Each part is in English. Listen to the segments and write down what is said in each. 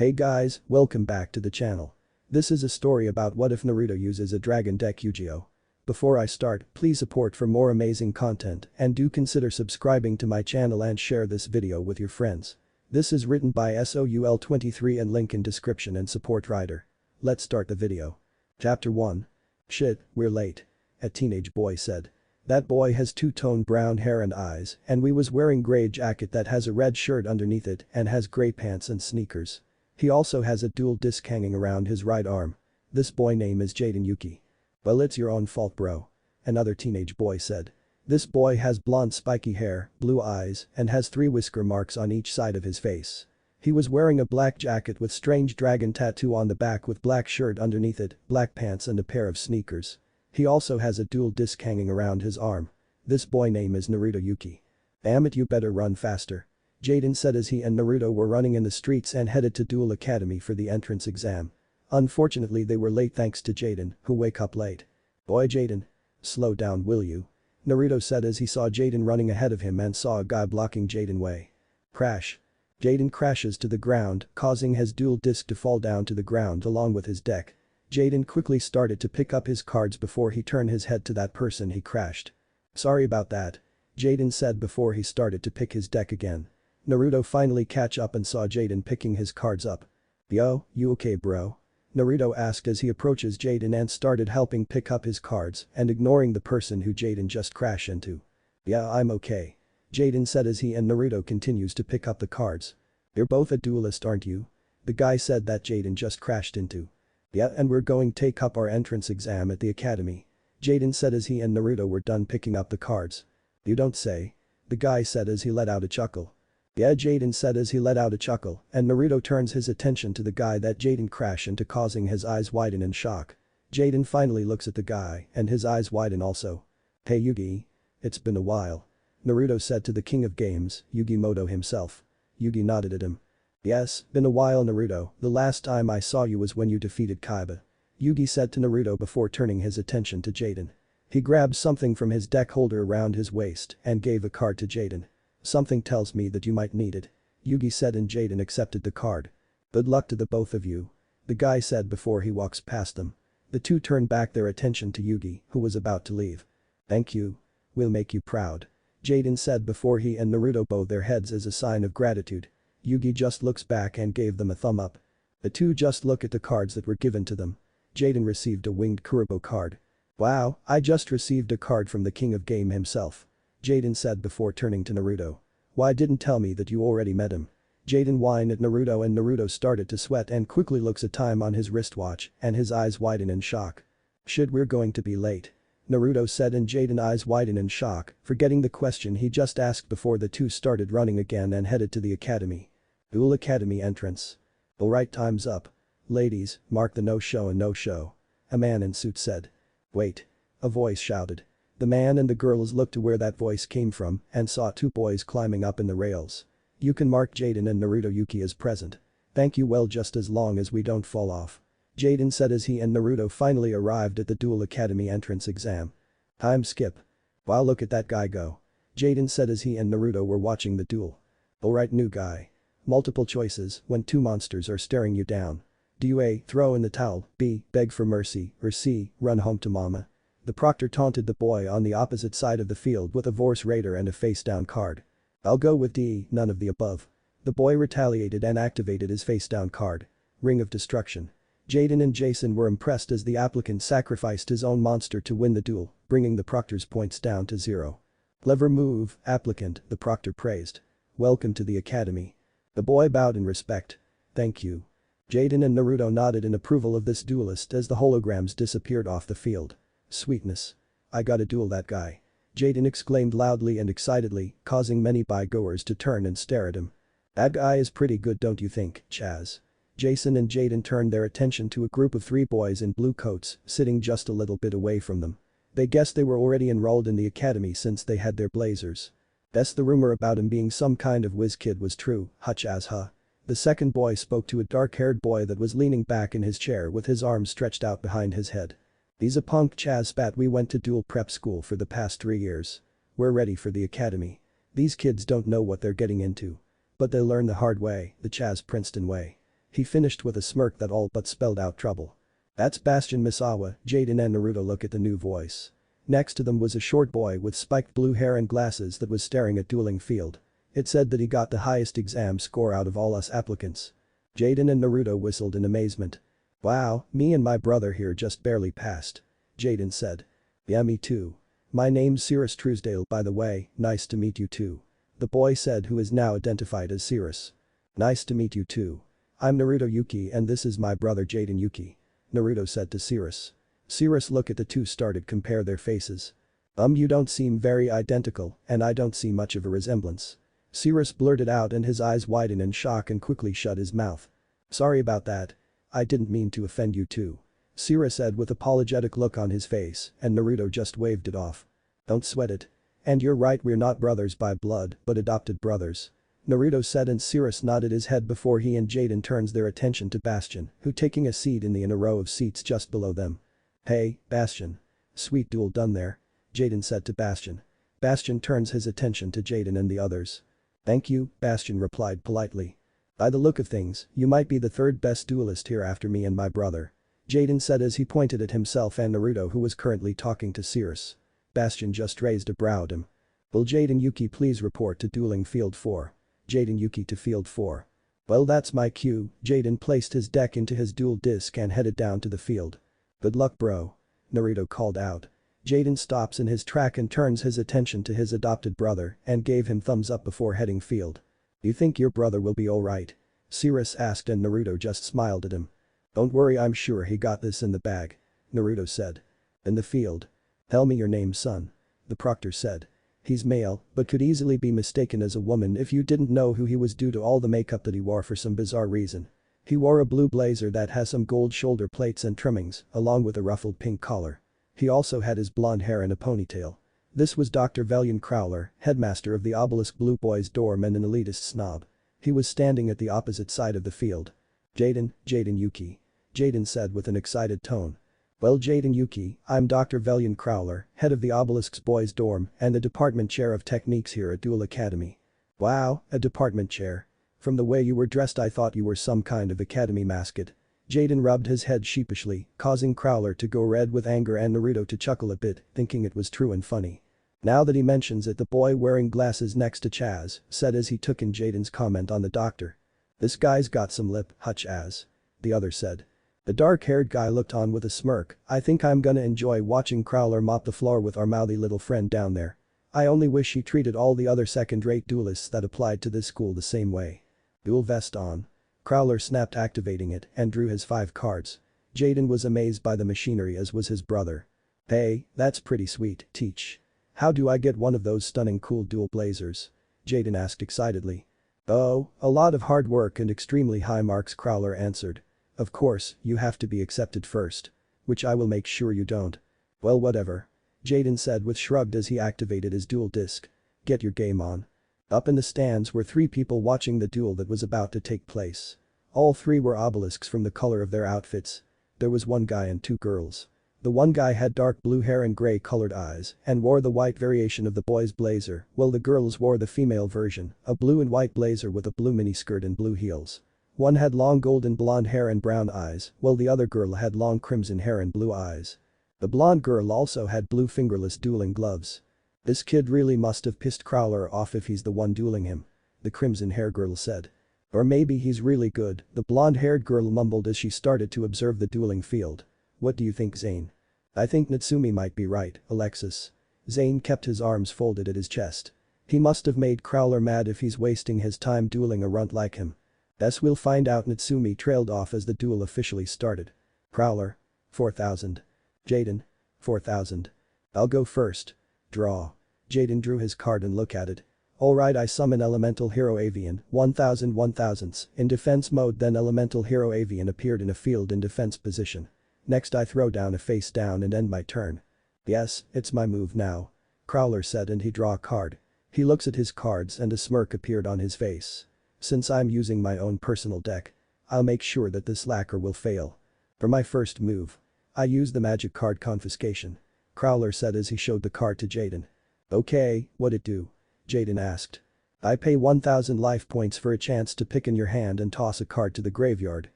Hey guys, welcome back to the channel. This is a story about what if Naruto uses a dragon deck Yugioh. Before I start, please support for more amazing content and do consider subscribing to my channel and share this video with your friends. This is written by Soul23 and link in description and support writer. Let's start the video. Chapter 1. Shit, we're late. A teenage boy said. That boy has two-tone brown hair and eyes and we was wearing gray jacket that has a red shirt underneath it and has gray pants and sneakers. He also has a dual disc hanging around his right arm. This boy name is Jaden Yuki. Well, it's your own fault, bro. Another teenage boy said. This boy has blonde spiky hair, blue eyes, and has 3 whisker marks on each side of his face. He was wearing a black jacket with strange dragon tattoo on the back with black shirt underneath it, black pants and a pair of sneakers. He also has a dual disc hanging around his arm. This boy name is Naruto Yuki. Damn it, you better run faster. Jaden said as he and Naruto were running in the streets and headed to Duel Academy for the entrance exam. Unfortunately they were late thanks to Jaden, who wake up late. Boy Jaden. Slow down will you? Naruto said as he saw Jaden running ahead of him and saw a guy blocking Jaden way. Crash. Jaden crashes to the ground, causing his dual disc to fall down to the ground along with his deck. Jaden quickly started to pick up his cards before he turned his head to that person he crashed. Sorry about that. Jaden said before he started to pick his deck again. Naruto finally catch up and saw Jaden picking his cards up. Yo, you okay bro? Naruto asked as he approaches Jaden and started helping pick up his cards and ignoring the person who Jaden just crashed into. Yeah, I'm okay. Jaden said as he and Naruto continues to pick up the cards. You're both a duelist, aren't you? The guy said that Jaden just crashed into. Yeah, and we're going to take up our entrance exam at the academy. Jaden said as he and Naruto were done picking up the cards. You don't say. The guy said as he let out a chuckle. Yeah, Jaden said as he let out a chuckle and Naruto turns his attention to the guy that Jaden crashed into, causing his eyes widen in shock. Jaden finally looks at the guy and his eyes widen also. Hey Yugi. It's been a while. Naruto said to the king of games, Yugi himself. Yugi nodded at him. Yes, been a while Naruto, the last time I saw you was when you defeated Kaiba. Yugi said to Naruto before turning his attention to Jaden. He grabbed something from his deck holder around his waist and gave a card to Jaden. Something tells me that you might need it. Yugi said and Jaden accepted the card. Good luck to the both of you. The guy said before he walks past them. The two turned back their attention to Yugi, who was about to leave. Thank you. We'll make you proud. Jaden said before he and Naruto bowed their heads as a sign of gratitude. Yugi just looks back and gave them a thumb up. The two just look at the cards that were given to them. Jaden received a winged Kurobo card. Wow, I just received a card from the king of game himself. Jaden said before turning to Naruto. Why didn't tell me that you already met him? Jaden whined at Naruto and Naruto started to sweat and quickly looks at time on his wristwatch and his eyes widen in shock. Shit, we're going to be late. Naruto said and Jaden eyes widen in shock, forgetting the question he just asked before the two started running again and headed to the academy. Duel Academy entrance. Alright, time's up. Ladies, mark the no-show and no-show. A man in suit said. Wait. A voice shouted. The man and the girls looked to where that voice came from and saw 2 boys climbing up in the rails. You can mark Jaden and Naruto Yuki as present. Thank you, well, just as long as we don't fall off. Jaden said as he and Naruto finally arrived at the Duel Academy entrance exam. Time skip. Wow, look at that guy go. Jaden said as he and Naruto were watching the duel. Alright, new guy. Multiple choices when 2 monsters are staring you down. Do you A. Throw in the towel, B. Beg for mercy, or C. Run home to mama? The proctor taunted the boy on the opposite side of the field with a Vorse Raider and a face-down card. I'll go with D, none of the above. The boy retaliated and activated his face-down card. Ring of Destruction. Jaden and Jason were impressed as the applicant sacrificed his own monster to win the duel, bringing the proctor's points down to 0. Clever move, applicant, the proctor praised. Welcome to the academy. The boy bowed in respect. Thank you. Jaden and Naruto nodded in approval of this duelist as the holograms disappeared off the field. Sweetness. I gotta duel that guy. Jaden exclaimed loudly and excitedly, causing many bygoers to turn and stare at him. That guy is pretty good, don't you think, Chaz? Jason and Jaden turned their attention to a group of 3 boys in blue coats sitting just a little bit away from them. They guessed they were already enrolled in the academy since they had their blazers. Guess the rumor about him being some kind of whiz kid was true, Chaz huh? The second boy spoke to a dark-haired boy that was leaning back in his chair with his arms stretched out behind his head. He's a punk, Chaz spat. We went to dual prep school for the past 3 years. We're ready for the academy. These kids don't know what they're getting into. But they'll learn the hard way, the Chaz Princeton way. He finished with a smirk that all but spelled out trouble. That's Bastion Misawa, Jaden and Naruto look at the new voice. Next to them was a short boy with spiked blue hair and glasses that was staring at Dueling Field. It said that he got the highest exam score out of all us applicants. Jaden and Naruto whistled in amazement. Wow, me and my brother here just barely passed. Jaden said. Yeah, me too. My name's Cirrus Truesdale, by the way, nice to meet you too. The boy said, who is now identified as Cirrus. Nice to meet you too. I'm Naruto Yuki and this is my brother Jaden Yuki. Naruto said to Cirrus. Cirrus looked at the two, started compare their faces. You don't seem very identical and I don't see much of a resemblance. Cirrus blurted out and his eyes widened in shock and quickly shut his mouth. Sorry about that. I didn't mean to offend you too. Cirrus said with apologetic look on his face and Naruto just waved it off. Don't sweat it. And you're right, we're not brothers by blood but adopted brothers. Naruto said and Cirrus nodded his head before he and Jaden turns their attention to Bastion, who taking a seat in a row of seats just below them. Hey, Bastion. Sweet duel done there. Jaden said to Bastion. Bastion turns his attention to Jaden and the others. Thank you, Bastion replied politely. By the look of things, you might be the third best duelist here after me and my brother. Jaden said as he pointed at himself and Naruto, who was currently talking to Cirrus. Bastion just raised a brow at him. Will Jaden Yuki please report to Dueling Field 4? Jaden Yuki to Field 4. Well, that's my cue. Jaden placed his deck into his dual disc and headed down to the field. Good luck, bro. Naruto called out. Jaden stops in his track and turns his attention to his adopted brother and gave him thumbs up before heading field. You think your brother will be alright? Cirrus asked and Naruto just smiled at him. Don't worry, I'm sure he got this in the bag. Naruto said. In the field. Tell me your name, son. The proctor said. He's male, but could easily be mistaken as a woman if you didn't know who he was due to all the makeup that he wore for some bizarre reason. He wore a blue blazer that has some gold shoulder plates and trimmings, along with a ruffled pink collar. He also had his blonde hair in a ponytail. This was Dr. Velian Crowler, headmaster of the Obelisk Blue Boys dorm and an elitist snob. He was standing at the opposite side of the field. Jaden Yuki. Jaden said with an excited tone. Well, Jaden Yuki, I'm Dr. Velian Crowler, head of the Obelisk's boys dorm and the department chair of techniques here at Duel Academy. Wow, a department chair. From the way you were dressed I thought you were some kind of academy mascot. Jaden rubbed his head sheepishly, causing Crowler to go red with anger and Naruto to chuckle a bit, thinking it was true and funny. Now that he mentions it, the boy wearing glasses next to Chaz said as he took in Jaden's comment on the doctor. This guy's got some lip, huh, Chaz? The other said. The dark-haired guy looked on with a smirk. I think I'm gonna enjoy watching Crowler mop the floor with our mouthy little friend down there. I only wish he treated all the other second-rate duelists that applied to this school the same way. Duel vest on. Crowler snapped, activating it, and drew his 5 cards. Jaden was amazed by the machinery, as was his brother. Hey, that's pretty sweet, Teach. How do I get one of those stunning cool dual blazers? Jaden asked excitedly. Oh, a lot of hard work and extremely high marks, Crowler answered. Of course, you have to be accepted first. Which I will make sure you don't. Well, whatever. Jaden said with shrugged as he activated his dual disc. Get your game on. Up in the stands were 3 people watching the duel that was about to take place. All 3 were obelisks from the color of their outfits. There was 1 guy and 2 girls. The 1 guy had dark blue hair and gray-colored eyes and wore the white variation of the boy's blazer, while the girls wore the female version, a blue and white blazer with a blue miniskirt and blue heels. One had long golden blonde hair and brown eyes, while the other girl had long crimson hair and blue eyes. The blonde girl also had blue fingerless dueling gloves. This kid really must have pissed Crowler off if he's the one dueling him. The crimson hair girl said. Or maybe he's really good, the blonde-haired girl mumbled as she started to observe the dueling field. What do you think, Zane? I think Natsumi might be right, Alexis. Zane kept his arms folded at his chest. He must have made Crowler mad if he's wasting his time dueling a runt like him. Guess we'll find out. Natsumi trailed off as the duel officially started. Crowler. 4,000. Jaden. 4,000. I'll go first. Draw. Jaden drew his card and looked at it. Alright, I summon Elemental Hero Avian, 1000 1000s, in defense mode. Then Elemental Hero Avian appeared in a field in defense position. Next I throw down a face down and end my turn. Yes, it's my move now. Crowler said and he draw a card. He looks at his cards and a smirk appeared on his face. Since I'm using my own personal deck, I'll make sure that this lacquer will fail. For my first move, I use the magic card Confiscation. Crowler said as he showed the card to Jaden. Okay, what'd it do? Jaden asked. I pay 1000 life points for a chance to pick in your hand and toss a card to the graveyard.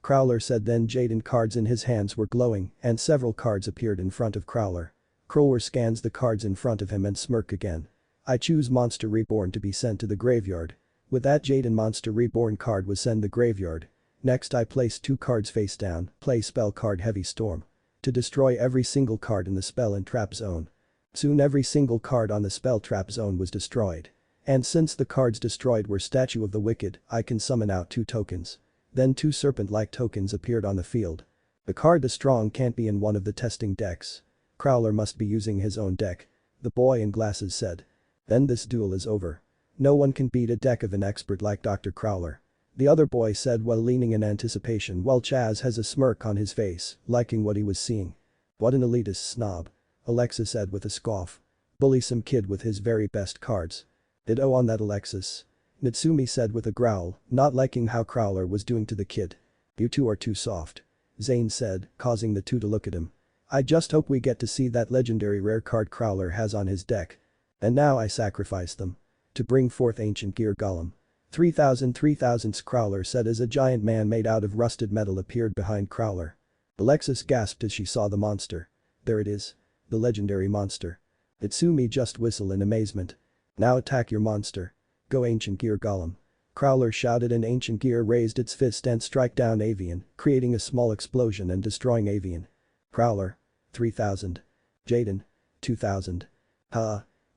Crowler said. Then Jaden cards in his hands were glowing and several cards appeared in front of Crowler. Crowler scans the cards in front of him and smirk again. I choose Monster Reborn to be sent to the graveyard. With that, Jaden Monster Reborn card was sent the graveyard. Next I place 2 cards face down, play spell card Heavy Storm. To destroy every single card in the spell and trap zone. Soon every single card on the spell trap zone was destroyed. And since the cards destroyed were Statue of the Wicked, I can summon out 2 tokens. Then 2 serpent-like tokens appeared on the field. The card The Strong can't be in one of the testing decks. Crowler must be using his own deck. The boy in glasses said. Then this duel is over. No one can beat a deck of an expert like Dr. Crowler. The other boy said while leaning in anticipation while Chaz has a smirk on his face, liking what he was seeing. What an elitist snob. Alexa said with a scoff. Bully some kid with his very best cards. Ditto on that, Alexis. Natsumi said with a growl, not liking how Crowler was doing to the kid. You two are too soft. Zane said, causing the two to look at him. I just hope we get to see that legendary rare card Crowler has on his deck. And now I sacrifice them. To bring forth Ancient Gear Golem. 3000 Crowler said as a giant man made out of rusted metal appeared behind Crowler. Alexis gasped as she saw the monster. There it is. The legendary monster. Natsumi just whistled in amazement. Now attack your monster. Go Ancient Gear Golem. Crowler shouted and Ancient Gear raised its fist and strike down Avian, creating a small explosion and destroying Avian. Crowler. 3000. Jaden. 2000.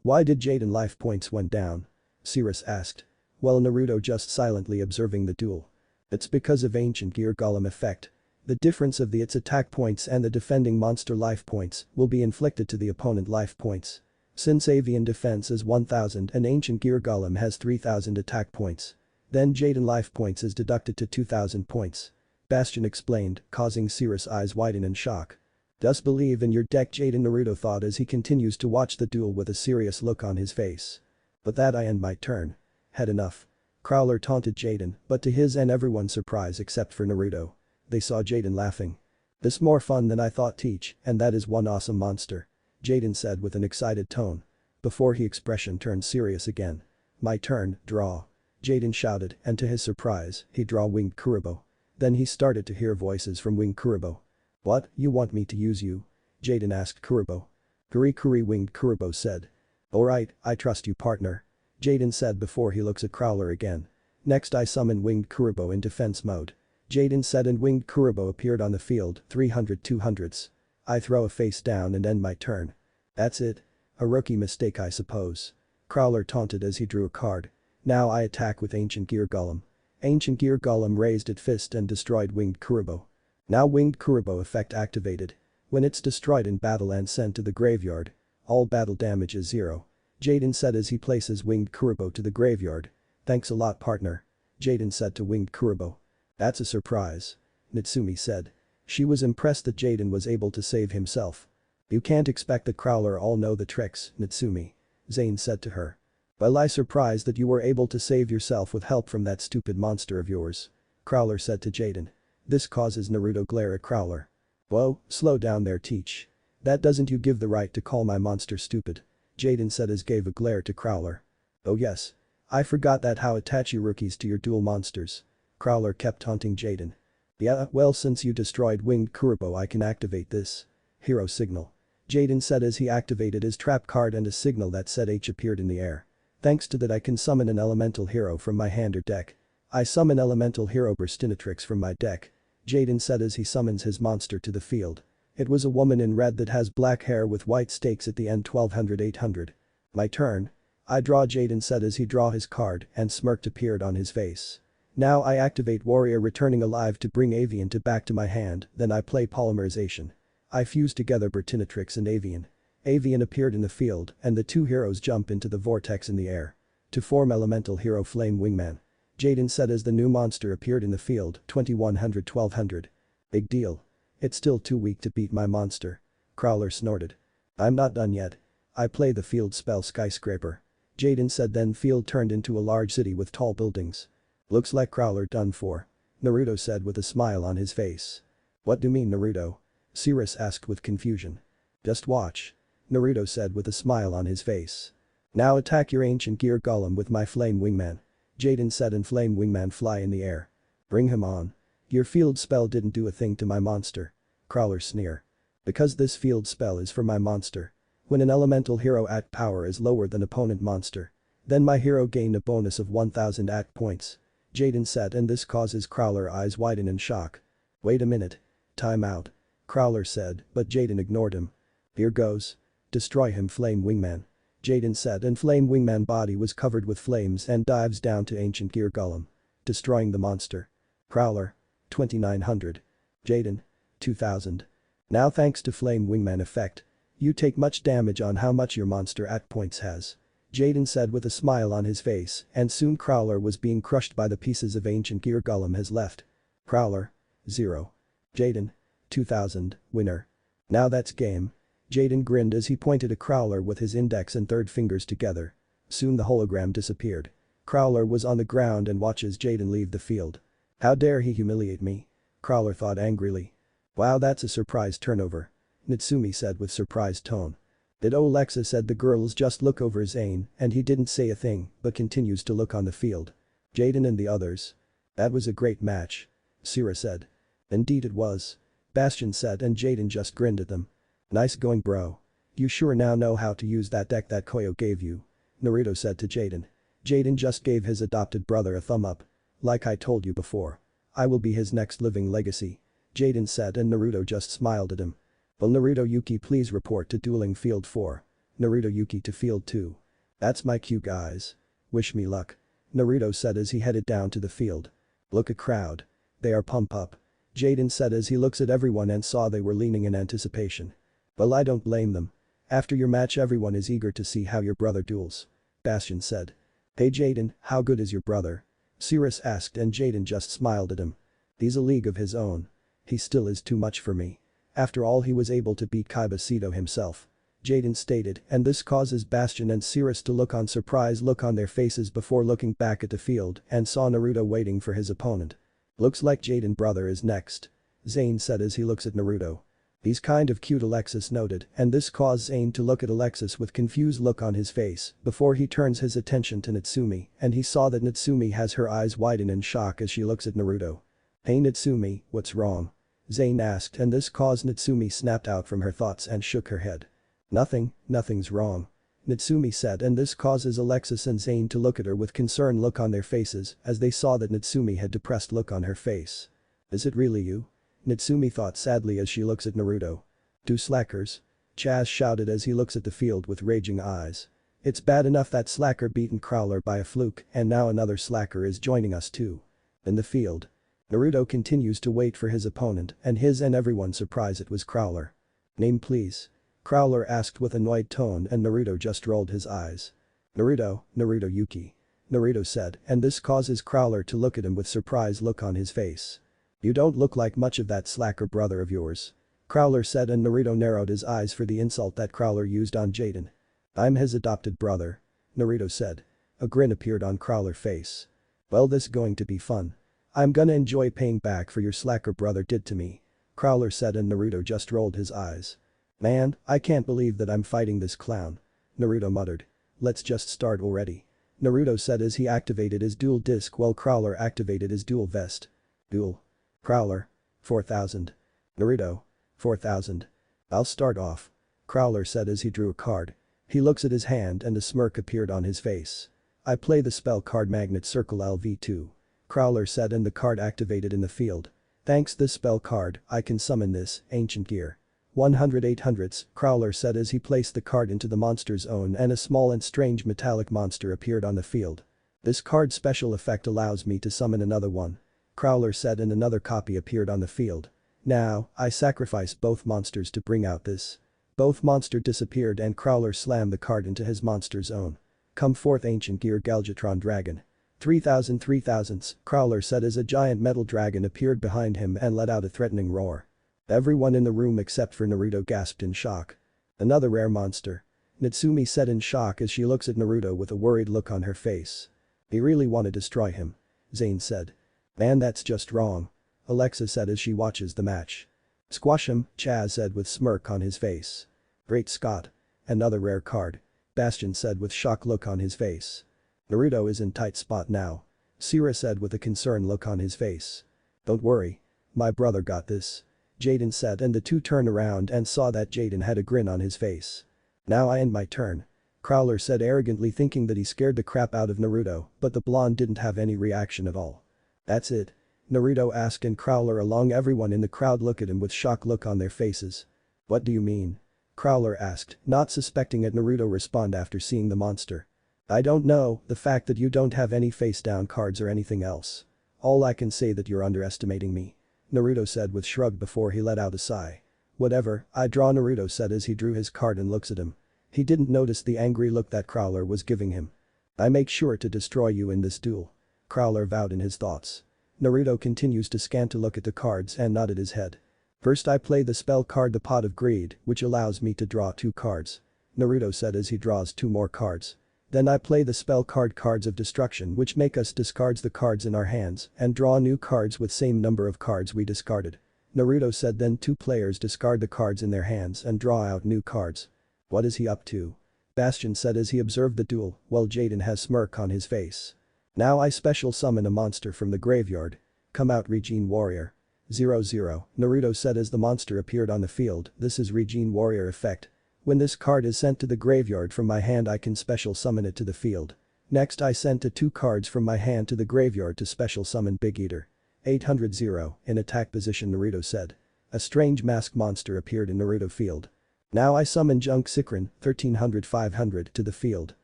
Why did Jaden life points went down? Cirrus asked. Well, Naruto just silently observing the duel. It's because of Ancient Gear Golem effect. The difference of its attack points and the defending monster life points will be inflicted to the opponent life points. Since Avian defense is 1000 and Ancient Gear Golem has 3000 attack points. Then Jaden life points is deducted to 2000 points. Bastion explained, causing Cirrus' eyes widen in shock. Does believe in your deck, Jaden, Naruto thought as he continues to watch the duel with a serious look on his face. But that I end my turn. Had enough. Crowler taunted Jaden, but to his and everyone's surprise except for Naruto. They saw Jaden laughing. This more fun than I thought, teach, and that is one awesome monster. Jaden said with an excited tone. Before his expression turned serious again. My turn, draw. Jaden shouted and to his surprise, he draw Winged Kuriboh. Then he started to hear voices from Winged Kuriboh. What, you want me to use you? Jaden asked Kuriboh. Kuri Winged Kuriboh said. Alright, I trust you, partner. Jaden said before he looks at Crowler again. Next I summon Winged Kuriboh in defense mode. Jaden said and Winged Kuriboh appeared on the field, 300 200s. I throw a face down and end my turn. That's it. A rookie mistake I suppose. Crowler taunted as he drew a card. Now I attack with Ancient Gear Golem. Ancient Gear Golem raised its fist and destroyed Winged Kuriboh. Now Winged Kuriboh effect activated. When it's destroyed in battle and sent to the graveyard, all battle damage is 0. Jaden said as he places Winged Kuriboh to the graveyard. Thanks a lot, partner. Jaden said to Winged Kuriboh. That's a surprise. Natsumi said. She was impressed that Jaden was able to save himself. You can't expect that Crowler all know the tricks, Natsumi. Zane said to her. Well, I surprised that you were able to save yourself with help from that stupid monster of yours. Crowler said to Jaden. This causes Naruto glare at Crowler. Whoa, slow down there, teach. That doesn't you give the right to call my monster stupid. Jaden said as gave a glare to Crowler. Oh yes. I forgot that how attach you rookies to your dual monsters. Crowler kept taunting Jaden. Yeah, well, since you destroyed Winged Kuriboh I can activate this. Hero signal. Jaden said as he activated his trap card and a signal that said H appeared in the air. Thanks to that I can summon an elemental hero from my hand or deck. I summon elemental hero Burstinatrix from my deck. Jaden said as he summons his monster to the field. It was a woman in red that has black hair with white stakes at the end 1200 800. My turn. I draw, Jaden said as he draw his card and smirked appeared on his face. Now I activate Warrior Returning Alive to bring Avian back to my hand, then I play Polymerization. I fuse together Burstinatrix and Avian. Avian appeared in the field and the two heroes jump into the vortex in the air. To form elemental hero Flame Wingman. Jaden said as the new monster appeared in the field, 2100 1200. Big deal. It's still too weak to beat my monster. Crowler snorted. I'm not done yet. I play the field spell Skyscraper. Jaden said then field turned into a large city with tall buildings. Looks like Crowler done for. Naruto said with a smile on his face. What do you mean, Naruto? Cirrus asked with confusion. Just watch. Naruto said with a smile on his face. Now attack your ancient gear golem with my flame wingman. Jaden said and flame wingman fly in the air. Bring him on. Your field spell didn't do a thing to my monster. Crowler sneer. Because this field spell is for my monster. When an elemental hero at power is lower than opponent monster. Then my hero gain a bonus of 1000 at points. Jaden said and this causes Crowler eyes widen in shock. Wait a minute. Time out. Crowler said, but Jaden ignored him. Here goes. Destroy him flame wingman. Jaden said and flame wingman body was covered with flames and dives down to ancient gear golem. Destroying the monster. Crowler. 2900. Jaden. 2000. Now thanks to flame wingman effect. You take much damage on how much your monster at points has. Jaden said with a smile on his face and soon Crowler was being crushed by the pieces of ancient gear golem has left. Crowler. 0. Jaden. 2000, winner. Now that's game. Jaden grinned as he pointed at Crowler with his index and third fingers together. Soon the hologram disappeared. Crowler was on the ground and watches Jaden leave the field. How dare he humiliate me? Crowler thought angrily. Wow, that's a surprise turnover. Natsumi said with surprised tone. Did Alexa said the girls just look over Zane and he didn't say a thing but continues to look on the field. Jaden and the others. That was a great match. Sira said. Indeed it was. Bastion said and Jaden just grinned at them. Nice going bro. You sure now know how to use that deck that Koyo gave you. Naruto said to Jaden. Jaden just gave his adopted brother a thumb up. Like I told you before. I will be his next living legacy. Jaden said and Naruto just smiled at him. Will Naruto Yuki please report to dueling field 4. Naruto Yuki to field 2. That's my cue guys. Wish me luck. Naruto said as he headed down to the field. Look at crowd. They are pump up. Jaden said as he looks at everyone and saw they were leaning in anticipation. Well I don't blame them. After your match everyone is eager to see how your brother duels. Bastion said. Hey Jaden, how good is your brother? Sirius asked and Jaden just smiled at him. He's a league of his own. He still is too much for me. After all he was able to beat Kaiba Sito himself. Jaden stated and this causes Bastion and Sirius to look on surprise look on their faces before looking back at the field and saw Naruto waiting for his opponent. Looks like Jaden brother is next. Zane said as he looks at Naruto. He's kind of cute Alexis noted and this caused Zane to look at Alexis with confused look on his face before he turns his attention to Natsumi and he saw that Natsumi has her eyes widen in shock as she looks at Naruto. Hey Natsumi, what's wrong? Zane asked and this caused Natsumi snapped out from her thoughts and shook her head. Nothing's wrong. Natsumi said and this causes Alexis and Zane to look at her with concerned look on their faces as they saw that Natsumi had depressed look on her face. Is it really you? Natsumi thought sadly as she looks at Naruto. Two slackers. Chaz shouted as he looks at the field with raging eyes. It's bad enough that slacker beaten Crowler by a fluke and now another slacker is joining us too. In the field. Naruto continues to wait for his opponent and his and everyone's surprise it was Crowler. Name please. Crowler asked with annoyed tone and Naruto just rolled his eyes. Naruto Yuki. Naruto said and this causes Crowler to look at him with surprised look on his face. You don't look like much of that slacker brother of yours. Crowler said and Naruto narrowed his eyes for the insult that Crowler used on Jaden. I'm his adopted brother. Naruto said. A grin appeared on Crowler's face. Well this going to be fun. I'm gonna enjoy paying back for your slacker brother did to me. Crowler said and Naruto just rolled his eyes. Man, I can't believe that I'm fighting this clown. Naruto muttered. Let's just start already. Naruto said as he activated his dual disc while Crowler activated his dual vest. Duel. Crowler. 4000. Naruto. 4000. I'll start off. Crowler said as he drew a card. He looks at his hand and a smirk appeared on his face. I play the spell card Magnet Circle LV2. Crowler said and the card activated in the field. Thanks this spell card, I can summon this, ancient gear. 100/800s, Crowler said as he placed the card into the monster's zone and a small and strange metallic monster appeared on the field. This card special effect allows me to summon another one. Crowler said and another copy appeared on the field. Now, I sacrifice both monsters to bring out this. Both monster disappeared and Crowler slammed the card into his monster's zone. Come forth ancient gear Galgatron dragon. 3000/3000s, Crowler said as a giant metal dragon appeared behind him and let out a threatening roar. Everyone in the room except for Naruto gasped in shock. Another rare monster. Natsumi said in shock as she looks at Naruto with a worried look on her face. He really want to destroy him. Zane said. Man that's just wrong. Alexa said as she watches the match. Squash him, Chaz said with smirk on his face. Great Scott. Another rare card. Bastion said with shocked look on his face. Naruto is in tight spot now. Sira said with a concerned look on his face. Don't worry. My brother got this. Jaden said, and the two turned around and saw that Jaden had a grin on his face. Now I end my turn. Crowler said arrogantly, thinking that he scared the crap out of Naruto, but the blonde didn't have any reaction at all. That's it? Naruto asked, and Crowler along everyone in the crowd looked at him with shocked look on their faces. What do you mean? Crowler asked, not suspecting it. Naruto respond after seeing the monster. I don't know, the fact that you don't have any face down cards or anything else. All I can say that you're underestimating me. Naruto said with shrug before he let out a sigh. Whatever, I draw, Naruto said as he drew his card and looks at him. He didn't notice the angry look that Crowler was giving him. I make sure to destroy you in this duel. Crowler vowed in his thoughts. Naruto continues to scan to look at the cards and nodded his head. First I play the spell card, the Pot of Greed, which allows me to draw 2 cards. Naruto said as he draws 2 more cards. Then I play the spell card, Cards of Destruction, which make us discards the cards in our hands and draw new cards with same number of cards we discarded. Naruto said then 2 players discard the cards in their hands and draw out new cards. What is he up to? Bastion said as he observed the duel, while Jaden has smirk on his face. Now I special summon a monster from the graveyard. Come out, Regine Warrior. 0-0, Naruto said as the monster appeared on the field. This is Regine Warrior effect. When this card is sent to the graveyard from my hand, I can special summon it to the field. Next I sent 2 cards from my hand to the graveyard to special summon Big Eater. 800-0, in attack position, Naruto said. A strange mask monster appeared in Naruto field. Now I summon Junk Sikrin, 1300-500 to the field.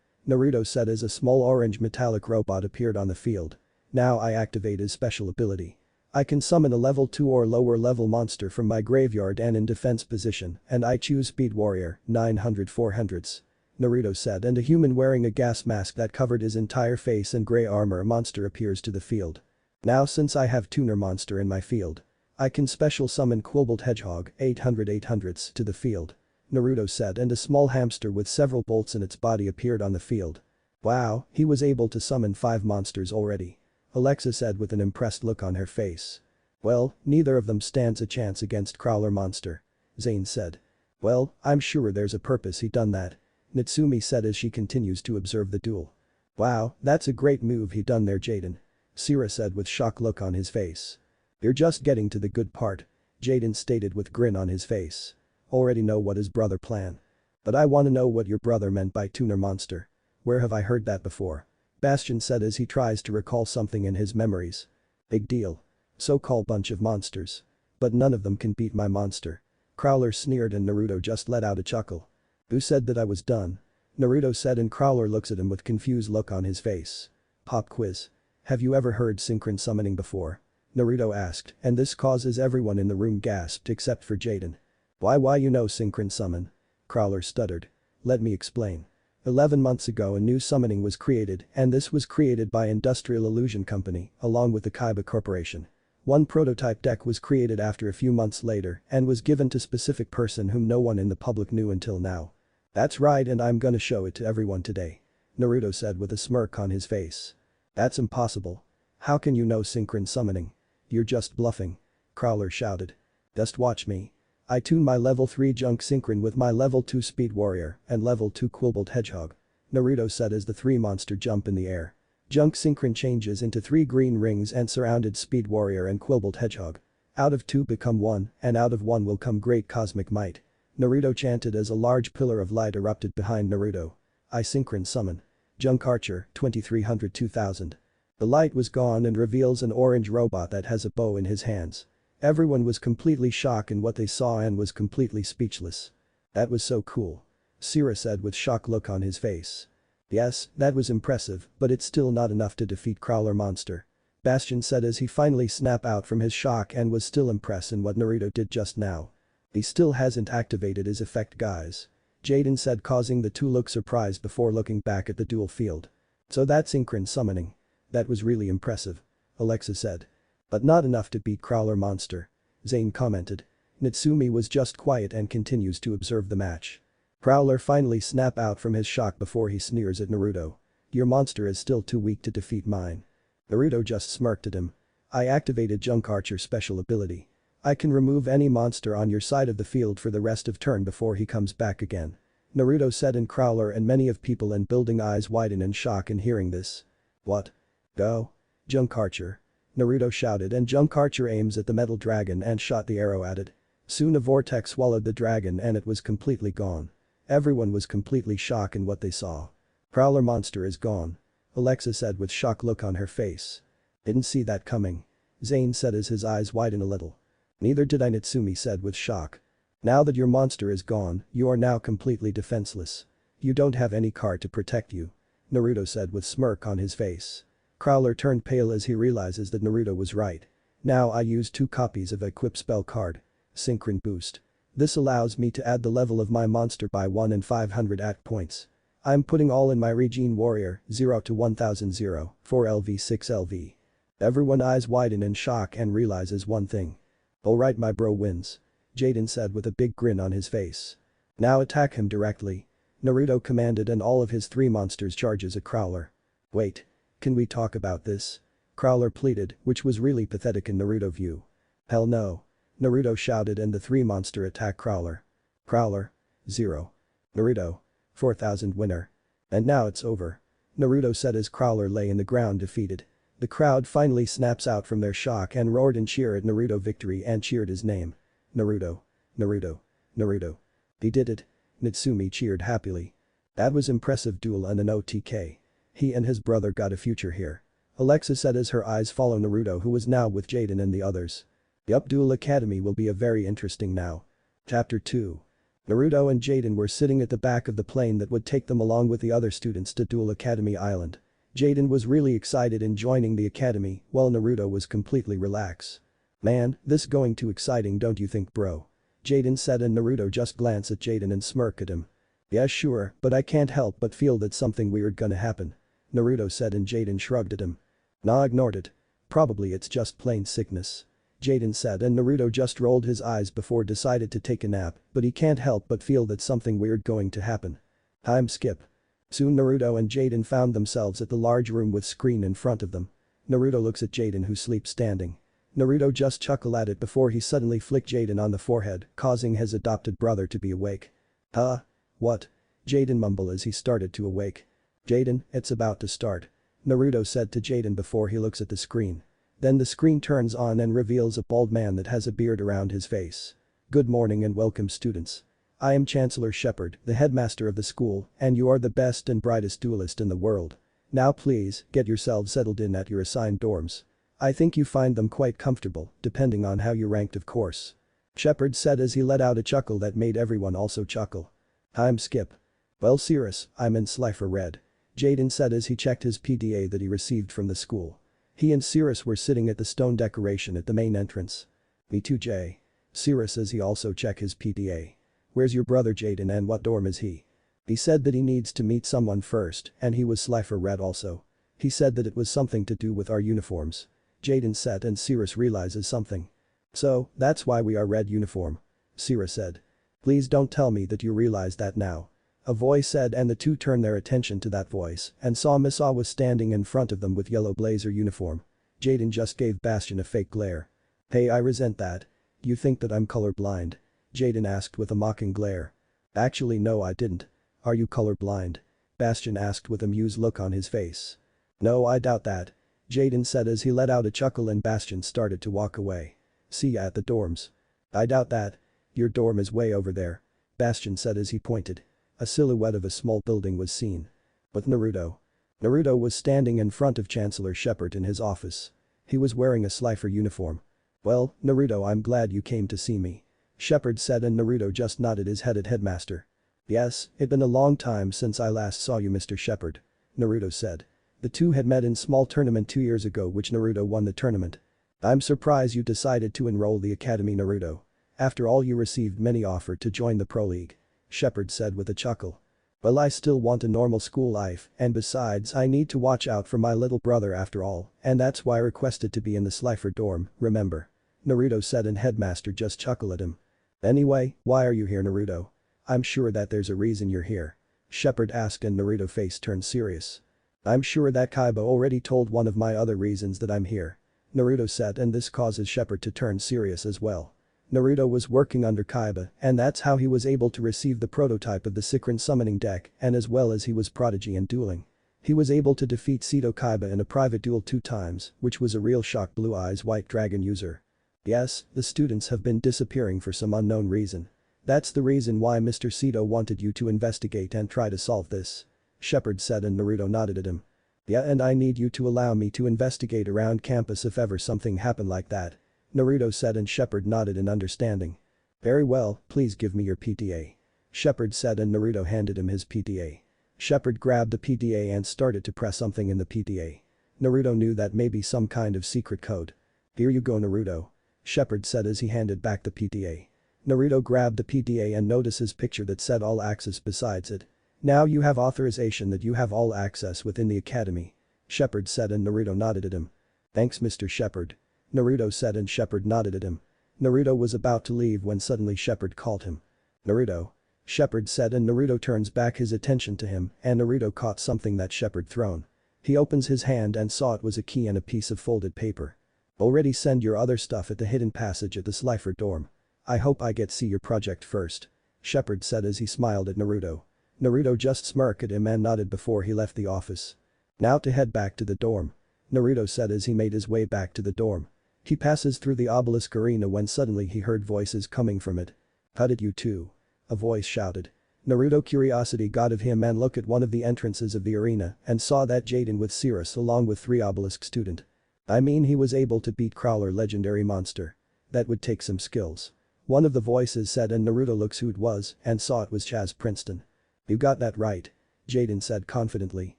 Naruto said as a small orange metallic robot appeared on the field. Now I activate his special ability. I can summon a level 2 or lower level monster from my graveyard and in defense position, and I choose Speed Warrior, 900-400s. Naruto said, and a human wearing a gas mask that covered his entire face and grey armor monster appears to the field. Now since I have Tuner monster in my field, I can special summon Quillbolt Hedgehog, 800-800s to the field. Naruto said, and a small hamster with several bolts in its body appeared on the field. Wow, he was able to summon 5 monsters already. Alexa said with an impressed look on her face. Well, neither of them stands a chance against Crowler monster. Zane said. Well, I'm sure there's a purpose he done that. Natsumi said as she continues to observe the duel. Wow, that's a great move he done there, Jaden. Sira said with shocked look on his face. You're just getting to the good part. Jaden stated with grin on his face. Already know what his brother plan. But I wanna know what your brother meant by tuner monster. Where have I heard that before? Bastion said as he tries to recall something in his memories. Big deal. So-called bunch of monsters. But none of them can beat my monster. Crowler sneered and Naruto just let out a chuckle. Who said that I was done? Naruto said, and Crowler looks at him with confused look on his face. Pop quiz. Have you ever heard synchron summoning before? Naruto asked, and this causes everyone in the room gasped except for Jaden. Why you know synchron summon? Crowler stuttered. Let me explain. 11 months ago a new summoning was created, and this was created by Industrial Illusion Company along with the Kaiba Corporation. One prototype deck was created after a few months later and was given to specific person whom no one in the public knew until now. That's right, and I'm gonna show it to everyone today. Naruto said with a smirk on his face. That's impossible. How can you know synchron summoning? You're just bluffing. Crowler shouted. Just watch me. I tune my level 3 Junk Synchron with my level 2 Speed Warrior and level 2 Quillbolt Hedgehog. Naruto said as the 3 monster jump in the air. Junk Synchron changes into 3 green rings and surrounded Speed Warrior and Quillbolt Hedgehog. Out of 2 become 1, and out of 1 will come great cosmic might. Naruto chanted as a large pillar of light erupted behind Naruto. I synchron summon. Junk Archer, 2300-2000. The light was gone and reveals an orange robot that has a bow in his hands. Everyone was completely shocked in what they saw and was completely speechless. That was so cool. Sira said with shocked look on his face. Yes, that was impressive, but it's still not enough to defeat Crowler monster. Bastion said as he finally snapped out from his shock and was still impressed in what Naruto did just now. He still hasn't activated his effect, guys. Jaden said, causing the two look surprised before looking back at the duel field. So that's synchron summoning. That was really impressive. Alexa said. But not enough to beat Crowler monster. Zane commented. Natsumi was just quiet and continues to observe the match. Crowler finally snapped out from his shock before he sneers at Naruto. Your monster is still too weak to defeat mine. Naruto just smirked at him. I activated Junk Archer special ability. I can remove any monster on your side of the field for the rest of turn before he comes back again. Naruto said, and Crowler and many of people in building eyes widen in shock in hearing this. What? Go. Junk Archer. Naruto shouted, and Junk Archer aims at the metal dragon and shot the arrow at it. Soon a vortex swallowed the dragon and it was completely gone. Everyone was completely shocked in what they saw. Crowler monster is gone. Alexa said with shock look on her face. Didn't see that coming. Zane said as his eyes widened a little. Neither did I, Natsumi said with shock. Now that your monster is gone, you are now completely defenseless. You don't have any card to protect you. Naruto said with smirk on his face. Crowler turned pale as he realizes that Naruto was right. Now I use 2 copies of equip spell card. Synchron boost. This allows me to add the level of my monster by 1 in 500 act points. I'm putting all in my Regine Warrior, 0 to 1000 0, 4 LV 6 LV. Everyone eyes widen in shock and realizes one thing. Alright, my bro wins. Jaden said with a big grin on his face. Now attack him directly. Naruto commanded, and all of his 3 monsters charges at Crowler. Wait. Can we talk about this? Crowler pleaded, which was really pathetic in Naruto view. Hell no. Naruto shouted, and the 3 monster attack Crowler. Crowler. 0. Naruto. 4000 winner. And now it's over. Naruto said as Crowler lay in the ground defeated. The crowd finally snaps out from their shock and roared in cheer at Naruto victory and cheered his name. Naruto. Naruto. Naruto. He did it. Natsumi cheered happily. That was impressive duel and an OTK. He and his brother got a future here. Alexa said as her eyes follow Naruto, who was now with Jaden and the others. Yup, Duel Academy will be a very interesting now. Chapter 2. Naruto and Jaden were sitting at the back of the plane that would take them along with the other students to Duel Academy Island. Jaden was really excited in joining the academy, while Naruto was completely relaxed. Man, this going too exciting, don't you think, bro? Jaden said, and Naruto just glanced at Jaden and smirked at him. Yeah, sure, but I can't help but feel that something weird gonna happen. Naruto said, and Jaden shrugged at him. Nah, ignored it. Probably it's just plain sickness. Jaden said, and Naruto just rolled his eyes before decided to take a nap, but he can't help but feel that something weird going to happen. Time skip. Soon Naruto and Jaden found themselves at the large room with screen in front of them. Naruto looks at Jaden, who sleeps standing. Naruto just chuckled at it before he suddenly flicked Jaden on the forehead, causing his adopted brother to be awake. Huh? What? Jaden mumbled as he started to awake. Jaden, it's about to start. Naruto said to Jaden before he looks at the screen. Then the screen turns on and reveals a bald man that has a beard around his face. Good morning and welcome, students. I am Chancellor Shepard, the headmaster of the school, and you are the best and brightest duelist in the world. Now please, get yourselves settled in at your assigned dorms. I think you find them quite comfortable, depending on how you're ranked, of course. Shepard said as he let out a chuckle that made everyone also chuckle. I'm Skip. Well, Cirrus, I'm in Slifer Red. Jaden said as he checked his PDA that he received from the school. He and Cirrus were sitting at the stone decoration at the main entrance. Me too, Jay. Cirrus as he also checked his PDA. Where's your brother Jaden and what dorm is he? He said that he needs to meet someone first, and he was Slifer Red also. He said that it was something to do with our uniforms. Jaden said, and Cirrus realizes something. So, that's why we are red uniform. Cirrus said. Please don't tell me that you realize that now. A voice said, and the two turned their attention to that voice and saw Misa was standing in front of them with yellow blazer uniform. Jaden just gave Bastion a fake glare. Hey, I resent that. You think that I'm colorblind? Jaden asked with a mocking glare. Actually no, I didn't. Are you colorblind? Bastion asked with a amused look on his face. No, I doubt that. Jaden said as he let out a chuckle, and Bastion started to walk away. See ya at the dorms. I doubt that. Your dorm is way over there. Bastion said as he pointed. A silhouette of a small building was seen. With Naruto. Naruto was standing in front of Chancellor Shepard in his office. He was wearing a Slifer uniform. Well, Naruto, I'm glad you came to see me. Shepard said, and Naruto just nodded his head at Headmaster. Yes, it's been a long time since I last saw you, Mr. Shepard. Naruto said. The two had met in small tournament 2 years ago, which Naruto won the tournament. I'm surprised you decided to enroll the academy, Naruto. After all, you received many offer to join the Pro League. Shepard said with a chuckle. Well, I still want a normal school life, and besides I need to watch out for my little brother after all, and that's why I requested to be in the Slifer dorm, remember? Naruto said, and Headmaster just chuckled at him. Anyway, why are you here, Naruto? I'm sure that there's a reason you're here. Shepard asked, and Naruto's face turned serious. I'm sure that Kaiba already told one of my other reasons that I'm here. Naruto said, and this causes Shepard to turn serious as well. Naruto was working under Kaiba, and that's how he was able to receive the prototype of the Synchron summoning deck, and as well as he was prodigy in dueling. He was able to defeat Seto Kaiba in a private duel 2 times, which was a real shock. Blue Eyes White Dragon user. Yes, the students have been disappearing for some unknown reason. That's the reason why Mr. Seto wanted you to investigate and try to solve this. Shepard said, and Naruto nodded at him. Yeah, and I need you to allow me to investigate around campus if ever something happened like that. Naruto said, and Shepard nodded in understanding. Very well, please give me your PTA. Shepard said, and Naruto handed him his PTA. Shepard grabbed the PTA and started to press something in the PTA. Naruto knew that may be some kind of secret code. Here you go, Naruto. Shepard said as he handed back the PTA. Naruto grabbed the PTA and noticed his picture that said all access besides it. Now you have authorization that you have all access within the academy. Shepard said, and Naruto nodded at him. Thanks, Mr. Shepard. Naruto said, and Shepard nodded at him. Naruto was about to leave when suddenly Shepard called him. Naruto. Shepard said, and Naruto turns back his attention to him, and Naruto caught something that Shepard thrown. He opens his hand and saw it was a key and a piece of folded paper. Already send your other stuff at the hidden passage at the Slifer dorm. I hope I get see your project first. Shepard said as he smiled at Naruto. Naruto just smirked at him and nodded before he left the office. Now to head back to the dorm. Naruto said as he made his way back to the dorm. He passes through the Obelisk arena when suddenly he heard voices coming from it. How did you two? A voice shouted. Naruto curiosity got of him and looked at one of the entrances of the arena and saw that Jaden with Cirrus along with 3 Obelisk student. I mean, he was able to beat Crowler legendary monster. That would take some skills. One of the voices said, and Naruto looks who it was and saw it was Chaz Princeton. You got that right. Jaden said confidently.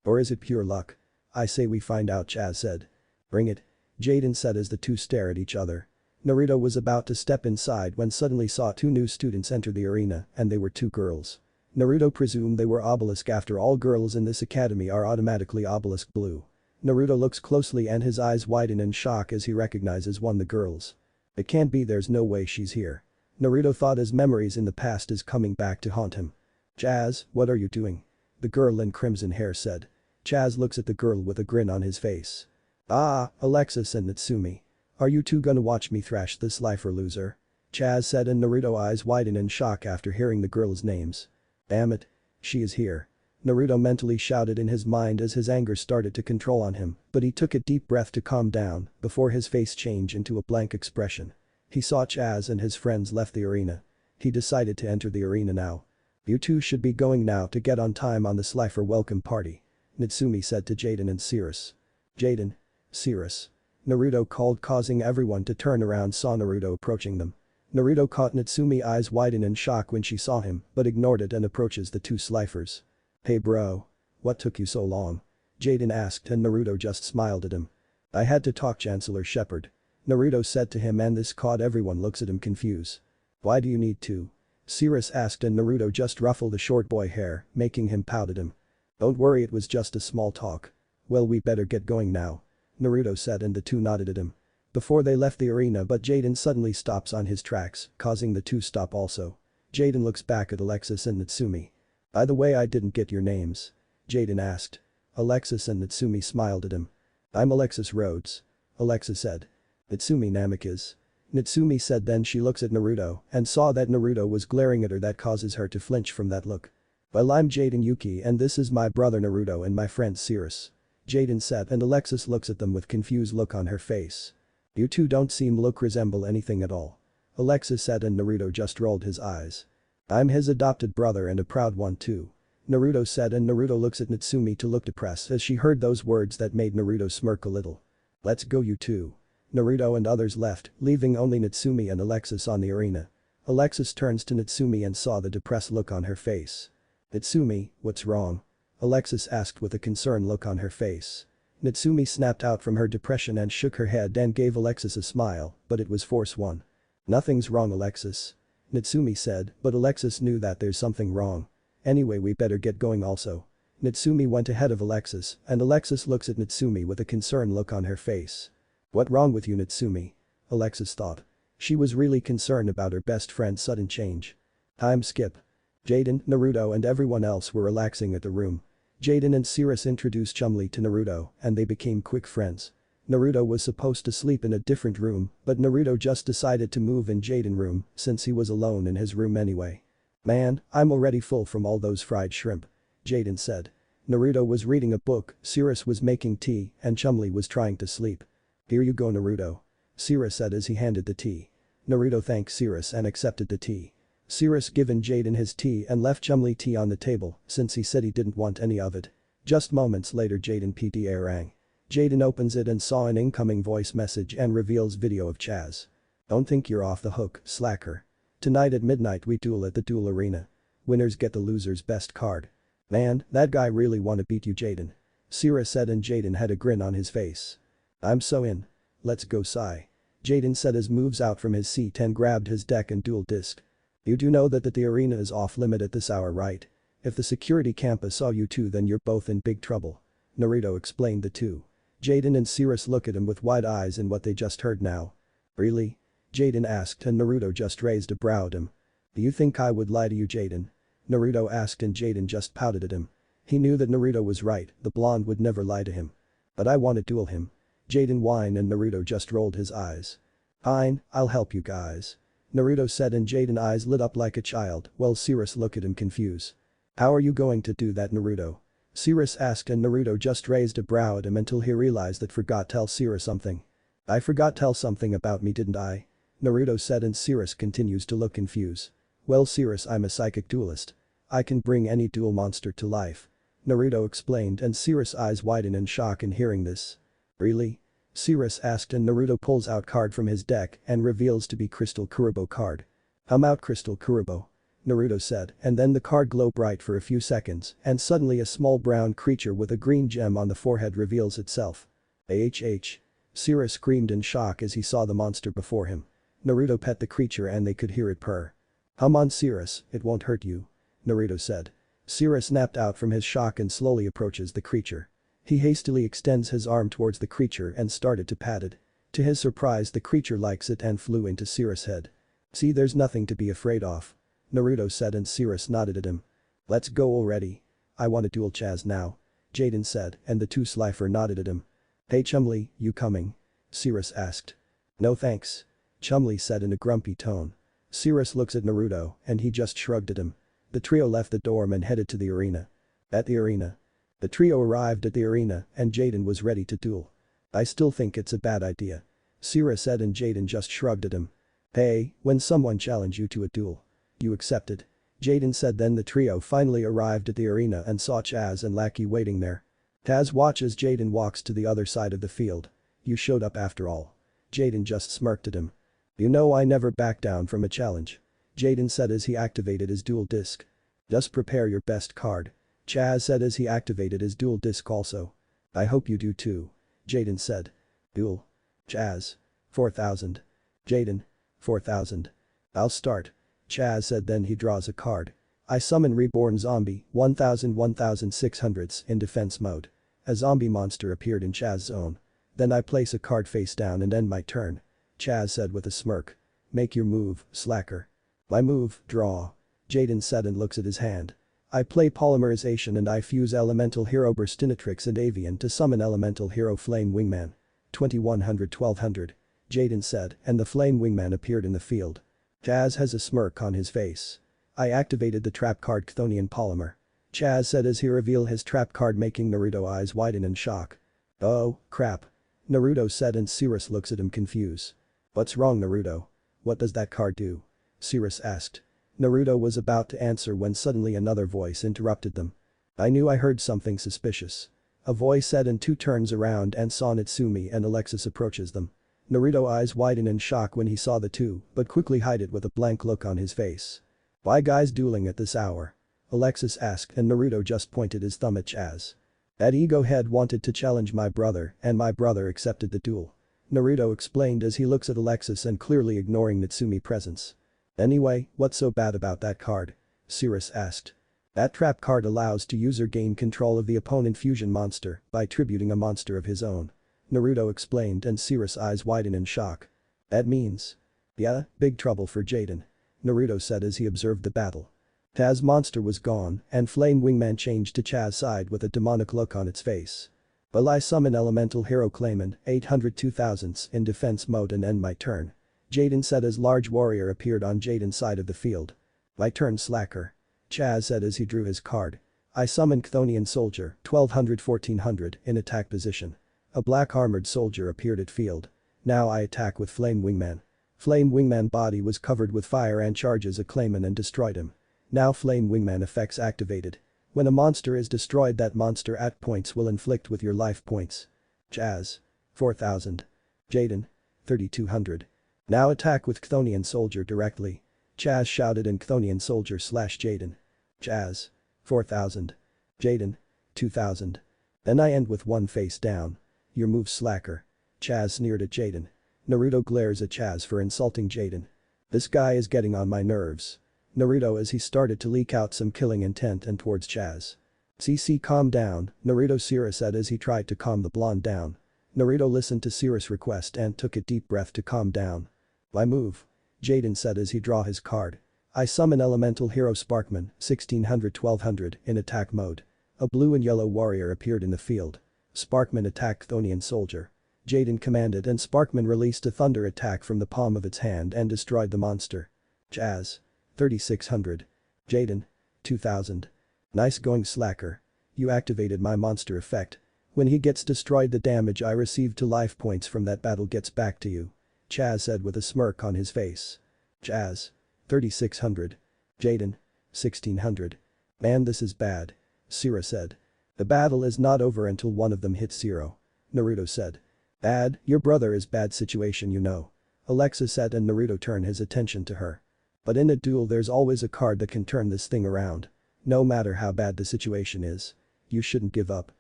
Or is it pure luck? I say we find out, Chaz said. Bring it. Jaden said as the two stare at each other. Naruto was about to step inside when suddenly saw 2 new students enter the arena, and they were 2 girls. Naruto presumed they were Obelisk. After all, girls in this academy are automatically Obelisk blue. Naruto looks closely and his eyes widen in shock as he recognizes one of the girls. It can't be, there's no way she's here. Naruto thought his memories in the past is coming back to haunt him. Chaz, what are you doing? The girl in crimson hair said. Chaz looks at the girl with a grin on his face. Ah, Alexis and Natsumi. Are you two gonna watch me thrash this lifer loser? Chaz said, and Naruto eyes widen in shock after hearing the girls' names. Damn it. She is here. Naruto mentally shouted in his mind as his anger started to control on him, but he took a deep breath to calm down before his face changed into a blank expression. He saw Chaz and his friends left the arena. He decided to enter the arena now. You two should be going now to get on time on the Slifer welcome party. Natsumi said to Jaden and Cirrus. Jaden. Cirrus. Naruto called, causing everyone to turn around. Saw Naruto approaching them. Naruto caught Natsumi eyes widen in shock when she saw him but ignored it and approaches the 2 Slifers. Hey bro. What took you so long? Jaden asked and Naruto just smiled at him. I had to talk Chancellor Shepard. Naruto said to him, and this caught everyone looks at him confused. Why do you need to? Cirrus asked and Naruto just ruffled the short boy hair, making him pout at him. Don't worry, it was just a small talk. Well, we better get going now. Naruto said and the 2 nodded at him. Before they left the arena, but Jaden suddenly stops on his tracks, causing the 2 stop also. Jaden looks back at Alexis and Natsumi. By the way, I didn't get your names. Jaden asked. Alexis and Natsumi smiled at him. I'm Alexis Rhodes. Alexis said. Natsumi Namikaze. Natsumi said, then she looks at Naruto and saw that Naruto was glaring at her, that causes her to flinch from that look. Well, I'm Jaden Yuki and this is my brother Naruto and my friend Cirrus. Jaden said, and Alexis looks at them with confused look on her face. You two don't seem look resemble anything at all. Alexis said and Naruto just rolled his eyes. I'm his adopted brother and a proud one too. Naruto said, and Naruto looks at Natsumi to look depressed as she heard those words that made Naruto smirk a little. Let's go, you two. Naruto and others left, leaving only Natsumi and Alexis on the arena. Alexis turns to Natsumi and saw the depressed look on her face. Natsumi, what's wrong? Alexis asked with a concerned look on her face. Natsumi snapped out from her depression and shook her head and gave Alexis a smile, but it was forced one. Nothing's wrong, Alexis. Natsumi said, but Alexis knew that there's something wrong. Anyway, we better get going also. Natsumi went ahead of Alexis and Alexis looks at Natsumi with a concerned look on her face. What wrong with you, Natsumi? Alexis thought. She was really concerned about her best friend's sudden change. Time skip. Jaden, Naruto and everyone else were relaxing at the room. Jaden and Cirrus introduced Chumli to Naruto and they became quick friends. Naruto was supposed to sleep in a different room, but Naruto just decided to move in Jaden room since he was alone in his room anyway. Man, I'm already full from all those fried shrimp. Jaden said. Naruto was reading a book, Cirrus was making tea, and Chumlee was trying to sleep. Here you go Naruto. Cirrus said as he handed the tea. Naruto thanked Cirrus and accepted the tea. Cirrus given Jaden his tea and left Chumlee tea on the table since he said he didn't want any of it. Just moments later Jaden PTA rang. Jaden opens it and saw an incoming voice message and reveals video of Chaz. Don't think you're off the hook, slacker. Tonight at midnight we duel at the duel arena. Winners get the loser's best card. Man, that guy really wanna beat you Jaden. Cirrus said and Jaden had a grin on his face. I'm so in. Let's go Sai. Jaden said as moves out from his seat and grabbed his deck and duel disc. You do know that the arena is off limit at this hour right? If the security campus saw you two then you're both in big trouble. Naruto explained the two. Jaden and Cirrus look at him with wide eyes in what they just heard now. Really? Jaden asked and Naruto just raised a brow at him. Do you think I would lie to you Jaden? Naruto asked and Jaden just pouted at him. He knew that Naruto was right, the blonde would never lie to him. But I want to duel him. Jaden whined and Naruto just rolled his eyes. Fine, I'll help you guys. Naruto said and Jaden's eyes lit up like a child while Cirrus looked at him confused. How are you going to do that Naruto? Cirrus asked and Naruto just raised a brow at him until he realized that forgot tell Cirrus something. I forgot tell something about me didn't I? Naruto said and Cirrus continues to look confused. Well Cirrus I'm a psychic duelist. I can bring any duel monster to life. Naruto explained and Cirrus' eyes widen in shock in hearing this. Really? Cirrus asked and Naruto pulls out card from his deck and reveals to be Crystal Kurobo card. I'm out Crystal Kurobo. Naruto said and then the card glowed bright for a few seconds and suddenly a small brown creature with a green gem on the forehead reveals itself. AHH. Cirrus screamed in shock as he saw the monster before him. Naruto pet the creature and they could hear it purr. Come on Cirrus, it won't hurt you. Naruto said. Cirrus snapped out from his shock and slowly approaches the creature. He hastily extends his arm towards the creature and started to pat it. To his surprise the creature likes it and flew into Cirrus' head. See there's nothing to be afraid of. Naruto said and Cirrus nodded at him. Let's go already. I want to duel Chaz now. Jaden said and the two Slifer nodded at him. Hey Chumlee, you coming? Cirrus asked. No thanks. Chumlee said in a grumpy tone. Cirrus looks at Naruto and he just shrugged at him. The trio left the dorm and headed to the arena. At the arena. The trio arrived at the arena and Jaden was ready to duel. I still think it's a bad idea. Cirrus said and Jaden just shrugged at him. Hey, when someone challenge you to a duel. You accepted. Jaden said then the trio finally arrived at the arena and saw Chaz and Lackey waiting there. Chaz watches Jaden walks to the other side of the field. You showed up after all. Jaden just smirked at him. You know I never back down from a challenge. Jaden said as he activated his duel disc. Just prepare your best card. Chaz said as he activated his duel disc also. I hope you do too. Jaden said. Duel. Chaz. 4,000. Jaden. 4,000. I'll start. Chaz said then he draws a card. I summon Reborn Zombie 1600s in defense mode. A zombie monster appeared in Chaz's zone. Then I place a card face down and end my turn. Chaz said with a smirk. Make your move, slacker. My move, draw. Jaden said and looks at his hand. I play Polymerization and I fuse Elemental Hero Burstinatrix and Avian to summon Elemental Hero Flame Wingman. 2100-1200. Jaden said and the Flame Wingman appeared in the field. Chaz has a smirk on his face. I activated the trap card Chthonian Polymer. Chaz said as he revealed his trap card making Naruto eyes widen in shock. Oh, crap. Naruto said and Cirrus looks at him confused. What's wrong Naruto? What does that card do? Cirrus asked. Naruto was about to answer when suddenly another voice interrupted them. I knew I heard something suspicious. A voice said and two turns around and saw Natsumi and Alexis approaches them. Naruto eyes widen in shock when he saw the two but quickly hide it with a blank look on his face. Why guys dueling at this hour? Alexis asked and Naruto just pointed his thumb at Chaz. That ego head wanted to challenge my brother and my brother accepted the duel. Naruto explained as he looks at Alexis and clearly ignoring Natsumi's presence. Anyway, what's so bad about that card? Cirrus asked. That trap card allows the user gain control of the opponent fusion monster by tributing a monster of his own. Naruto explained and Cirrus' eyes widen in shock. That means. Yeah, big trouble for Jaden. Naruto said as he observed the battle. Chaz's monster was gone and Flame Wingman changed to Chaz's side with a demonic look on its face. Will I summon Elemental Hero Clayman, 802,000s in defense mode and end my turn? Jaden said as large warrior appeared on Jaden's side of the field. My turn slacker. Chaz said as he drew his card. I summon Chthonian Soldier, 1200-1400 in attack position. A black armored soldier appeared at field. Now I attack with Flame Wingman. Flame Wingman body was covered with fire and charges a Clayman and destroyed him. Now Flame Wingman effects activated. When a monster is destroyed, that monster at points will inflict with your life points. Chaz. 4000. Jaden. 3200. Now attack with Chthonian Soldier directly. Chaz shouted and Chthonian Soldier / Jaden. Chaz. 4000. Jaden. 2000. Then I end with one face down. Your move slacker. Chaz sneered at Jaden. Naruto glares at Chaz for insulting Jaden. This guy is getting on my nerves. Naruto as he started to leak out some killing intent and towards Chaz. CC calm down, Naruto Sira said as he tried to calm the blonde down. Naruto listened to Sira's request and took a deep breath to calm down. My move. Jaden said as he draw his card. I summon Elemental Hero Sparkman, 1600-1200 in attack mode. A blue and yellow warrior appeared in the field. Sparkman attacked Chthonian Soldier. Jaden commanded and Sparkman released a thunder attack from the palm of its hand and destroyed the monster. Chaz. 3600. Jaden. 2000. Nice going slacker. You activated my monster effect. When he gets destroyed, the damage I received to life points from that battle gets back to you. Chaz said with a smirk on his face. Chaz. 3600. Jaden. 1600. Man, this is bad. Sira said. The battle is not over until one of them hits 0. Naruto said. Bad, your brother is bad situation, you know. Alexa said and Naruto turned his attention to her. But in a duel there's always a card that can turn this thing around. No matter how bad the situation is. You shouldn't give up.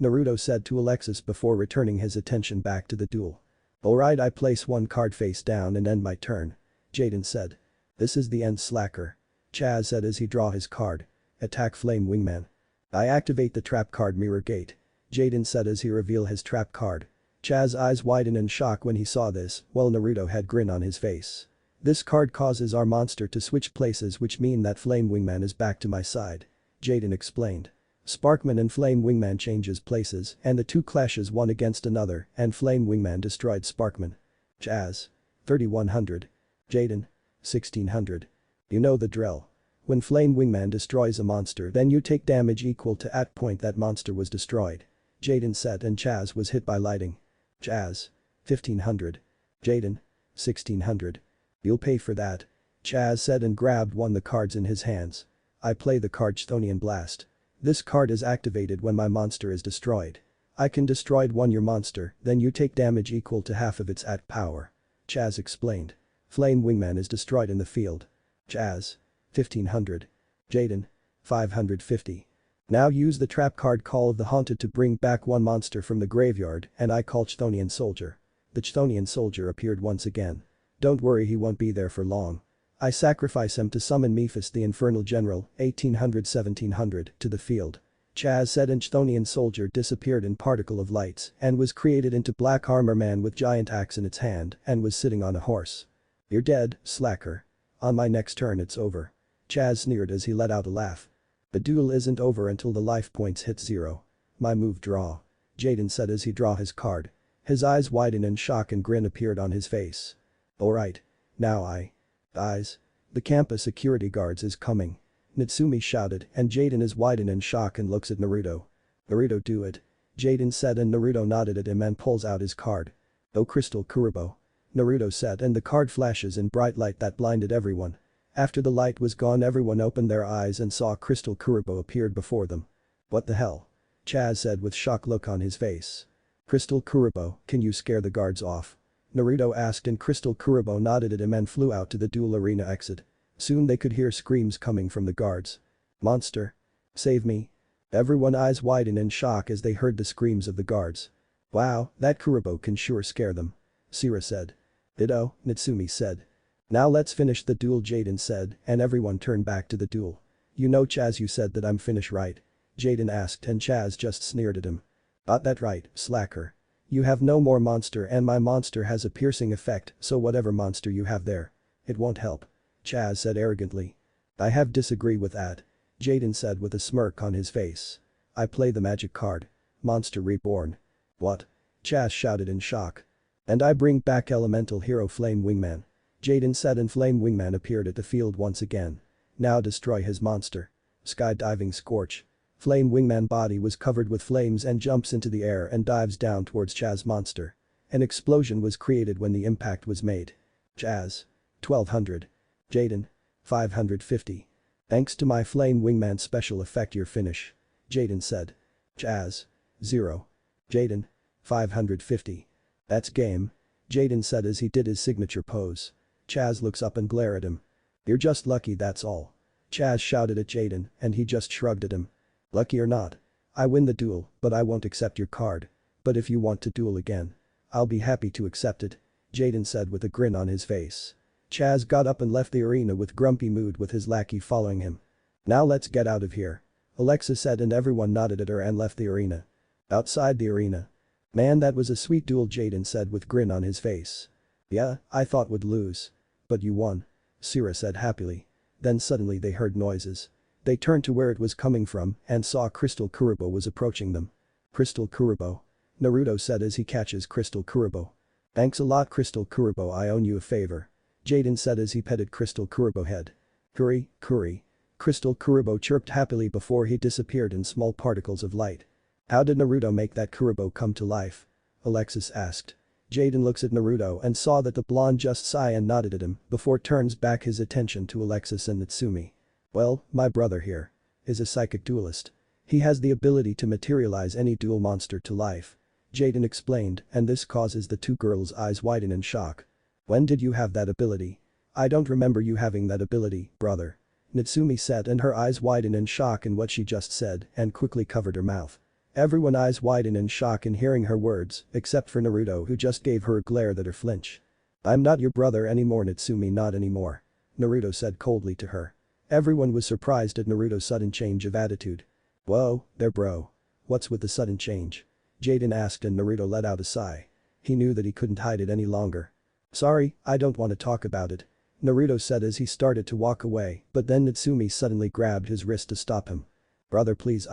Naruto said to Alexis before returning his attention back to the duel. Alright, I place one card face down and end my turn. Jaden said. This is the end slacker. Chaz said as he draw his card. Attack Flame Wingman. I activate the trap card Mirror Gate. Jaden said as he reveal his trap card. Chaz's eyes widen in shock when he saw this, while Naruto had grin on his face. This card causes our monster to switch places, which mean that Flame Wingman is back to my side. Jaden explained. Sparkman and Flame Wingman changes places and the two clashes one against another and Flame Wingman destroyed Sparkman. Chaz. 3100. Jaden. 1600. You know the drill. When Flame Wingman destroys a monster, then you take damage equal to at point that monster was destroyed. Jaden said and Chaz was hit by lightning. Chaz. 1500. Jaden. 1600. You'll pay for that. Chaz said and grabbed one of the cards in his hands. I play the card Chthonian Blast. This card is activated when my monster is destroyed. I can destroy one your monster, then you take damage equal to half of its at power. Chaz explained. Flame Wingman is destroyed in the field. Chaz. 1500. Jaden. 550. Now use the trap card Call of the Haunted to bring back one monster from the graveyard and I call Chthonian Soldier. The Chthonian Soldier appeared once again. Don't worry, he won't be there for long. I sacrifice him to summon Mephis the Infernal General, 1800-1700, to the field. Chaz said and Chthonian Soldier disappeared in particle of lights and was created into Black Armor Man with giant axe in its hand and was sitting on a horse. You're dead, slacker. On my next turn it's over. Chaz sneered as he let out a laugh. The duel isn't over until the life points hit 0. My move draw. Jaden said as he draw his card. His eyes widened and shock and grin appeared on his face. Alright. Now Eyes. The campus security guards is coming. Natsumi shouted and Jaden is widened in shock and looks at Naruto. Naruto, do it. Jaden said and Naruto nodded at him and pulls out his card. Oh, Crystal Kurobo. Naruto said and the card flashes in bright light that blinded everyone. After the light was gone, everyone opened their eyes and saw Crystal Kurobo appeared before them. What the hell? Chaz said with shock look on his face. Crystal Kurobo, can you scare the guards off? Naruto asked and Crystal Kurobo nodded at him and flew out to the duel arena exit. Soon they could hear screams coming from the guards. Monster. Save me. Everyone eyes widened in shock as they heard the screams of the guards. Wow, that Kurobo can sure scare them. Sira said. Ditto, Natsumi said. Now let's finish the duel, Jaden said, and everyone turned back to the duel. You know Chaz, you said that I'm finished, right? Jaden asked and Chaz just sneered at him. Got that right, slacker. You have no more monster and my monster has a piercing effect, so whatever monster you have there. It won't help. Chaz said arrogantly. I have disagree with that. Jaden said with a smirk on his face. I play the magic card. Monster Reborn. What? Chaz shouted in shock. And I bring back elemental hero Flame Wingman. Jaden said and Flame Wingman appeared at the field once again. Now destroy his monster. Skydiving Scorch. Flame Wingman body was covered with flames and jumps into the air and dives down towards Chaz monster. An explosion was created when the impact was made. Chaz. 1200. Jaden. 550. Thanks to my Flame Wingman special effect your finish. Jaden said. Chaz. 0. Jaden. 550. That's game. Jaden said as he did his signature pose. Chaz looks up and glare at him. You're just lucky that's all. Chaz shouted at Jaden and he just shrugged at him. Lucky or not. I win the duel but I won't accept your card. But if you want to duel again. I'll be happy to accept it. Jaden said with a grin on his face. Chaz got up and left the arena with grumpy mood with his lackey following him. Now let's get out of here. Alexa said and everyone nodded at her and left the arena. Outside the arena. Man that was a sweet duel Jaden said with grin on his face. Yeah, I thought would lose. But you won. Sira said happily. Then suddenly they heard noises. They turned to where it was coming from and saw Crystal Kurobo was approaching them. Crystal Kurobo. Naruto said as he catches Crystal Kurobo. Thanks a lot Crystal Kurobo I owe you a favor. Jaden said as he petted Crystal Kurobo head. Kuri. Crystal Kurobo chirped happily before he disappeared in small particles of light. How did Naruto make that Kurobo come to life? Alexis asked. Jaden looks at Naruto and saw that the blonde just sighed and nodded at him before turns back his attention to Alexis and Natsumi. Well, my brother here is a psychic duelist. He has the ability to materialize any duel monster to life. Jaden explained and this causes the two girls' eyes widen in shock. When did you have that ability? I don't remember you having that ability, brother. Natsumi said and her eyes widen in shock in what she just said and quickly covered her mouth. Everyone's eyes widen in shock in hearing her words, except for Naruto who just gave her a glare that her flinch. I'm not your brother anymore Natsumi not anymore. Naruto said coldly to her. Everyone was surprised at Naruto's sudden change of attitude. Whoa, there bro. What's with the sudden change? Jaden asked and Naruto let out a sigh. He knew that he couldn't hide it any longer. Sorry, I don't want to talk about it. Naruto said as he started to walk away but then Natsumi suddenly grabbed his wrist to stop him. Brother please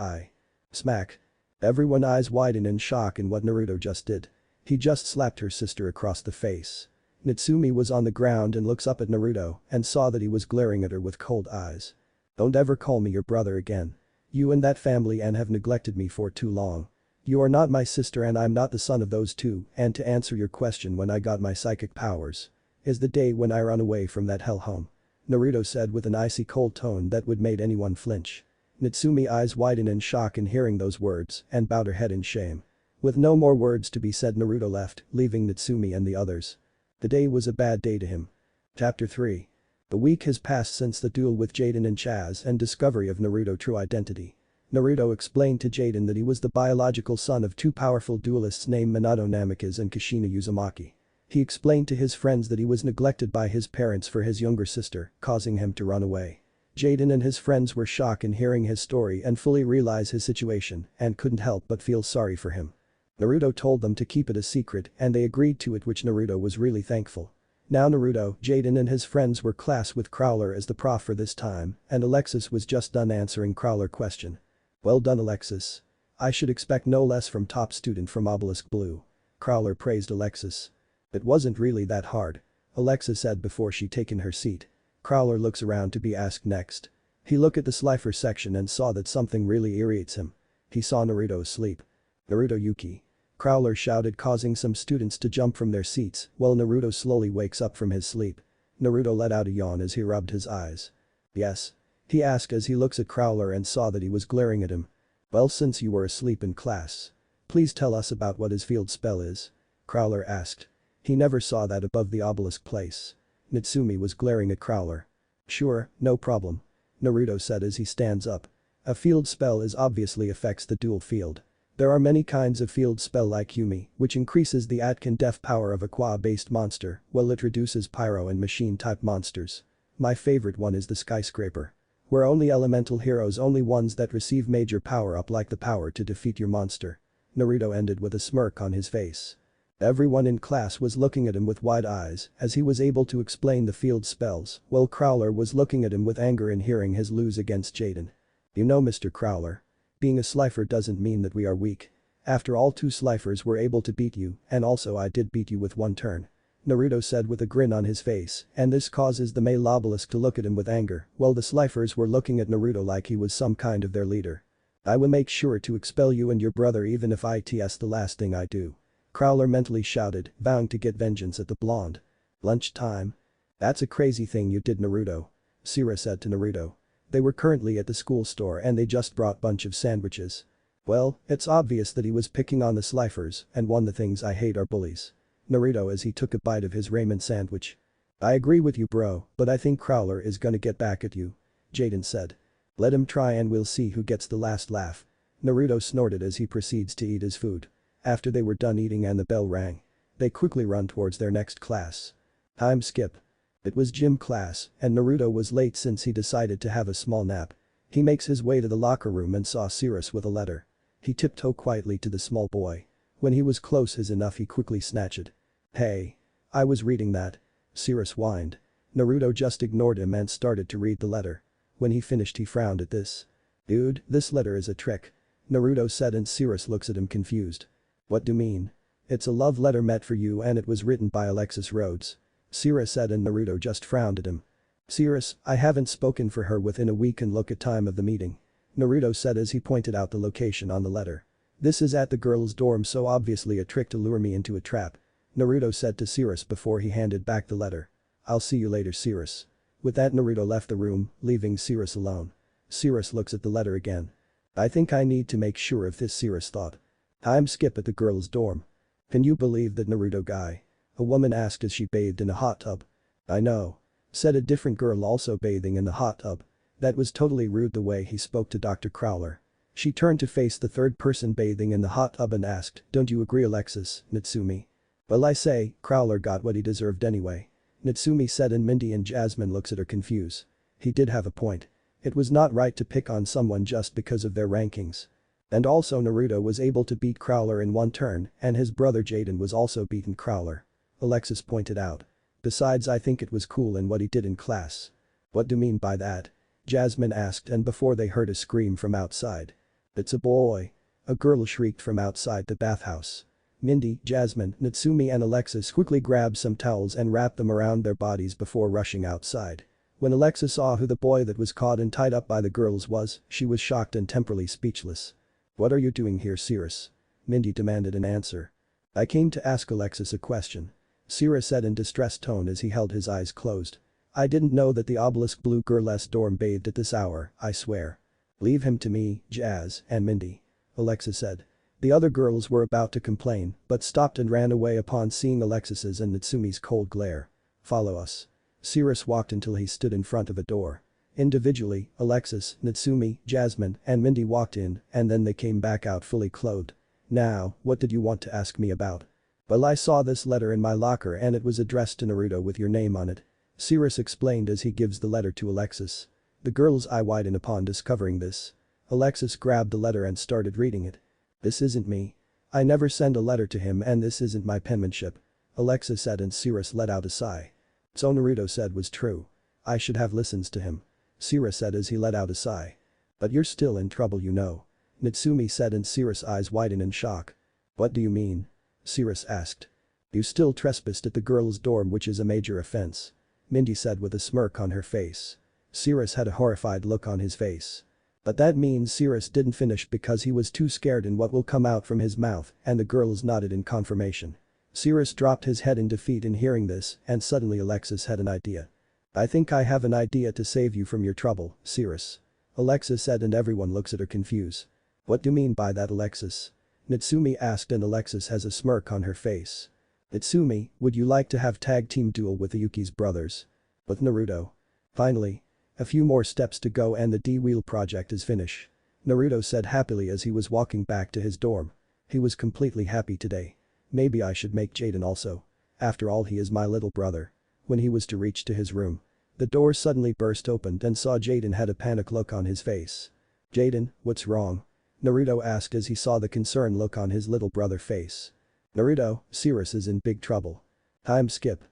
Smack. Everyone's eyes widen in shock in what Naruto just did. He just slapped her sister across the face. Natsumi was on the ground and looks up at Naruto and saw that he was glaring at her with cold eyes. Don't ever call me your brother again. You and that family and have neglected me for too long. You are not my sister and I'm not the son of those two and to answer your question when I got my psychic powers. Is the day when I run away from that hell home. Naruto said with an icy cold tone that would made anyone flinch. Natsumi's eyes widen in shock in hearing those words and bowed her head in shame. With no more words to be said Naruto left, leaving Natsumi and the others. The day was a bad day to him. Chapter 3. A week has passed since the duel with Jaden and Chaz and discovery of Naruto's true identity. Naruto explained to Jaden that he was the biological son of two powerful duelists named Minato Namikaze and Kushina Uzumaki. He explained to his friends that he was neglected by his parents for his younger sister, causing him to run away. Jaden and his friends were shocked in hearing his story and fully realize his situation and couldn't help but feel sorry for him. Naruto told them to keep it a secret and they agreed to it which Naruto was really thankful. Now Naruto, Jaden and his friends were classed with Crowler as the prof for this time and Alexis was just done answering Crowler question. Well done Alexis. I should expect no less from top student from Obelisk Blue. Crowler praised Alexis. It wasn't really that hard. Alexis said before she taken her seat. Crowler looks around to be asked next. He looked at the Slifer section and saw that something really irritates him. He saw Naruto asleep. Naruto Yuki. Crowler shouted causing some students to jump from their seats while Naruto slowly wakes up from his sleep. Naruto let out a yawn as he rubbed his eyes. Yes? He asked as he looks at Crowler and saw that he was glaring at him. Well since you were asleep in class. Please tell us about what his field spell is. Crowler asked. He never saw that above the obelisk place. Natsumi was glaring at Crowler. Sure, no problem. Naruto said as he stands up. A field spell is obviously affects the dual field. There are many kinds of field spell like Yumi, which increases the Atkin def power of a Qua-based monster, while it reduces pyro and machine-type monsters. My favorite one is the skyscraper. Where only elemental heroes only ones that receive major power up like the power to defeat your monster. Naruto ended with a smirk on his face. Everyone in class was looking at him with wide eyes as he was able to explain the field spells while Crowler was looking at him with anger in hearing his lose against Jaden. You know Mr. Crowler. Being a Slifer doesn't mean that we are weak. After all, 2 Sliffers were able to beat you, and also I did beat you with 1 turn. Naruto said with a grin on his face, and this causes the male Obelisk to look at him with anger, while the Sliffers were looking at Naruto like he was some kind of their leader. I will make sure to expel you and your brother even if it's the last thing I do. Crowler mentally shouted, vowing to get vengeance at the blonde. Lunchtime. That's a crazy thing you did, Naruto. Sira said to Naruto. They were currently at the school store and they just brought bunch of sandwiches. Well, it's obvious that he was picking on the Sliffers, and one of the things I hate are bullies. Naruto as he took a bite of his ramen sandwich. I agree with you bro, but I think Crowler is gonna get back at you. Jaden said. Let him try and we'll see who gets the last laugh. Naruto snorted as he proceeds to eat his food. After they were done eating and the bell rang. They quickly run towards their next class. Time skip. It was gym class, and Naruto was late since he decided to have a small nap. He makes his way to the locker room and saw Sirius with a letter. He tiptoed quietly to the small boy. When he was close as enough he quickly snatched it. Hey. I was reading that. Sirius whined. Naruto just ignored him and started to read the letter. When he finished he frowned at this. Dude, this letter is a trick. Naruto said and Sirius looks at him confused. What do you mean? It's a love letter meant for you and it was written by Alexis Rhodes. Sirius said and Naruto just frowned at him. Sirius, I haven't spoken for her within a week and look at time of the meeting. Naruto said as he pointed out the location on the letter. This is at the girls' dorm, so obviously a trick to lure me into a trap. Naruto said to Sirius before he handed back the letter. I'll see you later, Sirius. With that Naruto left the room, leaving Sirius alone. Sirius looks at the letter again. I think I need to make sure of this, Sirius thought. Time skip at the girls' dorm. Can you believe that Naruto guy? A woman asked as she bathed in a hot tub. I know. Said a different girl also bathing in the hot tub. That was totally rude the way he spoke to Dr. Crowler. She turned to face the third person bathing in the hot tub and asked, don't you agree, Alexis, Natsumi? Well, I say, Crowler got what he deserved anyway. Natsumi said and Mindy and Jasmine looks at her confused. He did have a point. It was not right to pick on someone just because of their rankings. And also Naruto was able to beat Crowler in 1 turn and his brother Jaden was also beaten Crowler. Alexis pointed out. Besides, I think it was cool in what he did in class. What do you mean by that? Jasmine asked and before they heard a scream from outside. It's a boy. A girl shrieked from outside the bathhouse. Mindy, Jasmine, Natsumi and Alexis quickly grabbed some towels and wrapped them around their bodies before rushing outside. When Alexis saw who the boy that was caught and tied up by the girls was, she was shocked and temporarily speechless. What are you doing here, Sirius? Mindy demanded an answer. I came to ask Alexis a question. Sirius said in distressed tone as he held his eyes closed. I didn't know that the Obelisk Blue girl's dorm bathed at this hour, I swear. Leave him to me, Jazz and Mindy. Alexis said. The other girls were about to complain, but stopped and ran away upon seeing Alexis's and Natsumi's cold glare. Follow us. Sirius walked until he stood in front of a door. Individually, Alexis, Natsumi, Jasmine, and Mindy walked in, and then they came back out fully clothed. Now, what did you want to ask me about? Well, I saw this letter in my locker and it was addressed to Naruto with your name on it. Sirius explained as he gives the letter to Alexis. The girl's eye widened upon discovering this. Alexis grabbed the letter and started reading it. This isn't me. I never send a letter to him and this isn't my penmanship. Alexis said and Sirius let out a sigh. So Naruto said was true. I should have listened to him. Sirius said as he let out a sigh. But you're still in trouble, you know. Natsumi said and Sirius' eyes widened in shock. What do you mean? Sirius asked. You still trespassed at the girls' dorm, which is a major offense. Mindy said with a smirk on her face. Sirius had a horrified look on his face. But that means Sirius didn't finish because he was too scared in what will come out from his mouth and the girls nodded in confirmation. Sirius dropped his head in defeat in hearing this and suddenly Alexis had an idea. I think I have an idea to save you from your trouble, Sirius. Alexis said and everyone looks at her confused. What do you mean by that, Alexis? Natsumi asked and Alexis has a smirk on her face. Natsumi, would you like to have tag team duel with the Yuki's brothers? With Naruto. Finally. A few more steps to go and the D-Wheel project is finished. Naruto said happily as he was walking back to his dorm. He was completely happy today. Maybe I should make Jaden also. After all, he is my little brother. When he was to reach to his room. The door suddenly burst open and saw Jaden had a panic look on his face. Jaden, what's wrong? Naruto asked as he saw the concerned look on his little brother's face. Naruto, Sirius is in big trouble. Time skip.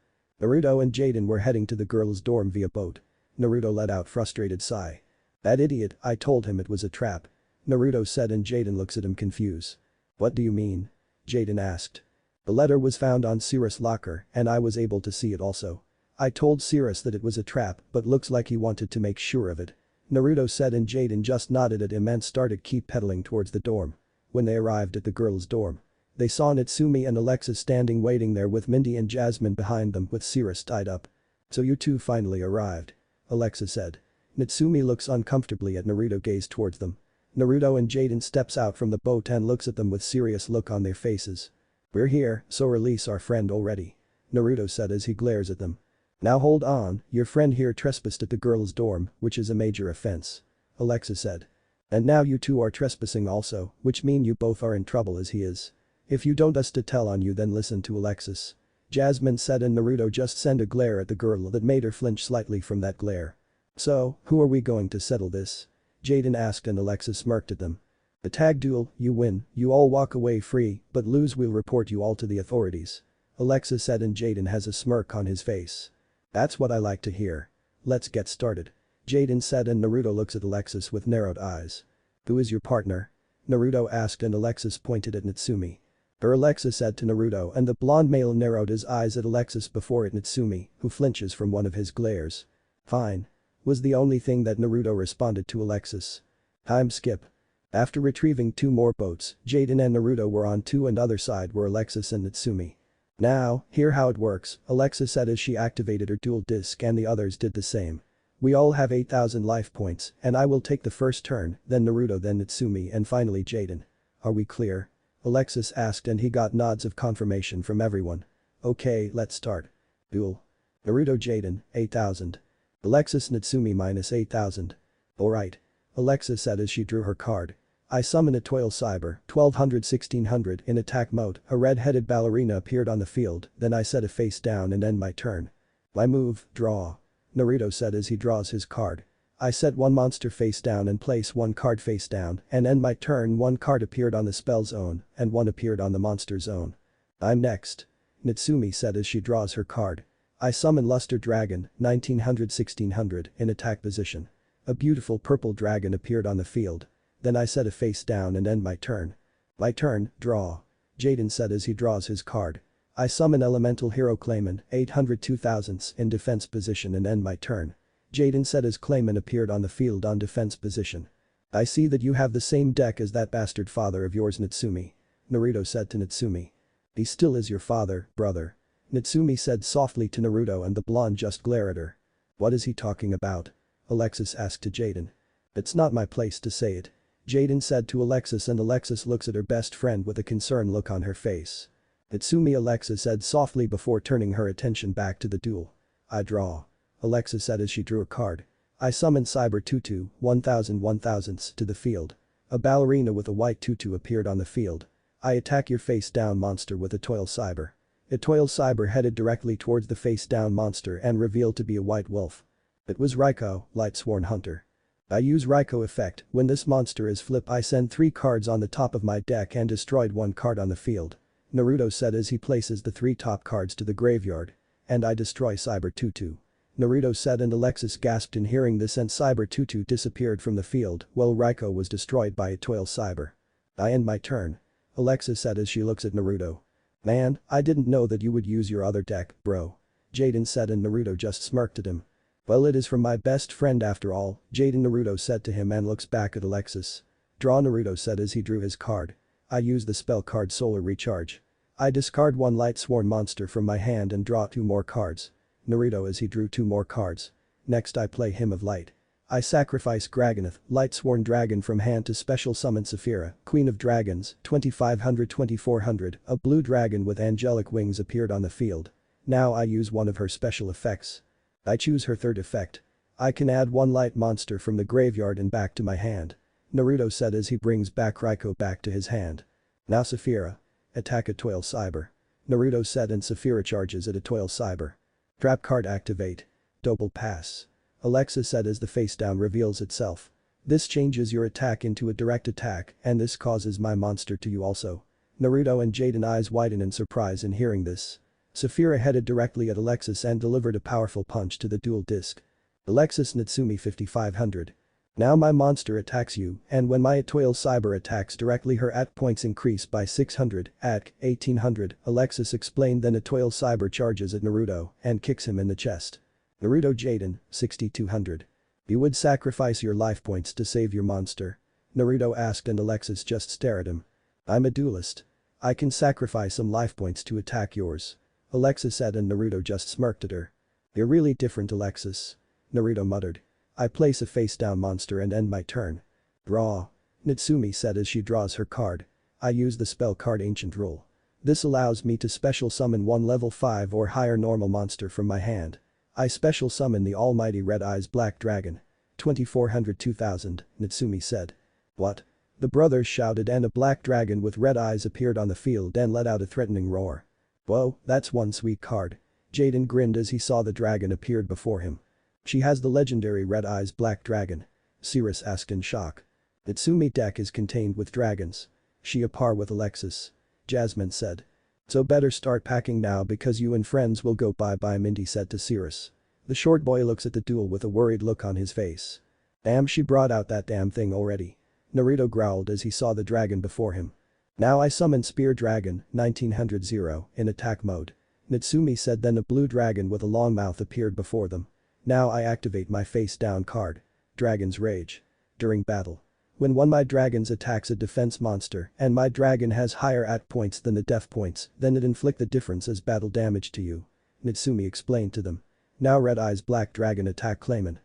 Naruto and Jaden were heading to the girls' dorm via boat. Naruto let out frustrated sigh. That idiot, I told him it was a trap. Naruto said and Jaden looks at him confused. What do you mean? Jaden asked. The letter was found on Cirrus' locker and I was able to see it also. I told Cirrus that it was a trap but looks like he wanted to make sure of it. Naruto said and Jaden just nodded at him and started keep pedaling towards the dorm. When they arrived at the girls' dorm, they saw Natsumi and Alexis standing waiting there with Mindy and Jasmine behind them with Cirrus tied up. So you two finally arrived. Alexis said. Natsumi looks uncomfortably at Naruto gazed towards them. Naruto and Jaden steps out from the boat and looks at them with serious look on their faces. We're here, so release our friend already. Naruto said as he glares at them. Now hold on, your friend here trespassed at the girls' dorm, which is a major offense. Alexis said. And now you two are trespassing also, which mean you both are in trouble as he is. If you don't us to tell on you then listen to Alexis. Jasmine said and Naruto just sent a glare at the girl that made her flinch slightly from that glare. So, who are we going to settle this? Jaden asked and Alexis smirked at them. The tag duel, you win, you all walk away free, but lose we'll report you all to the authorities. Alexis said and Jaden has a smirk on his face. That's what I like to hear. Let's get started. Jaden said and Naruto looks at Alexis with narrowed eyes. Who is your partner? Naruto asked and Alexis pointed at Natsumi. Alexis said to Naruto and the blonde male narrowed his eyes at Alexis before at Natsumi, who flinches from one of his glares. Fine. Was the only thing that Naruto responded to Alexis. Time skip. After retrieving two more boats, Jaden and Naruto were on two and other side were Alexis and Natsumi. Now, hear how it works, Alexis said as she activated her dual disc and the others did the same. We all have 8,000 life points and I will take the first turn, then Naruto then Natsumi and finally Jaden. Are we clear? Alexis asked and he got nods of confirmation from everyone. Okay, let's start. Duel. Naruto Jaden, 8,000. Alexis Natsumi minus 8,000. Alright. Alexis said as she drew her card. I summon a Toil Cyber, 1200-1600 in attack mode, a red-headed ballerina appeared on the field, then I set a face down and end my turn. My move, draw. Naruto said as he draws his card. I set one monster face down and place one card face down and end my turn one card appeared on the spell zone and one appeared on the monster zone. I'm next. Natsumi said as she draws her card. I summon Luster Dragon, 1900-1600 in attack position. A beautiful purple dragon appeared on the field. Then I set a face down and end my turn. My turn, draw. Jaden said as he draws his card. I summon Elemental Hero Clayman, 800-2000s in defense position and end my turn. Jaden said as Clayman appeared on the field on defense position. I see that you have the same deck as that bastard father of yours Natsumi. Naruto said to Natsumi. He still is your father, brother. Natsumi said softly to Naruto and the blonde just glared at her. What is he talking about? Alexis asked to Jaden. It's not my place to say it. Jaden said to Alexis and Alexis looks at her best friend with a concerned look on her face. Natsumi Alexis said softly before turning her attention back to the duel. I draw. Alexis said as she drew a card. I summon Cyber Tutu, 1000-1000s to the field. A ballerina with a white tutu appeared on the field. I attack your face down monster with a Toil Cyber. A Toil Cyber headed directly towards the face down monster and revealed to be a white wolf. It was Raiko, Lightsworn Hunter. I use Raiko effect, when this monster is flip I send 3 cards on the top of my deck and destroyed 1 card on the field. Naruto said as he places the 3 top cards to the graveyard. And I destroy Cyber Tutu. Naruto said and Alexis gasped in hearing this and Cyber Tutu disappeared from the field while Raiko was destroyed by a Toil Cyber. I end my turn. Alexis said as she looks at Naruto. Man, I didn't know that you would use your other deck, bro. Jaden said and Naruto just smirked at him. Well it is from my best friend after all, Jaden Naruto said to him and looks back at Alexis. Draw Naruto said as he drew his card. I use the spell card Solar Recharge. I discard 1 Lightsworn monster from my hand and draw 2 more cards. Naruto as he drew 2 more cards. Next I play Hymn of Light. I sacrifice Gragonoth, Lightsworn Dragon from hand to special summon Saphira, Queen of Dragons, 2500-2400, a blue dragon with angelic wings appeared on the field. Now I use one of her special effects. I choose her third effect. I can add 1 light monster from the graveyard and back to my hand. Naruto said as he brings back Raiko back to his hand. Now Saphira. Attack a Toil Cyber. Naruto said and Saphira charges at a Toil Cyber. Trap card activate. Double pass. Alexis said as the face down reveals itself. This changes your attack into a direct attack and this causes my monster to you also. Naruto and Jaden eyes widen in surprise in hearing this. Saphira headed directly at Alexis and delivered a powerful punch to the dual disc. Alexis Natsumi 5500. Now my monster attacks you, and when my Atoil Cyber attacks directly her AT points increase by 600, AT 1800, Alexis explained. Then Atoil Cyber charges at Naruto and kicks him in the chest. Naruto Jaden, 6200. You would sacrifice your life points to save your monster? Naruto asked and Alexis just stared at him. I'm a duelist. I can sacrifice some life points to attack yours. Alexis said and Naruto just smirked at her. You're really different, Alexis. Naruto muttered. I place a face-down monster and end my turn. Draw. Natsumi said as she draws her card. I use the spell card Ancient Rule. This allows me to special summon one level 5 or higher normal monster from my hand. I special summon the almighty Red Eyes Black Dragon. 2400-2000, Natsumi said. What? The brothers shouted and a black dragon with red eyes appeared on the field and let out a threatening roar. Whoa, that's one sweet card. Jaden grinned as he saw the dragon appeared before him. She has the legendary Red Eyes Black Dragon. Cirrus asked in shock. Natsumi deck is contained with dragons. She a par with Alexis. Jasmine said. So better start packing now because you and friends will go bye-bye, Mindy said to Cirrus. The short boy looks at the duel with a worried look on his face. Damn, she brought out that damn thing already. Naruto growled as he saw the dragon before him. Now I summon Spear Dragon, 1900 in attack mode. Natsumi said. Then a blue dragon with a long mouth appeared before them. Now I activate my face down card. Dragon's Rage. During battle. When one my dragons attacks a defense monster and my dragon has higher AT points than the def points, then it inflict the difference as battle damage to you. Natsumi explained to them. Now Red Eyes Black Dragon attack Clayman.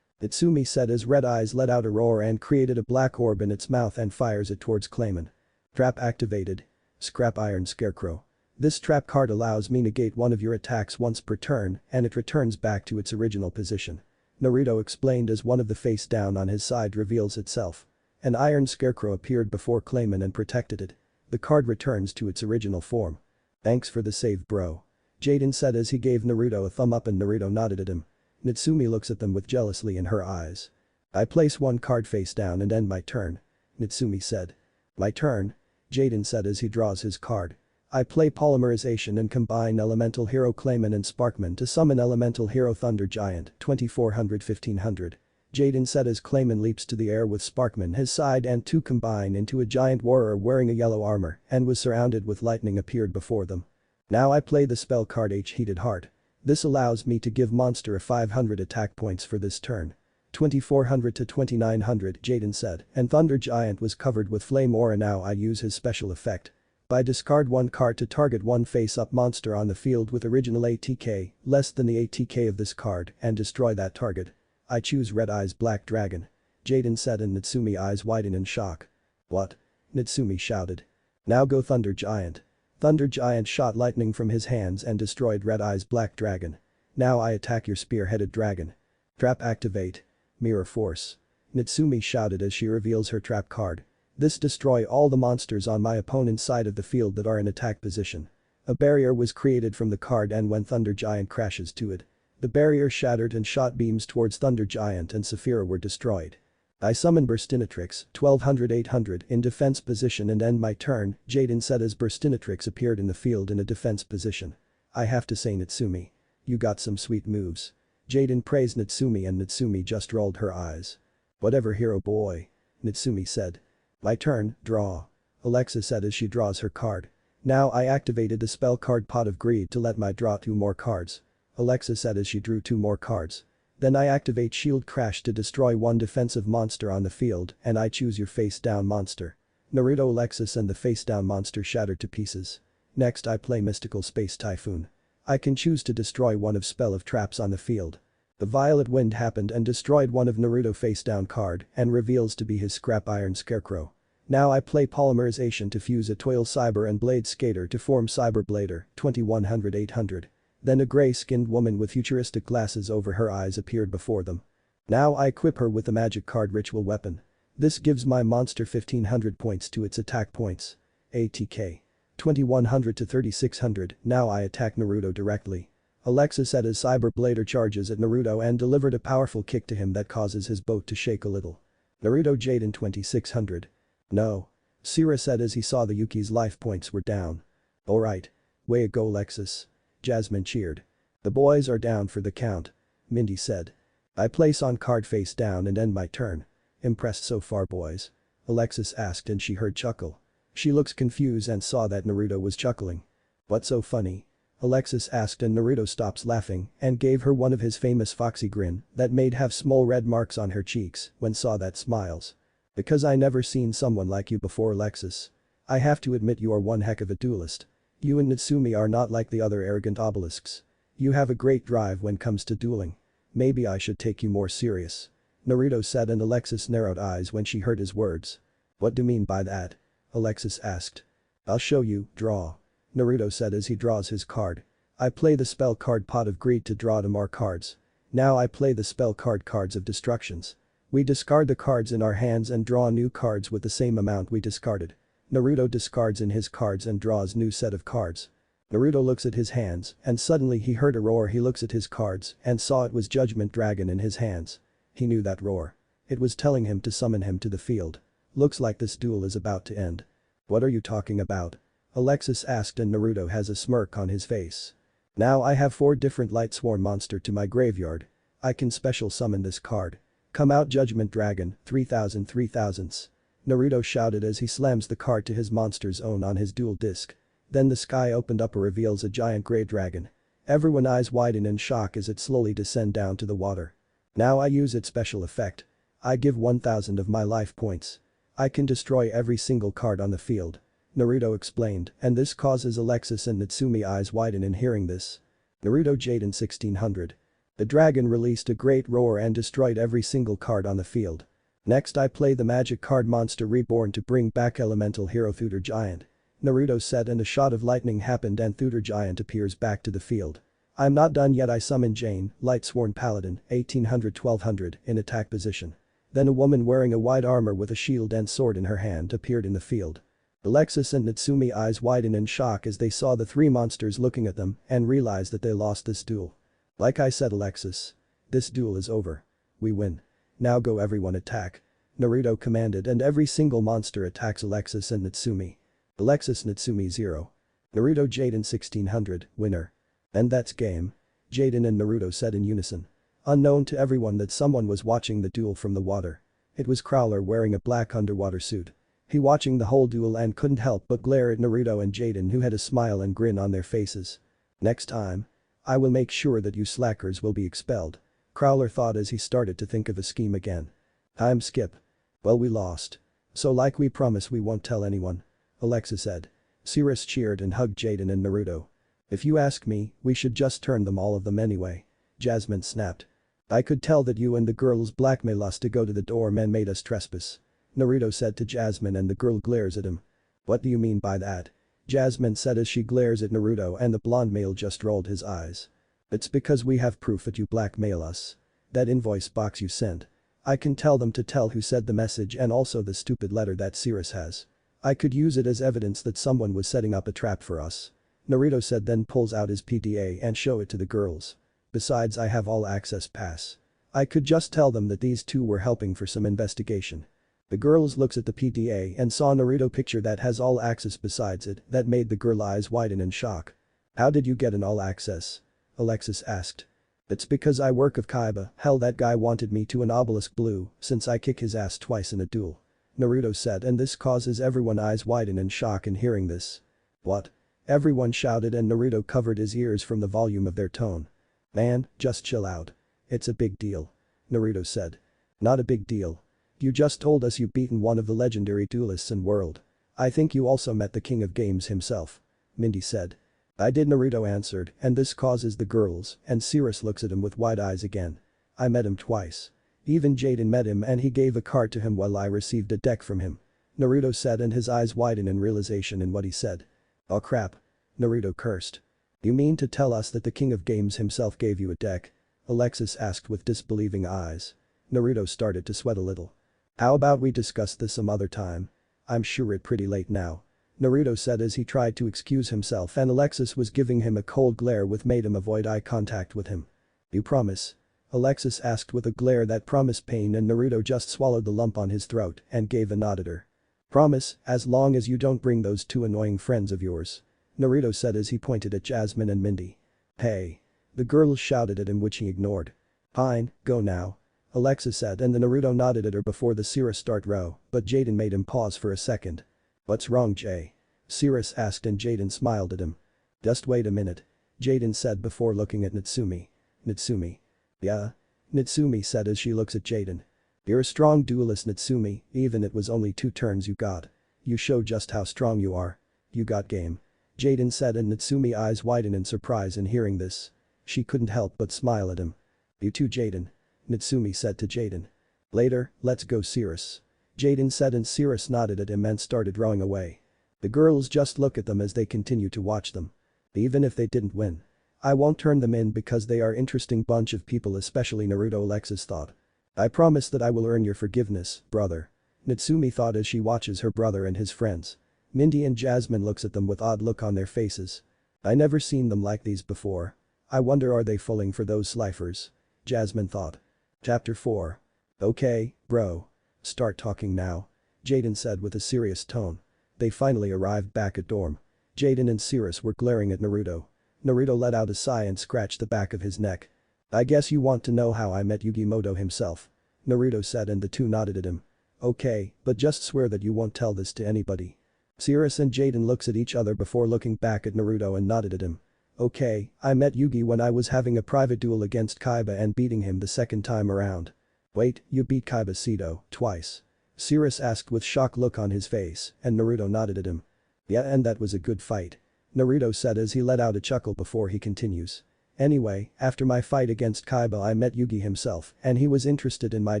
Natsumi said as Red Eyes let out a roar and created a black orb in its mouth and fires it towards Clayman. Trap activated. Scrap Iron Scarecrow. This trap card allows me negate one of your attacks once per turn and it returns back to its original position. Naruto explained as one of the face down on his side reveals itself. An iron scarecrow appeared before Clayman and protected it. The card returns to its original form. Thanks for the save, bro. Jaden said as he gave Naruto a thumb up and Naruto nodded at him. Natsumi looks at them with jealousy in her eyes. I place one card face down and end my turn. Natsumi said. My turn? Jaden said as he draws his card. I play Polymerization and combine Elemental Hero Clayman and Sparkman to summon Elemental Hero Thunder Giant, 2400-1500. Jaden said as Clayman leaps to the air with Sparkman his side and two combine into a giant warrior wearing a yellow armor and was surrounded with lightning appeared before them. Now I play the spell card H-Heated Heart. This allows me to give monster a 500 attack points for this turn. 2400-2900, Jaden said, and Thunder Giant was covered with flame aura. Now I use his special effect. I discard one card to target one face-up monster on the field with original ATK, less than the ATK of this card, and destroy that target. I choose Red Eyes Black Dragon. Jaden said and Natsumi eyes widen in shock. What? Natsumi shouted. Now go Thunder Giant. Thunder Giant shot lightning from his hands and destroyed Red Eyes Black Dragon. Now I attack your spear-headed dragon. Trap activate. Mirror Force. Natsumi shouted as she reveals her trap card. This destroy all the monsters on my opponent's side of the field that are in attack position. A barrier was created from the card and when Thunder Giant crashes to it. The barrier shattered and shot beams towards Thunder Giant and Saphira were destroyed. I summon Burstinatrix, 1200-800 in defense position and end my turn, Jaden said as Burstinatrix appeared in the field in a defense position. I have to say Natsumi. You got some sweet moves. Jaden praised Natsumi and Natsumi just rolled her eyes. Whatever hero boy. Natsumi said. My turn, draw. Alexa said as she draws her card. Now I activated the spell card Pot of Greed to let me draw 2 more cards. Alexa said as she drew 2 more cards. Then I activate Shield Crash to destroy one defensive monster on the field and I choose your face down monster. Naruto Alexis and the face down monster shattered to pieces. Next I play Mystical Space Typhoon. I can choose to destroy one of spell of traps on the field. The Violet Wind happened and destroyed one of Naruto face down card and reveals to be his Scrap Iron Scarecrow. Now I play Polymerization to fuse a Toil Cyber and Blade Skater to form Cyber Blader, 2100-800. Then a grey-skinned woman with futuristic glasses over her eyes appeared before them. Now I equip her with the magic card Ritual Weapon. This gives my monster 1500 points to its attack points. ATK. 2100-3600, now I attack Naruto directly. Alexa said as Cyber Blader charges at Naruto and delivered a powerful kick to him that causes his boat to shake a little. Naruto Jaden 2600. No. Sira said as he saw the Yuki's life points were down. Alright. Way to go Lexus. Jasmine cheered. The boys are down for the count. Mindy said. I place on card face down and end my turn. Impressed so far, boys? Alexis asked and she heard chuckle. She looks confused and saw that Naruto was chuckling. What's so funny? Alexis asked and Naruto stops laughing and gave her one of his famous foxy grin that made have small red marks on her cheeks when saw that smiles. Because I never seen someone like you before, Alexis. I have to admit you are one heck of a duelist. You and Natsumi are not like the other arrogant obelisks. You have a great drive when comes to dueling. Maybe I should take you more serious. Naruto said and Alexis narrowed eyes when she heard his words. What do you mean by that? Alexis asked. I'll show you, draw. Naruto said as he draws his card. I play the spell card Pot of Greed to draw to more cards. Now I play the spell card Cards of Destructions. We discard the cards in our hands and draw new cards with the same amount we discarded. Naruto discards in his cards and draws new set of cards. Naruto looks at his hands and suddenly he heard a roar. He looks at his cards and saw it was Judgment Dragon in his hands. He knew that roar. It was telling him to summon him to the field. Looks like this duel is about to end. What are you talking about? Alexis asked and Naruto has a smirk on his face. Now I have 4 different Lightsworn monster to my graveyard. I can special summon this card. Come out Judgment Dragon, 3000 3000s. Naruto shouted as he slams the card to his monster's own on his dual disc. Then the sky opened up and reveals a giant grey dragon. Everyone's eyes widen in shock as it slowly descend down to the water. Now I use its special effect. I give 1000 of my life points. I can destroy every single card on the field. Naruto explained, and this causes Alexis and Natsumi eyes widen in hearing this. Naruto Jaden 1600. The dragon released a great roar and destroyed every single card on the field. Next I play the magic card Monster Reborn to bring back elemental hero Thunder Giant. Naruto said and a shot of lightning happened and Thunder Giant appears back to the field. I'm not done yet. I summon Jane, Lightsworn Paladin, 1800-1200 in attack position. Then a woman wearing a white armor with a shield and sword in her hand appeared in the field. Alexis and Natsumi eyes widen in shock as they saw the 3 monsters looking at them and realized that they lost this duel. Like I said, Alexis. This duel is over. We win. Now go everyone attack. Naruto commanded and every single monster attacks Alexis and Natsumi. Alexis Natsumi 0. Naruto Jaden 1600, winner. And that's game. Jaden and Naruto said in unison. Unknown to everyone that someone was watching the duel from the water. It was Crowler wearing a black underwater suit. He watching the whole duel and couldn't help but glare at Naruto and Jaden who had a smile and grin on their faces. Next time. I will make sure that you slackers will be expelled. Crowler thought as he started to think of a scheme again. I'm Skip. Well, we lost. So like we promise we won't tell anyone. Alexa said. Cirrus cheered and hugged Jaden and Naruto. If you ask me, we should just turn them all of them anyway. Jasmine snapped. I could tell that you and the girls blackmail us to go to the dorm and made us trespass. Naruto said to Jasmine and the girl glares at him. What do you mean by that? Jasmine said as she glares at Naruto and the blonde male just rolled his eyes. It's because we have proof that you blackmail us. That invoice box you sent. I can tell them to tell who said the message and also the stupid letter that Cirrus has. I could use it as evidence that someone was setting up a trap for us. Naruto said then pulls out his PDA and show it to the girls. Besides I have all access pass. I could just tell them that these two were helping for some investigation. The girls looks at the PDA and saw Naruto picture that has all access besides it that made the girl eyes widen in shock. How did you get an all access? Alexis asked. It's because I work of Kaiba, hell that guy wanted me to an obelisk blue since I kick his ass twice in a duel. Naruto said and this causes everyone eyes widen in shock in hearing this. What? Everyone shouted and Naruto covered his ears from the volume of their tone. Man, just chill out. It's a big deal. Naruto said. Not a big deal. You just told us you beaten one of the legendary duelists in world. I think you also met the king of games himself. Mindy said. I did, Naruto answered, and this causes the girls and Cirrus looks at him with wide eyes again. I met him twice. Even Jaden met him and he gave a card to him while I received a deck from him. Naruto said and his eyes widen in realization in what he said. Oh crap. Naruto cursed. You mean to tell us that the king of games himself gave you a deck? Alexis asked with disbelieving eyes. Naruto started to sweat a little. How about we discuss this some other time? I'm sure it's pretty late now. Naruto said as he tried to excuse himself and Alexis was giving him a cold glare which made him avoid eye contact with him. You promise? Alexis asked with a glare that promised pain and Naruto just swallowed the lump on his throat and gave a nod at her. Promise, as long as you don't bring those 2 annoying friends of yours. Naruto said as he pointed at Jasmine and Mindy. Hey. The girls shouted at him which he ignored. Fine, go now. Alexa said, and the Naruto nodded at her before the Cirrus start row, but Jaden made him pause for a second. "What's wrong, Jay?" Cirrus asked, and Jaden smiled at him. "Just wait a minute," Jaden said before looking at Natsumi. "Natsumi?" "Yeah?" Natsumi said as she looks at Jaden. "You're a strong duelist, Natsumi, even it was only 2 turns you got. You show just how strong you are. You got game." Jaden said, and Natsumi eyes widen in surprise in hearing this. She couldn't help but smile at him. "You too, Jaden," Natsumi said to Jaden. "Later, let's go, Cirrus," Jaden said, and Cirrus nodded at him and started rowing away. The girls just look at them as they continue to watch them. Even if they didn't win, I won't turn them in because they are interesting bunch of people, especially Naruto, Alexis thought. "I promise that I will earn your forgiveness, brother," Natsumi thought as she watches her brother and his friends. Mindy and Jasmine looks at them with odd look on their faces. "I never seen them like these before. I wonder are they falling for those slifers?" Jasmine thought. Chapter 4. "Okay, bro. Start talking now," Jaden said with a serious tone. They finally arrived back at dorm. Jaden and Cirrus were glaring at Naruto. Naruto let out a sigh and scratched the back of his neck. "I guess you want to know how I met Yugi himself," Naruto said, and the two nodded at him. "Okay, but just swear that you won't tell this to anybody." Cirrus and Jaden looks at each other before looking back at Naruto and nodded at him. "Okay, I met Yugi when I was having a private duel against Kaiba and beating him the second time around." "Wait, you beat Kaiba Sito twice?" Cirrus asked with shock look on his face, and Naruto nodded at him. "Yeah, and that was a good fight," Naruto said as he let out a chuckle before he continues. "Anyway, after my fight against Kaiba I met Yugi himself and he was interested in my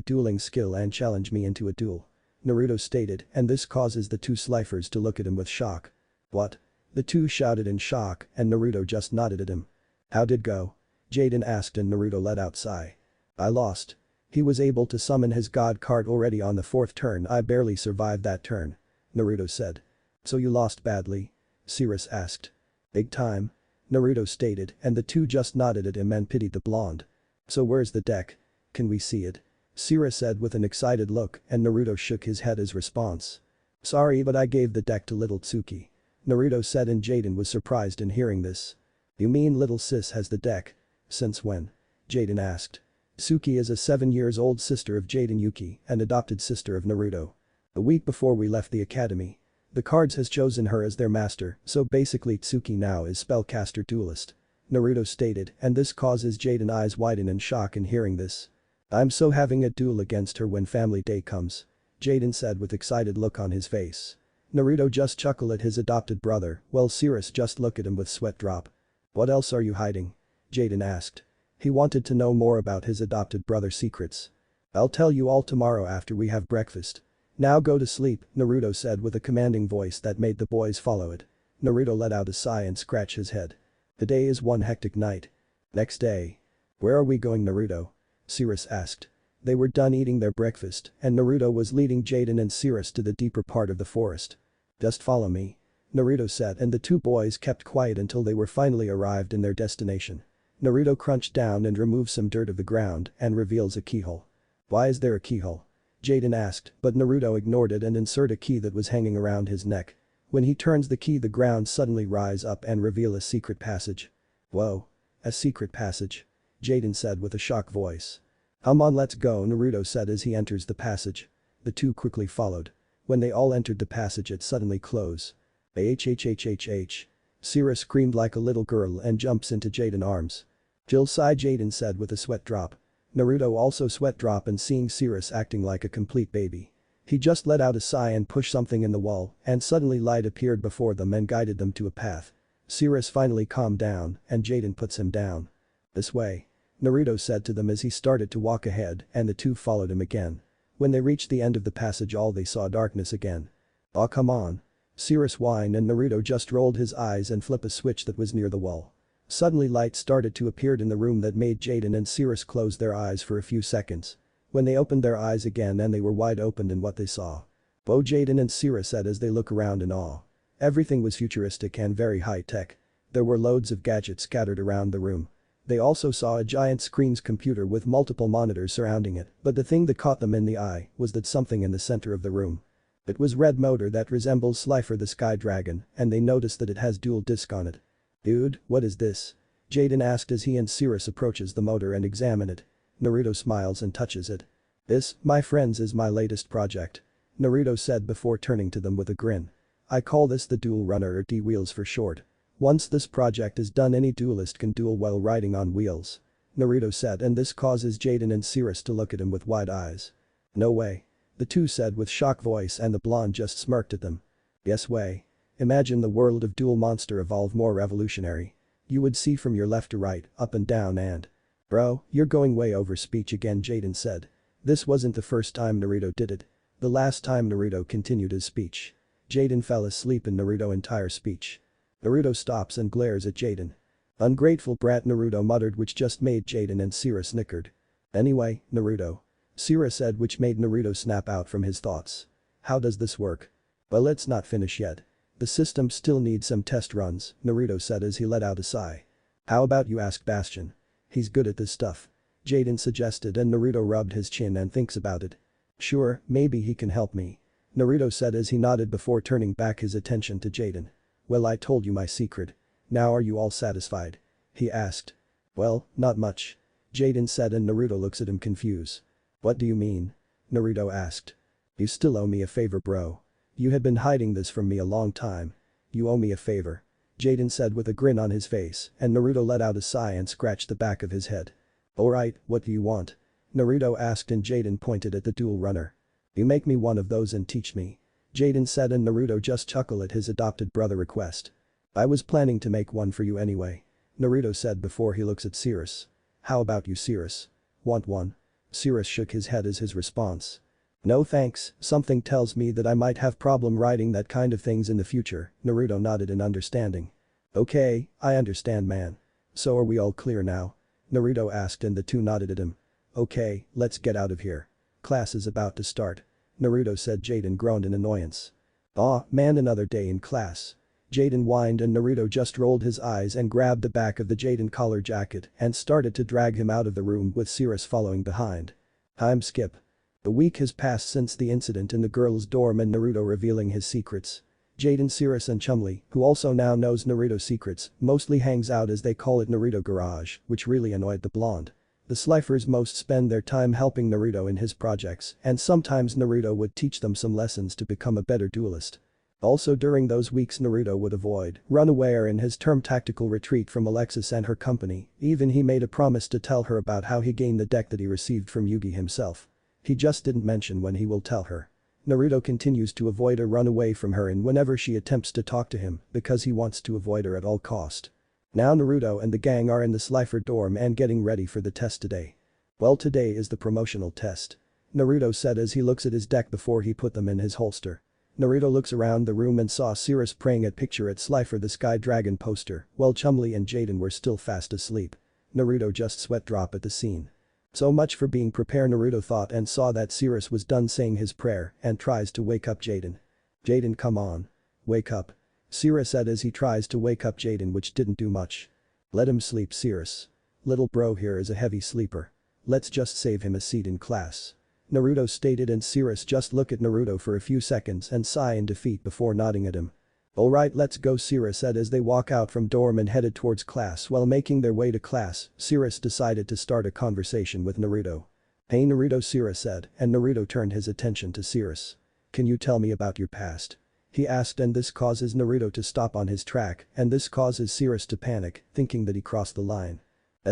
dueling skill and challenged me into a duel," Naruto stated, and this causes the 2 slifers to look at him with shock. "What?" The 2 shouted in shock, and Naruto just nodded at him. "How did go?" Jaden asked, and Naruto let out sigh. "I lost. He was able to summon his god card already on the 4th turn. I barely survived that turn," Naruto said. "So you lost badly?" Cirrus asked. "Big time," Naruto stated, and the 2 just nodded at him and pitied the blonde. "So where's the deck? Can we see it?" Cirrus said with an excited look, and Naruto shook his head as response. "Sorry, but I gave the deck to little Tsuki," Naruto said, and Jaden was surprised in hearing this. "You mean little sis has the deck? Since when?" Jaden asked. Tsuki is a 7-year-old sister of Jaden Yuki and adopted sister of Naruto. A week before we left the academy, the cards has chosen her as their master, so basically Tsuki now is spellcaster duelist," Naruto stated, and this causes Jaden eyes widen in shock in hearing this. "I'm so having a duel against her when family day comes," Jaden said with excited look on his face. Naruto just chuckled at his adopted brother, while Cirrus just looked at him with sweat drop. "What else are you hiding?" Jaden asked. He wanted to know more about his adopted brother's secrets. "I'll tell you all tomorrow after we have breakfast. Now go to sleep," Naruto said with a commanding voice that made the boys follow it. Naruto let out a sigh and scratched his head. The day is one hectic night. Next day. "Where are we going, Naruto?" Cirrus asked. They were done eating their breakfast, and Naruto was leading Jaden and Cirrus to the deeper part of the forest. "Just follow me," Naruto said, and the 2 boys kept quiet until they were finally arrived in their destination. Naruto crunched down and removed some dirt of the ground and reveals a keyhole. "Why is there a keyhole?" Jaden asked, but Naruto ignored it and inserted a key that was hanging around his neck. When he turns the key, the ground suddenly rise up and reveal a secret passage. "Whoa. A secret passage?" Jaden said with a shocked voice. "Come on, let's go," Naruto said as he enters the passage. The 2 quickly followed. When they all entered the passage, it suddenly closed. "Hhhhhh." Cirrus screamed like a little girl and jumps into Jaden's arms. "Jill sigh," Jaden said with a sweat drop. Naruto also sweat drop and seeing Cirrus acting like a complete baby. He just let out a sigh and pushed something in the wall, and suddenly light appeared before them and guided them to a path. Cirrus finally calmed down, and Jaden puts him down. "This way," Naruto said to them as he started to walk ahead, and the 2 followed him again. When they reached the end of the passage, all they saw darkness again. "Aw, come on." Cirrus whined, and Naruto just rolled his eyes and flipped a switch that was near the wall. Suddenly light started to appear in the room that made Jaden and Cirrus close their eyes for a few seconds. When they opened their eyes again, and they were wide open in what they saw. "Whoa," Jaden and Cirrus said as they look around in awe. Everything was futuristic and very high-tech. There were loads of gadgets scattered around the room. They also saw a giant screen's computer with multiple monitors surrounding it, but the thing that caught them in the eye was that something in the center of the room. It was red motor that resembles Slifer the Sky Dragon, and they noticed that it has dual disc on it. "Dude, what is this?" Jaden asked as he and Cirrus approaches the motor and examine it. Naruto smiles and touches it. This, my friends, is my latest project. Naruto said before turning to them with a grin. I call this the Duel Runner or D-Wheels for short. Once this project is done, any duelist can duel while riding on wheels. Naruto said, and this causes Jaden and Cirrus to look at him with wide eyes. No way. The two said with shocked voice, and the blonde just smirked at them. Yes way. Imagine the world of Duel Monster evolve more revolutionary. You would see from your left to right, up and down and… Bro, you're going way over speech again, Jaden said. This wasn't the first time Naruto did it. The last time Naruto continued his speech. Jaden fell asleep in Naruto's entire speech. Naruto stops and glares at Jaden. Ungrateful brat, Naruto muttered, which just made Jaden and Cirrus snickered. Anyway, Naruto. Cirrus said, which made Naruto snap out from his thoughts. How does this work? Well, let's not finish yet. The system still needs some test runs, Naruto said as he let out a sigh. How about you ask Bastion? He's good at this stuff. Jaden suggested, and Naruto rubbed his chin and thinks about it. Sure, maybe he can help me. Naruto said as he nodded before turning back his attention to Jaden. Well, I told you my secret. Now are you all satisfied? He asked. Well, not much. Jaden said, and Naruto looks at him confused. What do you mean? Naruto asked. You still owe me a favor, bro. You had been hiding this from me a long time. You owe me a favor. Jaden said with a grin on his face, and Naruto let out a sigh and scratched the back of his head. Alright, what do you want? Naruto asked, and Jaden pointed at the Duel Runner. You make me one of those and teach me. Jaden said, and Naruto just chuckled at his adopted brother request. I was planning to make one for you anyway. Naruto said before he looks at Cirrus. How about you, Cirrus? Want one? Cirrus shook his head as his response. No thanks, something tells me that I might have problem riding that kind of things in the future. Naruto nodded in understanding. Okay, I understand, man. So are we all clear now? Naruto asked, and the two nodded at him. Okay, let's get out of here. Class is about to start. Naruto said. Jaden groaned in annoyance. Aw, man, another day in class. Jaden whined, and Naruto just rolled his eyes and grabbed the back of the Jaden collar jacket and started to drag him out of the room with Cirrus following behind. Time skip. A week has passed since the incident in the girls' dorm and Naruto revealing his secrets. Jaden, Cirrus and Chumli, who also now knows Naruto's secrets, mostly hangs out as they call it Naruto Garage, which really annoyed the blonde. The Sliffers most spend their time helping Naruto in his projects, and sometimes Naruto would teach them some lessons to become a better duelist. Also during those weeks Naruto would run away or in his term tactical retreat from Alexis and her company, even he made a promise to tell her about how he gained the deck that he received from Yugi himself. He just didn't mention when he will tell her. Naruto continues to avoid or run away from her and whenever she attempts to talk to him because he wants to avoid her at all cost. Now Naruto and the gang are in the Slifer dorm and getting ready for the test today. Well, today is the promotional test. Naruto said as he looks at his deck before he put them in his holster. Naruto looks around the room and saw Cirrus praying at picture at Slifer the Sky Dragon poster while Chumli and Jaden were still fast asleep. Naruto just sweat drop at the scene. So much for being prepared, Naruto thought, and saw that Cirrus was done saying his prayer and tries to wake up Jaden. Jaden, come on. Wake up. Cirrus said as he tries to wake up Jaden, which didn't do much. Let him sleep, Cirrus. Little bro here is a heavy sleeper. Let's just save him a seat in class. Naruto stated, and Cirrus just looked at Naruto for a few seconds and sigh in defeat before nodding at him. Alright, let's go, Cirrus said as they walk out from dorm and headed towards class. While making their way to class, Cirrus decided to start a conversation with Naruto. Hey Naruto, Cirrus said, and Naruto turned his attention to Cirrus. Can you tell me about your past? He asked, and this causes Naruto to stop on his track, and this causes Cirrus to panic, thinking that he crossed the line.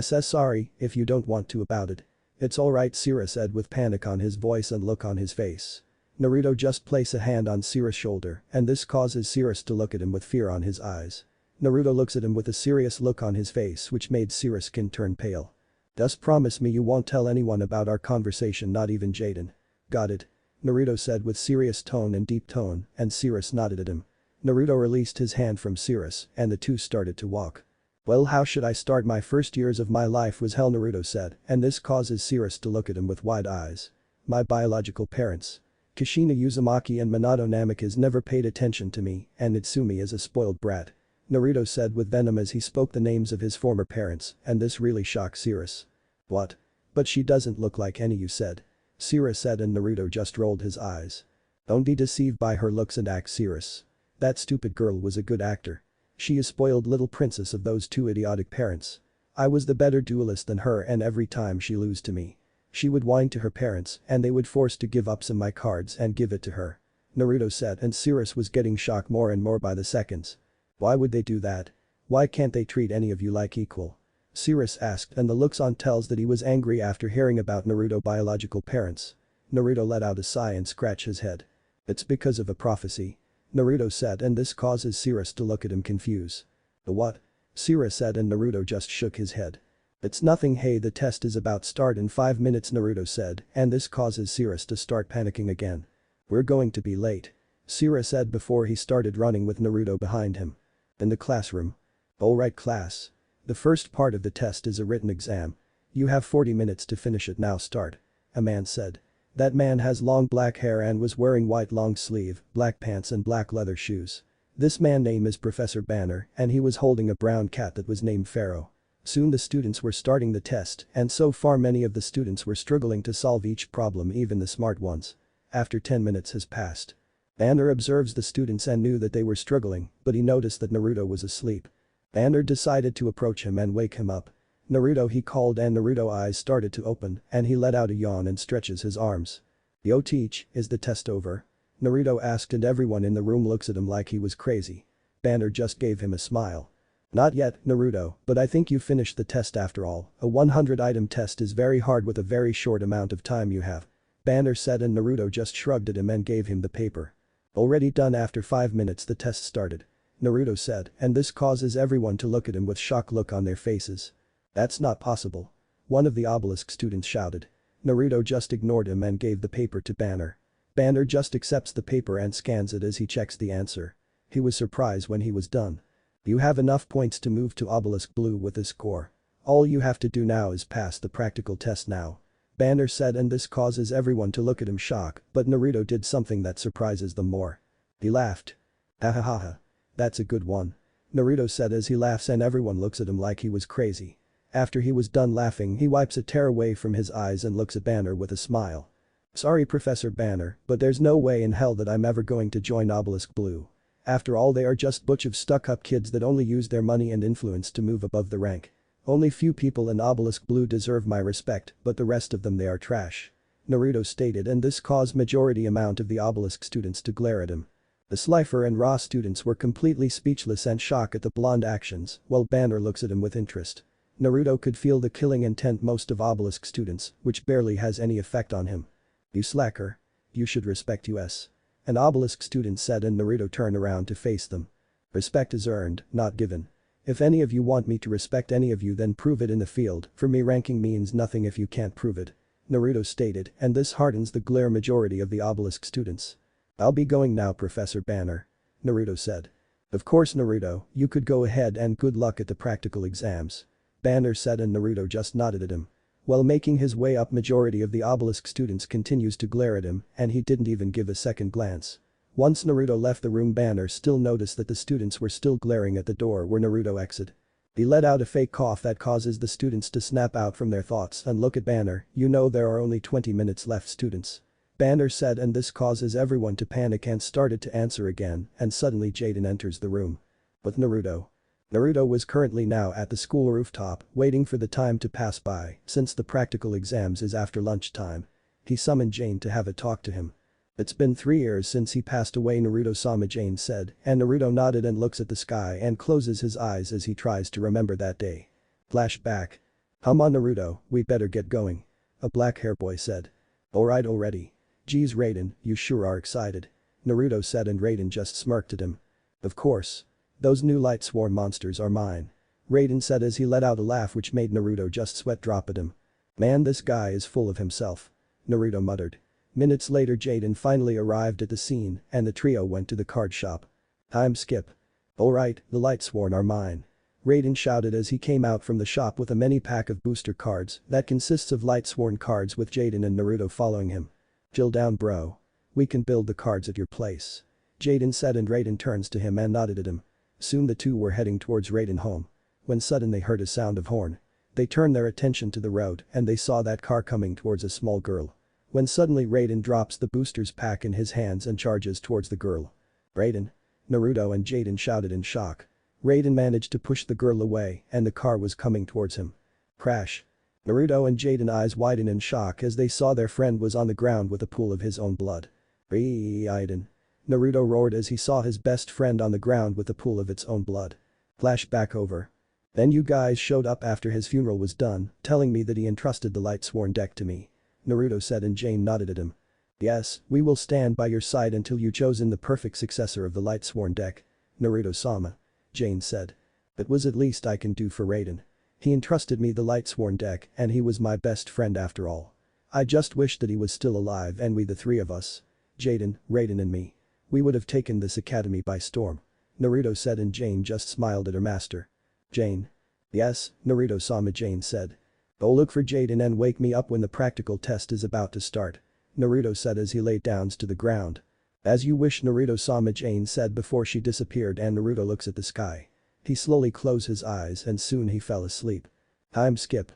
Sorry, if you don't want to about it. It's alright, Cirrus said with panic on his voice and look on his face. Naruto just place a hand on Cirrus' shoulder, and this causes Cirrus to look at him with fear on his eyes. Naruto looks at him with a serious look on his face, which made Cirrus' skin turn pale. Just promise me you won't tell anyone about our conversation, not even Jaden. Got it? Naruto said with serious tone and deep tone, and Cirrus nodded at him. Naruto released his hand from Cirrus, and the two started to walk. Well, how should I start? My first years of my life was hell, Naruto said, and this causes Cirrus to look at him with wide eyes. My biological parents. Kushina Uzumaki and Minato Namikaze never paid attention to me, and Itsumi is a spoiled brat. Naruto said with venom as he spoke the names of his former parents, and this really shocked Cirrus. What? But she doesn't look like any, you said. Cirrus said, and Naruto just rolled his eyes. Don't be deceived by her looks and acts, Cirrus. That stupid girl was a good actor. She is spoiled little princess of those two idiotic parents. I was the better duelist than her and every time she lose to me. She would whine to her parents and they would force to give up some my cards and give it to her. Naruto said and Cirrus was getting shocked more and more by the seconds. Why would they do that? Why can't they treat any of you like equal? Cirrus asked and the looks on tells that he was angry after hearing about Naruto's biological parents. Naruto let out a sigh and scratched his head. It's because of a prophecy. Naruto said and this causes Cirrus to look at him confused. The what? Cirrus said and Naruto just shook his head. It's nothing, hey, the test is about start in 5 minutes, Naruto said, and this causes Cirrus to start panicking again. We're going to be late. Cirrus said before he started running with Naruto behind him. In the classroom. Alright class. The first part of the test is a written exam. You have 40 minutes to finish it, now start. A man said. That man has long black hair and was wearing white long sleeve, black pants and black leather shoes. This man name is Professor Banner and he was holding a brown cat that was named Pharaoh. Soon the students were starting the test and so far many of the students were struggling to solve each problem, even the smart ones. After 10 minutes has passed. Banner observes the students and knew that they were struggling, but he noticed that Naruto was asleep. Banner decided to approach him and wake him up. Naruto, he called and Naruto's eyes started to open and he let out a yawn and stretches his arms. Yo teach, is the test over? Naruto asked and everyone in the room looks at him like he was crazy. Banner just gave him a smile. Not yet, Naruto, but I think you finished the test after all. A 100-item test is very hard with a very short amount of time you have. Banner said and Naruto just shrugged at him and gave him the paper. Already done. After 5 minutes the test started. Naruto said, and this causes everyone to look at him with shock look on their faces. That's not possible. One of the Obelisk students shouted. Naruto just ignored him and gave the paper to Banner. Banner just accepts the paper and scans it as he checks the answer. He was surprised when he was done. You have enough points to move to Obelisk Blue with this score. All you have to do now is pass the practical test now. Banner said and this causes everyone to look at him shocked, but Naruto did something that surprises them more. He laughed. Ha ha ha ha. That's a good one. Naruto said as he laughs and everyone looks at him like he was crazy. After he was done laughing he wipes a tear away from his eyes and looks at Banner with a smile. Sorry Professor Banner, but there's no way in hell that I'm ever going to join Obelisk Blue. After all, they are just bunch of stuck-up kids that only use their money and influence to move above the rank. Only few people in Obelisk Blue deserve my respect, but the rest of them, they are trash. Naruto stated, and this caused majority amount of the Obelisk students to glare at him. The Slifer and Raw students were completely speechless and shocked at the blonde actions, while Banner looks at him with interest. Naruto could feel the killing intent most of Obelisk students, which barely has any effect on him. You slacker. You should respect us. An Obelisk student said and Naruto turned around to face them. Respect is earned, not given. If any of you want me to respect any of you, then prove it in the field. For me, ranking means nothing if you can't prove it. Naruto stated, and this hardens the glare majority of the Obelisk students. I'll be going now, Professor Banner. Naruto said. Of course Naruto, you could go ahead and good luck at the practical exams. Banner said and Naruto just nodded at him. While making his way up, majority of the Obelisk students continues to glare at him and he didn't even give a second glance. Once Naruto left the room, Banner still noticed that the students were still glaring at the door where Naruto exited. He let out a fake cough that causes the students to snap out from their thoughts and look at Banner. You know there are only 20 minutes left, students. Banner said, and this causes everyone to panic and started to answer again, and suddenly Jaden enters the room. With Naruto. Naruto was currently now at the school rooftop, waiting for the time to pass by, since the practical exams is after lunchtime. He summoned Jane to have a talk to him. It's been 3 years since he passed away, Naruto-sama, Jane said, and Naruto nodded and looks at the sky and closes his eyes as he tries to remember that day. Flashback. Come on Naruto, we better get going. A black-haired boy said. Alright already. Geez Raiden, you sure are excited. Naruto said and Raiden just smirked at him. Of course. Those new light-sworn monsters are mine. Raiden said as he let out a laugh which made Naruto just sweat drop at him. Man, this guy is full of himself. Naruto muttered. Minutes later, Jaden finally arrived at the scene and the trio went to the card shop. Time skip. Alright, the light-sworn are mine. Raiden shouted as he came out from the shop with a mini pack of booster cards that consists of light-sworn cards with Jaden and Naruto following him. Chill down bro. We can build the cards at your place. Jaden said and Raiden turns to him and nodded at him. Soon the two were heading towards Raiden home. When suddenly they heard a sound of horn. They turned their attention to the road and they saw that car coming towards a small girl. When suddenly Raiden drops the booster's pack in his hands and charges towards the girl. Raiden. Naruto and Jaden shouted in shock. Raiden managed to push the girl away and the car was coming towards him. Crash. Naruto and Jaden eyes widen in shock as they saw their friend was on the ground with a pool of his own blood. Raiden. Naruto roared as he saw his best friend on the ground with a pool of its own blood. Flashback over. Then you guys showed up after his funeral was done, telling me that he entrusted the Lightsworn deck to me. Naruto said and Jane nodded at him. Yes, we will stand by your side until you've chosen the perfect successor of the Lightsworn deck. Naruto-sama. Jane said. It was at least I can do for Raiden. He entrusted me the Lightsworn deck and he was my best friend after all. I just wish that he was still alive and we the three of us. Jaden, Raiden and me. We would have taken this academy by storm. Naruto said and Jane just smiled at her master. Jane. Yes, Naruto-sama Jane said. Go look for Jaden and wake me up when the practical test is about to start. Naruto said as he laid down to the ground. As you wish Naruto-sama Jane said before she disappeared and Naruto looks at the sky. He slowly closed his eyes and soon he fell asleep. Time skip.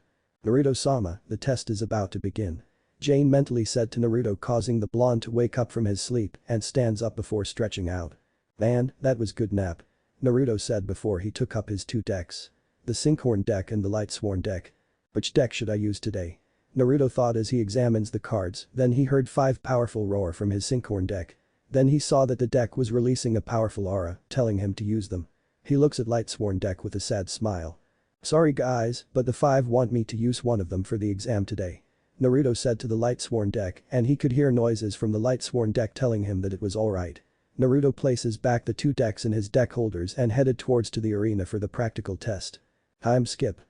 Naruto-sama, the test is about to begin. Jane mentally said to Naruto causing the blonde to wake up from his sleep and stands up before stretching out. Man, that was good nap. Naruto said before he took up his two decks. The Sinkhorn deck and the Lightsworn deck. Which deck should I use today? Naruto thought as he examines the cards, then he heard 5 powerful roar from his Sinkhorn deck. Then he saw that the deck was releasing a powerful aura, telling him to use them. He looks at Lightsworn deck with a sad smile. Sorry guys, but the 5 want me to use one of them for the exam today. Naruto said to the Lightsworn deck and he could hear noises from the Lightsworn deck telling him that it was alright. Naruto places back the 2 decks in his deck holders and headed towards to the arena for the practical test. Time skip.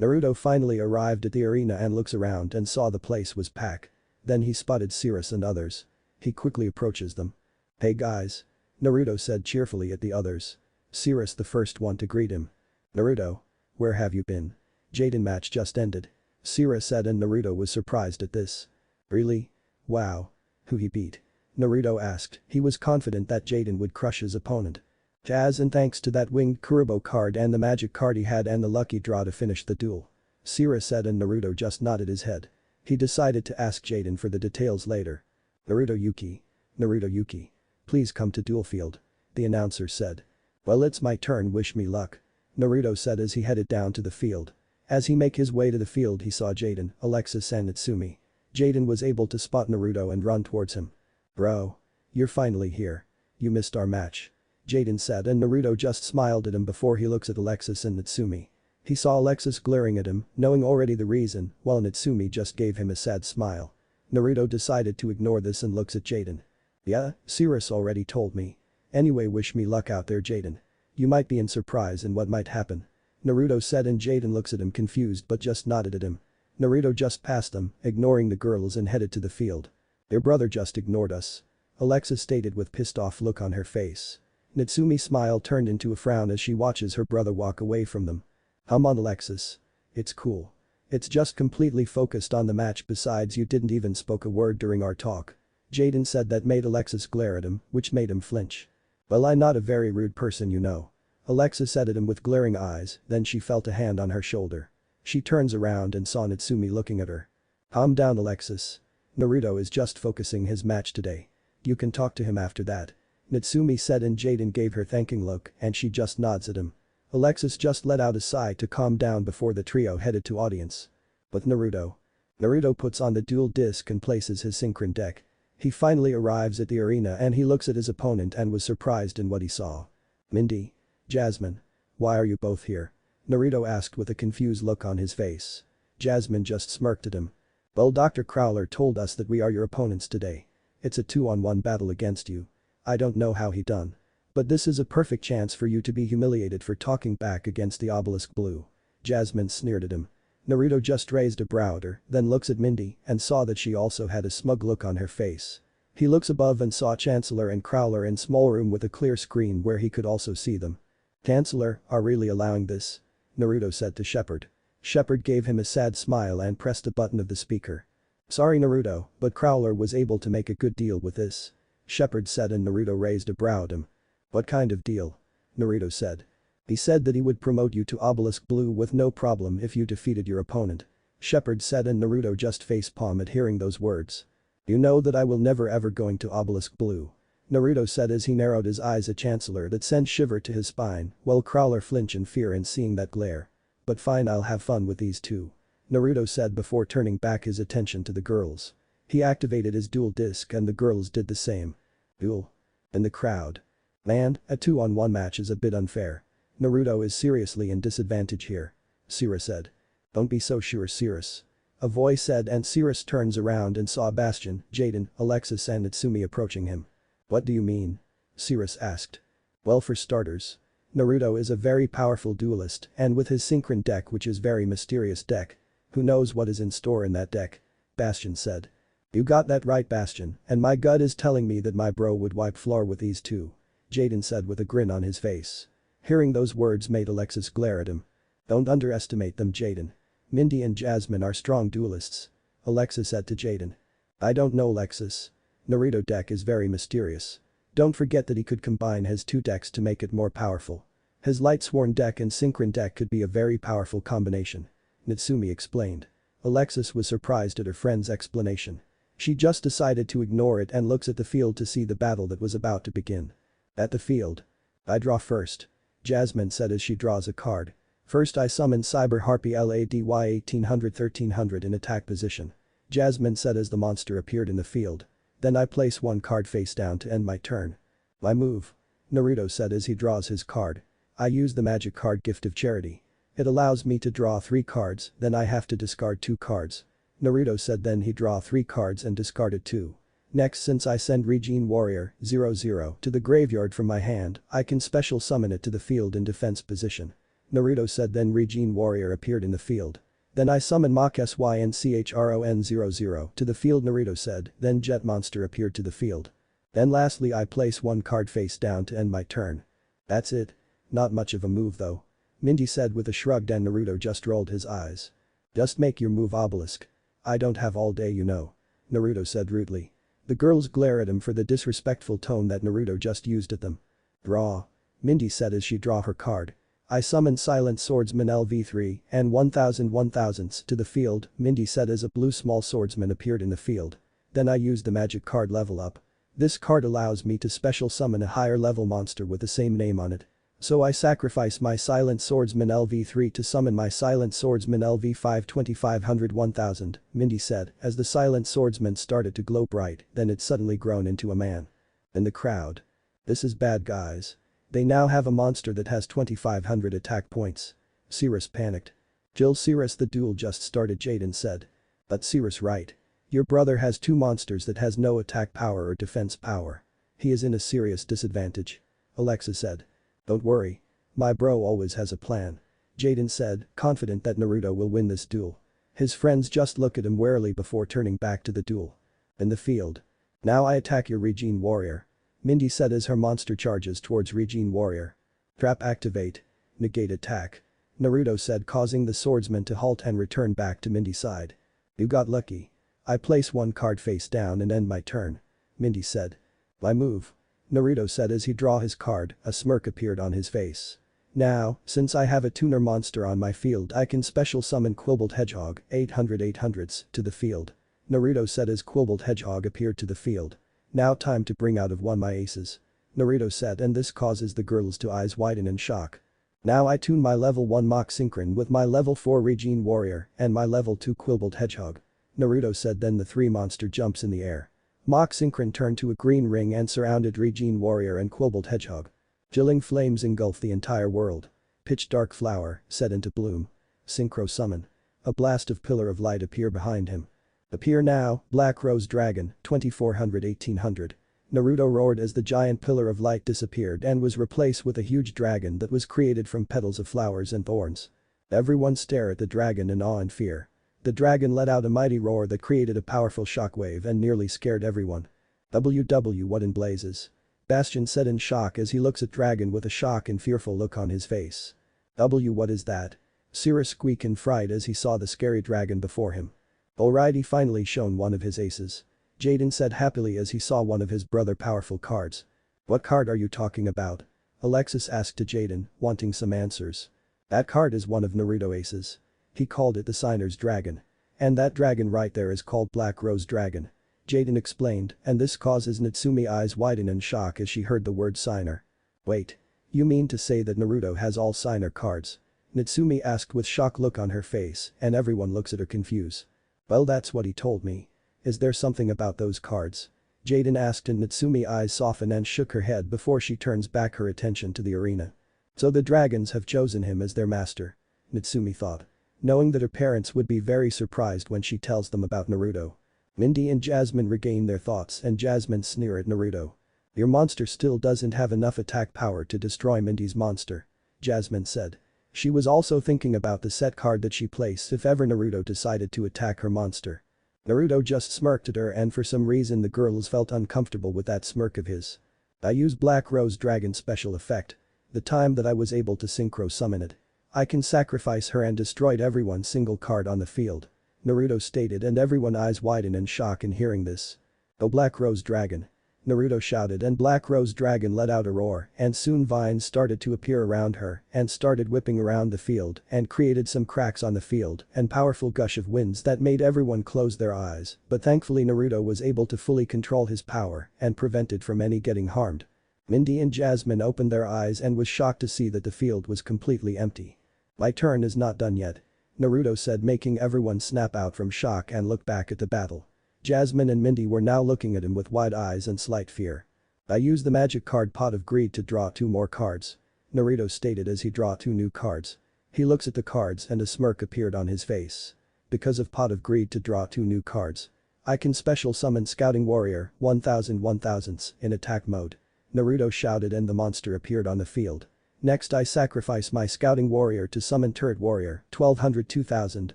Naruto finally arrived at the arena and looks around and saw the place was packed. Then he spotted Cirrus and others. He quickly approaches them. Hey guys. Naruto said cheerfully at the others. Cirrus the first one to greet him. Naruto. Where have you been? Jaden match just ended. Cirrus said and Naruto was surprised at this. Really? Wow. Who he beat? Naruto asked, he was confident that Jaden would crush his opponent. Chaz and thanks to that winged Kurobo card and the magic card he had and the lucky draw to finish the duel. Cirrus said and Naruto just nodded his head. He decided to ask Jaden for the details later. Naruto Yuki, please come to duel field. The announcer said. Well it's my turn, wish me luck. Naruto said as he headed down to the field. As he make his way to the field he saw Jaden, Alexis and Natsumi. Jaden was able to spot Naruto and run towards him. Bro. You're finally here. You missed our match. Jaden said and Naruto just smiled at him before he looks at Alexis and Natsumi. He saw Alexis glaring at him, knowing already the reason, while Natsumi just gave him a sad smile. Naruto decided to ignore this and looks at Jaden. Yeah, Cirrus already told me. Anyway wish me luck out there Jaden. You might be in surprise in what might happen. Naruto said and Jaden looks at him confused but just nodded at him. Naruto just passed them, ignoring the girls and headed to the field. Their brother just ignored us. Alexis stated with pissed off look on her face. Natsumi's smile turned into a frown as she watches her brother walk away from them. Come on Alexis. It's cool. It's just completely focused on the match besides you didn't even spoke a word during our talk. Jaden said that made Alexis glare at him, which made him flinch. Well I'm not a very rude person you know. Alexis said at him with glaring eyes, then she felt a hand on her shoulder. She turns around and saw Natsumi looking at her. Calm down Alexis. Naruto is just focusing his match today. You can talk to him after that. Natsumi said and Jaden gave her thanking look and she just nods at him. Alexis just let out a sigh to calm down before the trio headed to audience. But Naruto. Naruto puts on the dual disc and places his synchron deck. He finally arrives at the arena and he looks at his opponent and was surprised in what he saw. Mindy. Jasmine. Why are you both here? Naruto asked with a confused look on his face. Jasmine just smirked at him. Well Dr. Crowler told us that we are your opponents today. It's a 2-on-1 battle against you. I don't know how he done. But this is a perfect chance for you to be humiliated for talking back against the Obelisk Blue. Jasmine sneered at him. Naruto just raised a brow at her, then looks at Mindy and saw that she also had a smug look on her face. He looks above and saw Chancellor and Crowler in small room with a clear screen where he could also see them. Chancellor, are really allowing this? Naruto said to Shepard. Shepard gave him a sad smile and pressed a button of the speaker. Sorry Naruto, but Crowler was able to make a good deal with this. Shepard said and Naruto raised a brow at him. What kind of deal? Naruto said. He said that he would promote you to Obelisk Blue with no problem if you defeated your opponent. Shepard said and Naruto just facepalmed at hearing those words. You know that I will never ever going to Obelisk Blue. Naruto said as he narrowed his eyes, a chancellor that sent shiver to his spine, while Crowler flinched in fear in seeing that glare. But fine, I'll have fun with these two. Naruto said before turning back his attention to the girls. He activated his duel disc and the girls did the same. Duel. In the crowd. Man, a 2-on-1 match is a bit unfair. Naruto is seriously in disadvantage here. Sira said. Don't be so sure, Cirrus. A voice said, and Cirrus turns around and saw Bastion, Jaden, Alexis and Natsumi approaching him. What do you mean? Cirrus asked. Well, for starters. Naruto is a very powerful duelist and with his synchron deck, which is very mysterious deck. Who knows what is in store in that deck? Bastion said. You got that right, Bastion, and my gut is telling me that my bro would wipe floor with these two. Jaden said with a grin on his face. Hearing those words made Alexis glare at him. Don't underestimate them, Jaden. Mindy and Jasmine are strong duelists. Alexis said to Jaden. I don't know, Alexis. Naruto deck is very mysterious. Don't forget that he could combine his two decks to make it more powerful. His Light Sworn deck and Synchron deck could be a very powerful combination. Natsumi explained. Alexis was surprised at her friend's explanation. She just decided to ignore it and looks at the field to see the battle that was about to begin. At the field. I draw first. Jasmine said as she draws a card. First I summon Cyber Harpy Lady 1800-1300 in attack position. Jasmine said as the monster appeared in the field. Then I place one card face down to end my turn. My move. Naruto said as he draws his card. I use the magic card Gift of Charity. It allows me to draw 3 cards, then I have to discard 2 cards. Naruto said then he draw 3 cards and discarded 2. Next, since I send Regine Warrior 00 to the graveyard from my hand, I can special summon it to the field in defense position. Naruto said then Regine Warrior appeared in the field. Then I summon Mach Synchron 00 to the field, Naruto said, then Jet Monster appeared to the field. Then lastly I place one card face down to end my turn. That's it. Not much of a move though. Mindy said with a shrug and Naruto just rolled his eyes. Just make your move, Obelisk. I don't have all day, you know. Naruto said rudely. The girls glare at him for the disrespectful tone that Naruto just used at them. Draw. Mindy said as she draw her card. I summoned Silent Swordsman LV3 and 1000 to the field, Mindy said as a blue small swordsman appeared in the field. Then I used the magic card Level Up. This card allows me to special summon a higher level monster with the same name on it. So I sacrifice my Silent Swordsman LV3 to summon my Silent Swordsman LV5 2500-1000, Mindy said as the Silent Swordsman started to glow bright, then it suddenly grown into a man. In the crowd. This is bad, guys. They now have a monster that has 2500 attack points. Cirrus panicked. Jill, Cirrus, the duel just started, Jaden said. But Cirrus, right. Your brother has 2 monsters that has no attack power or defense power. He is in a serious disadvantage. Alexa said. Don't worry. My bro always has a plan. Jaden said, confident that Naruto will win this duel. His friends just look at him warily before turning back to the duel. In the field. Now I attack your Regine Warrior. Mindy said as her monster charges towards Regine Warrior. Trap activate. Negate attack. Naruto said, causing the swordsman to halt and return back to Mindy's side. You got lucky. I place one card face down and end my turn. Mindy said. My move. Naruto said as he draw his card, a smirk appeared on his face. Now, since I have a tuner monster on my field, I can special summon Quillbolt Hedgehog 800-800s to the field. Naruto said as Quillbolt Hedgehog appeared to the field. Now time to bring out of one my aces. Naruto said, and this causes the girls to eyes widen in shock. Now I tune my level 1 Mach Synchron with my level 4 Regine Warrior and my level 2 Quillbolt Hedgehog. Naruto said then the 3 monster jumps in the air. Mach Synchron turned to a green ring and surrounded Regine Warrior and Quillbolt Hedgehog. Chilling flames engulf the entire world. Pitch dark flower set into bloom. Synchro summon. A blast of pillar of light appear behind him. Appear now, Black Rose Dragon, 2400-1800. Naruto roared as the giant pillar of light disappeared and was replaced with a huge dragon that was created from petals of flowers and thorns. Everyone stare at the dragon in awe and fear. The dragon let out a mighty roar that created a powerful shockwave and nearly scared everyone. WW, what in blazes? Bastion said in shock as he looks at dragon with a shock and fearful look on his face. What is that? Cirrus squeaked and fried as he saw the scary dragon before him. Alright, he finally shown one of his aces. Jaden said happily as he saw one of his brother powerful cards. What card are you talking about? Alexis asked to Jaden, wanting some answers. That card is one of Naruto aces. He called it the Signer's Dragon. And that dragon right there is called Black Rose Dragon. Jaden explained, and this causes Natsumi's eyes widen in shock as she heard the word signer. Wait. You mean to say that Naruto has all signer cards? Natsumi asked with shock look on her face, and everyone looks at her confused. Well, that's what he told me. Is there something about those cards? Jaden asked, and Natsumi's eyes softened and shook her head before she turns back her attention to the arena. So the dragons have chosen him as their master. Natsumi thought. Knowing that her parents would be very surprised when she tells them about Naruto. Mindy and Jasmine regain their thoughts, and Jasmine sneer at Naruto. Your monster still doesn't have enough attack power to destroy Mindy's monster. Jasmine said. She was also thinking about the set card that she placed if ever Naruto decided to attack her monster. Naruto just smirked at her, and for some reason the girls felt uncomfortable with that smirk of his. I use Black Rose Dragon special effect. The time that I was able to synchro summon it. I can sacrifice her and destroyed everyone's single card on the field. Naruto stated, and everyone's eyes widen in shock in hearing this. Oh, Black Rose Dragon. Naruto shouted, and Black Rose Dragon let out a roar, and soon vines started to appear around her and started whipping around the field and created some cracks on the field and powerful gush of winds that made everyone close their eyes, but thankfully Naruto was able to fully control his power and prevented from any getting harmed. Mindy and Jasmine opened their eyes and was shocked to see that the field was completely empty. My turn is not done yet. Naruto said, making everyone snap out from shock and look back at the battle. Jasmine and Mindy were now looking at him with wide eyes and slight fear. I use the magic card Pot of Greed to draw 2 more cards. Naruto stated as he draw 2 new cards. He looks at the cards and a smirk appeared on his face. Because of Pot of Greed to draw 2 new cards. I can special summon Scouting Warrior 1000 in attack mode. Naruto shouted, and the monster appeared on the field. Next, I sacrifice my Scouting Warrior to summon Turret Warrior 2000,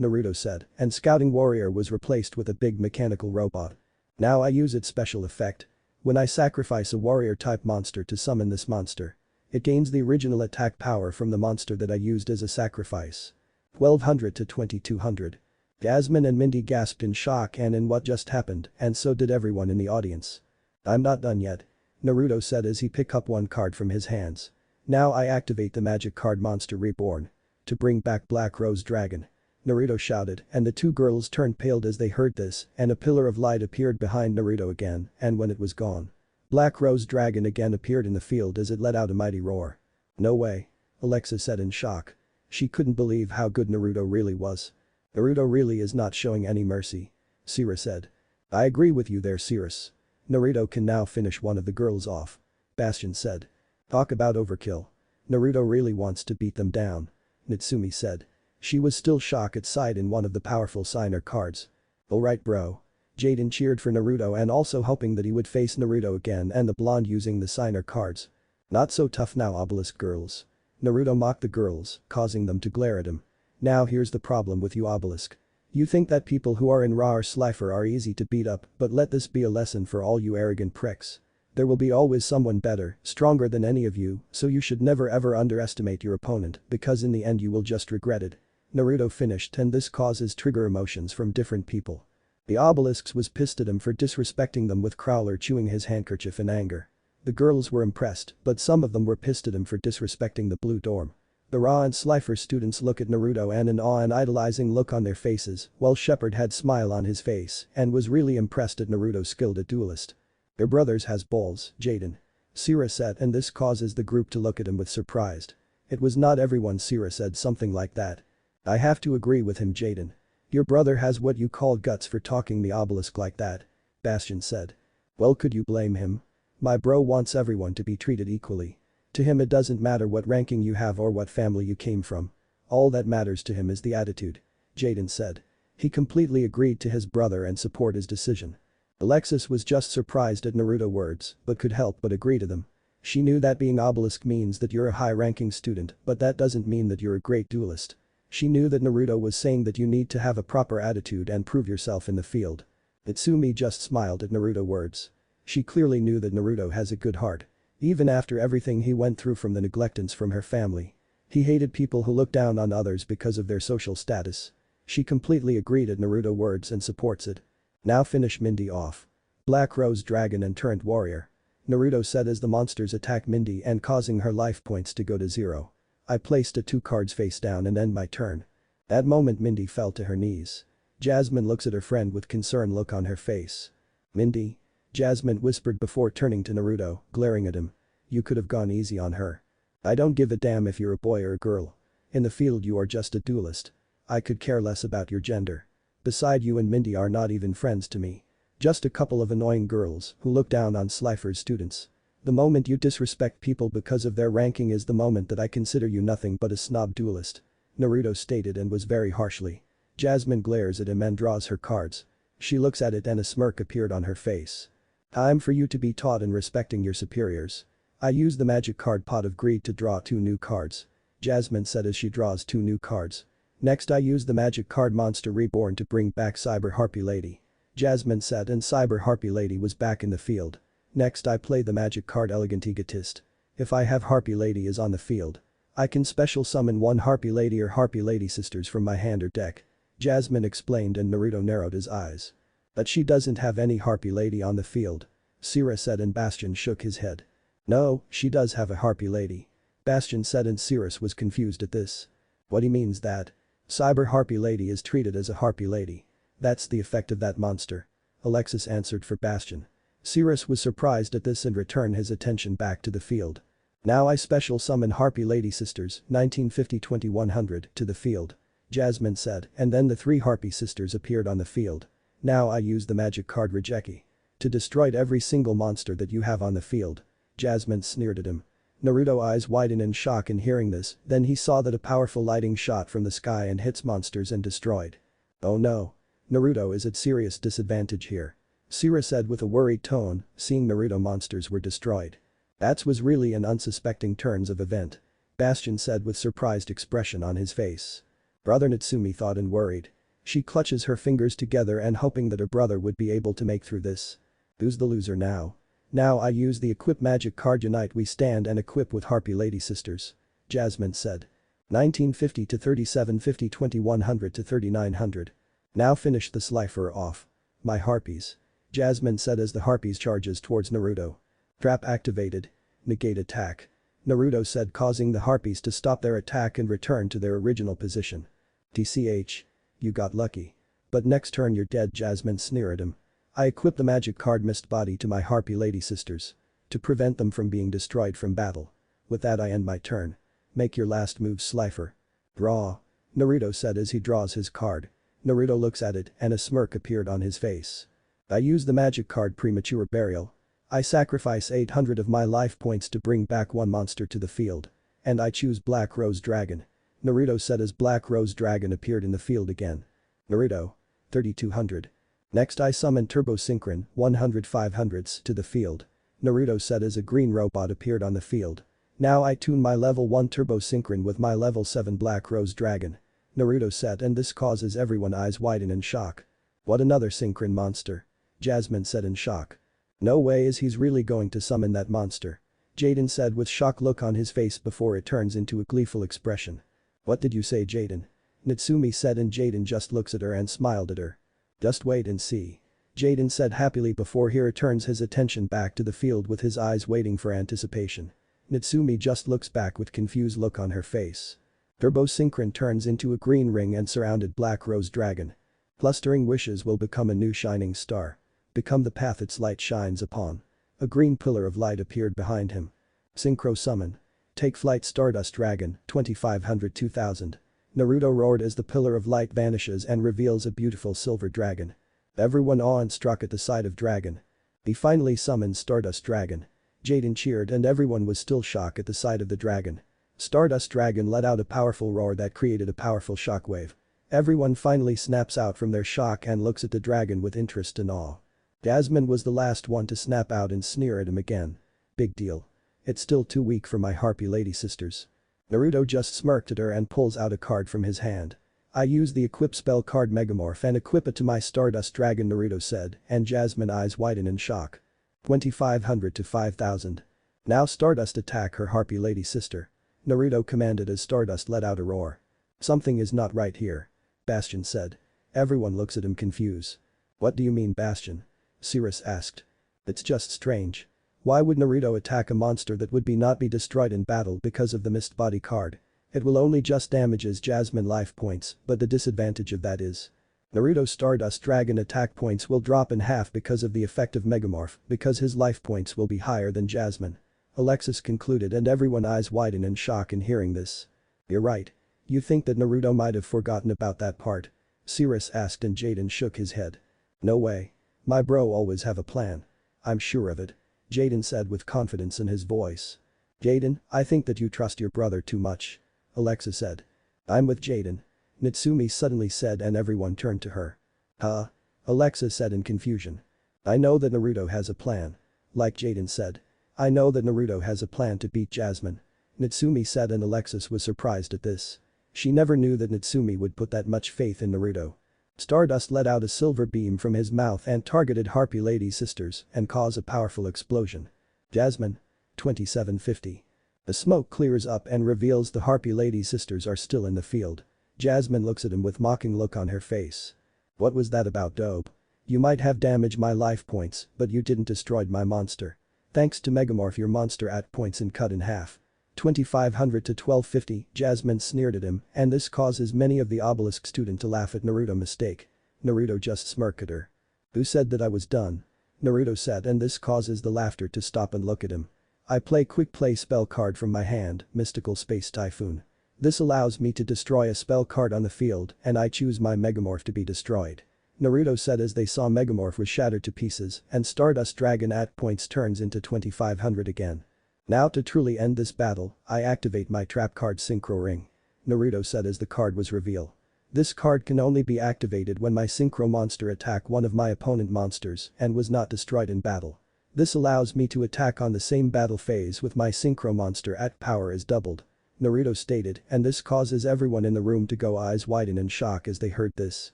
Naruto said, and Scouting Warrior was replaced with a big mechanical robot. Now I use its special effect. When I sacrifice a warrior type monster to summon this monster. It gains the original attack power from the monster that I used as a sacrifice. 1200 to 2200. Jasmine and Mindy gasped in shock and in what just happened, and so did everyone in the audience. I'm not done yet. Naruto said as he picked up 1 card from his hands. Now I activate the magic card Monster Reborn. To bring back Black Rose Dragon. Naruto shouted, and the 2 girls turned pale as they heard this, and a pillar of light appeared behind Naruto again, and when it was gone. Black Rose Dragon again appeared in the field as it let out a mighty roar. No way. Alexa said in shock. She couldn't believe how good Naruto really was. Naruto really is not showing any mercy. Sira said. I agree with you there, Cirrus. Naruto can now finish one of the girls off. Bastion said. Talk about overkill. Naruto really wants to beat them down. Natsumi said. She was still shocked at sight in one of the powerful signer cards. Alright bro. Jaden cheered for Naruto and also hoping that he would face Naruto again and the blonde using the signer cards. Not so tough now, Obelisk girls. Naruto mocked the girls, causing them to glare at him. Now here's the problem with you, Obelisk. You think that people who are in Ra or Slifer are easy to beat up, but let this be a lesson for all you arrogant pricks. There will be always someone better, stronger than any of you, so you should never ever underestimate your opponent because in the end you will just regret it. Naruto finished, and this causes trigger emotions from different people. The Obelisks was pissed at him for disrespecting them with Crowler chewing his handkerchief in anger. The girls were impressed, but some of them were pissed at him for disrespecting the Blue Dorm. The Ra and Slifer students look at Naruto and an awe and idolizing look on their faces, while Shepard had smile on his face and was really impressed at Naruto's skill at duelist. Your brothers has balls, Jaden. Sira said, and this causes the group to look at him with surprise. It was not everyone. Sira said something like that. I have to agree with him, Jaden. Your brother has what you call guts for talking the Obelisk like that. Bastion said. Well, could you blame him? My bro wants everyone to be treated equally. To him it doesn't matter what ranking you have or what family you came from. All that matters to him is the attitude. Jaden said. He completely agreed to his brother and support his decision. Alexis was just surprised at Naruto's words, but could help but agree to them. She knew that being Obelisk means that you're a high-ranking student, but that doesn't mean that you're a great duelist. She knew that Naruto was saying that you need to have a proper attitude and prove yourself in the field. Natsumi just smiled at Naruto's words. She clearly knew that Naruto has a good heart. Even after everything he went through from the neglectance from her family. He hated people who look down on others because of their social status. She completely agreed at Naruto's words and supports it. Now finish Mindy off. Black Rose Dragon and Turret Warrior. Naruto said as the monsters attack Mindy and causing her life points to go to 0. I placed a 2 cards face down and end my turn. That moment Mindy fell to her knees. Jasmine looks at her friend with concerned look on her face. Mindy? Jasmine whispered before turning to Naruto, glaring at him. You could have gone easy on her. I don't give a damn if you're a boy or a girl. In the field you are just a duelist. I could care less about your gender. Beside you and Mindy are not even friends to me. Just a couple of annoying girls who look down on Slifer's students. The moment you disrespect people because of their ranking is the moment that I consider you nothing but a snob duelist. Naruto stated and was very harshly. Jasmine glares at him and draws her cards. She looks at it and a smirk appeared on her face. Time for you to be taught in respecting your superiors. I use the magic card Pot of Greed to draw 2 new cards. Jasmine said as she draws 2 new cards. Next I use the magic card Monster Reborn to bring back Cyber Harpy Lady. Jasmine said and Cyber Harpy Lady was back in the field. Next I play the magic card Elegant Egotist. If I have Harpy Lady is on the field. I can special summon 1 Harpy Lady or Harpy Lady Sisters from my hand or deck. Jasmine explained and Naruto narrowed his eyes. But she doesn't have any Harpy Lady on the field. Sira said and Bastion shook his head. No, she does have a Harpy Lady. Bastion said and Sirius was confused at this. What he means that? Cyber Harpy Lady is treated as a Harpy Lady. That's the effect of that monster. Alexis answered for Bastion. Sirius was surprised at this and returned his attention back to the field. Now I special summon Harpy Lady Sisters 1950-2100 to the field. Jasmine said and then the 3 Harpy Sisters appeared on the field. Now I use the magic card Rejeki. To destroy every single monster that you have on the field. Jasmine sneered at him. Naruto eyes widen in shock in hearing this, then he saw that a powerful lighting shot from the sky and hits monsters and destroyed. Oh no. Naruto is at serious disadvantage here. Sira said with a worried tone, seeing Naruto monsters were destroyed. That was really an unsuspecting turns of event. Bastion said with surprised expression on his face. Brother Natsumi thought and worried. She clutches her fingers together and hoping that her brother would be able to make through this. Who's the loser now? Now I use the equip magic card Unite We Stand and equip with Harpy Lady Sisters. Jasmine said. 1950 to 3750 2100 to 3900. Now finish the Slifer off. My Harpies. Jasmine said as the Harpies charges towards Naruto. Trap activated. Negate attack. Naruto said causing the Harpies to stop their attack and return to their original position. TCH. You got lucky. But next turn you're dead. Jasmine sneered at him. I equip the magic card Mist Body to my Harpy Lady Sisters. To prevent them from being destroyed from battle. With that I end my turn. Make your last move Slifer. Draw. Naruto said as he draws his card. Naruto looks at it and a smirk appeared on his face. I use the magic card Premature Burial. I sacrifice 800 of my life points to bring back 1 monster to the field. And I choose Black Rose Dragon. Naruto said as Black Rose Dragon appeared in the field again. Naruto. 3200. Next I summon Turbo Synchron 100 500s to the field. Naruto said as a green robot appeared on the field. Now I tune my level 1 Turbo Synchron with my level 7 Black Rose Dragon. Naruto said and this causes everyone eyes widen in shock. What another Synchron monster? Jasmine said in shock. No way is he's really going to summon that monster. Jaden said with shock look on his face before it turns into a gleeful expression. What did you say Jaden? Natsumi said and Jaden just looks at her and smiled at her. Just wait and see. Jaden said happily before he returns his attention back to the field with his eyes waiting for anticipation. Natsumi just looks back with confused look on her face. Turbo Synchron turns into a green ring and surrounded Black Rose Dragon. Clustering wishes will become a new shining star. Become the path its light shines upon. A green pillar of light appeared behind him. Synchro Summon. Take flight Stardust Dragon 2500 2000. Naruto roared as the pillar of light vanishes and reveals a beautiful silver dragon. Everyone awe-struck at the sight of dragon. He finally summoned Stardust Dragon. Jaden cheered and everyone was still shocked at the sight of the dragon. Stardust Dragon let out a powerful roar that created a powerful shockwave. Everyone finally snaps out from their shock and looks at the dragon with interest and awe. Jasmine was the last one to snap out and sneer at him again. Big deal. It's still too weak for my Harpy Lady Sisters. Naruto just smirked at her and pulls out a card from his hand. I use the equip spell card Megamorph and equip it to my Stardust Dragon Naruto said and Jasmine eyes widen in shock. 2500 to 5000. Now Stardust attack her Harpy Lady Sister. Naruto commanded as Stardust let out a roar. Something is not right here. Bastion said. Everyone looks at him confused. What do you mean Bastion? Sirius asked. It's just strange. Why would Naruto attack a monster that would not be destroyed in battle because of the Mist Body card? It will only just damages Jasmine life points, but the disadvantage of that is. Naruto Stardust Dragon attack points will drop in half because of the effect of Megamorph, because his life points will be higher than Jasmine. Alexis concluded and everyone's eyes widen in shock in hearing this. You're right. You think that Naruto might have forgotten about that part? Cirrus asked and Jaden shook his head. No way. My bro always have a plan. I'm sure of it. Jaden said with confidence in his voice. Jaden, I think that you trust your brother too much. Alexis said. I'm with Jaden. Natsumi suddenly said and everyone turned to her. Huh? Alexis said in confusion. I know that Naruto has a plan. Like Jaden said. I know that Naruto has a plan to beat Jasmine. Natsumi said and Alexis was surprised at this. She never knew that Natsumi would put that much faith in Naruto. Stardust let out a silver beam from his mouth and targeted Harpy Lady Sisters and caused a powerful explosion. Jasmine. 2750. The smoke clears up and reveals the Harpy Lady Sisters are still in the field. Jasmine looks at him with mocking look on her face. What was that about, dope? You might have damaged my life points, but you didn't destroyed my monster. Thanks to Megamorph your monster at points and cut in half. 2500 to 1250, Jasmine sneered at him and this causes many of the Obelisk student to laugh at Naruto mistake. Naruto just smirked at her. Who said that I was done? Naruto said and this causes the laughter to stop and look at him. I play quick play spell card from my hand, Mystical Space Typhoon. This allows me to destroy a spell card on the field and I choose my Megamorph to be destroyed. Naruto said as they saw Megamorph was shattered to pieces and Stardust Dragon at points turns into 2500 again. Now to truly end this battle, I activate my trap card Synchro Ring. Naruto said as the card was revealed. This card can only be activated when my Synchro monster attack one of my opponent monsters and was not destroyed in battle. This allows me to attack on the same battle phase with my Synchro monster at power is doubled. Naruto stated and this causes everyone in the room to go eyes widen in shock as they heard this.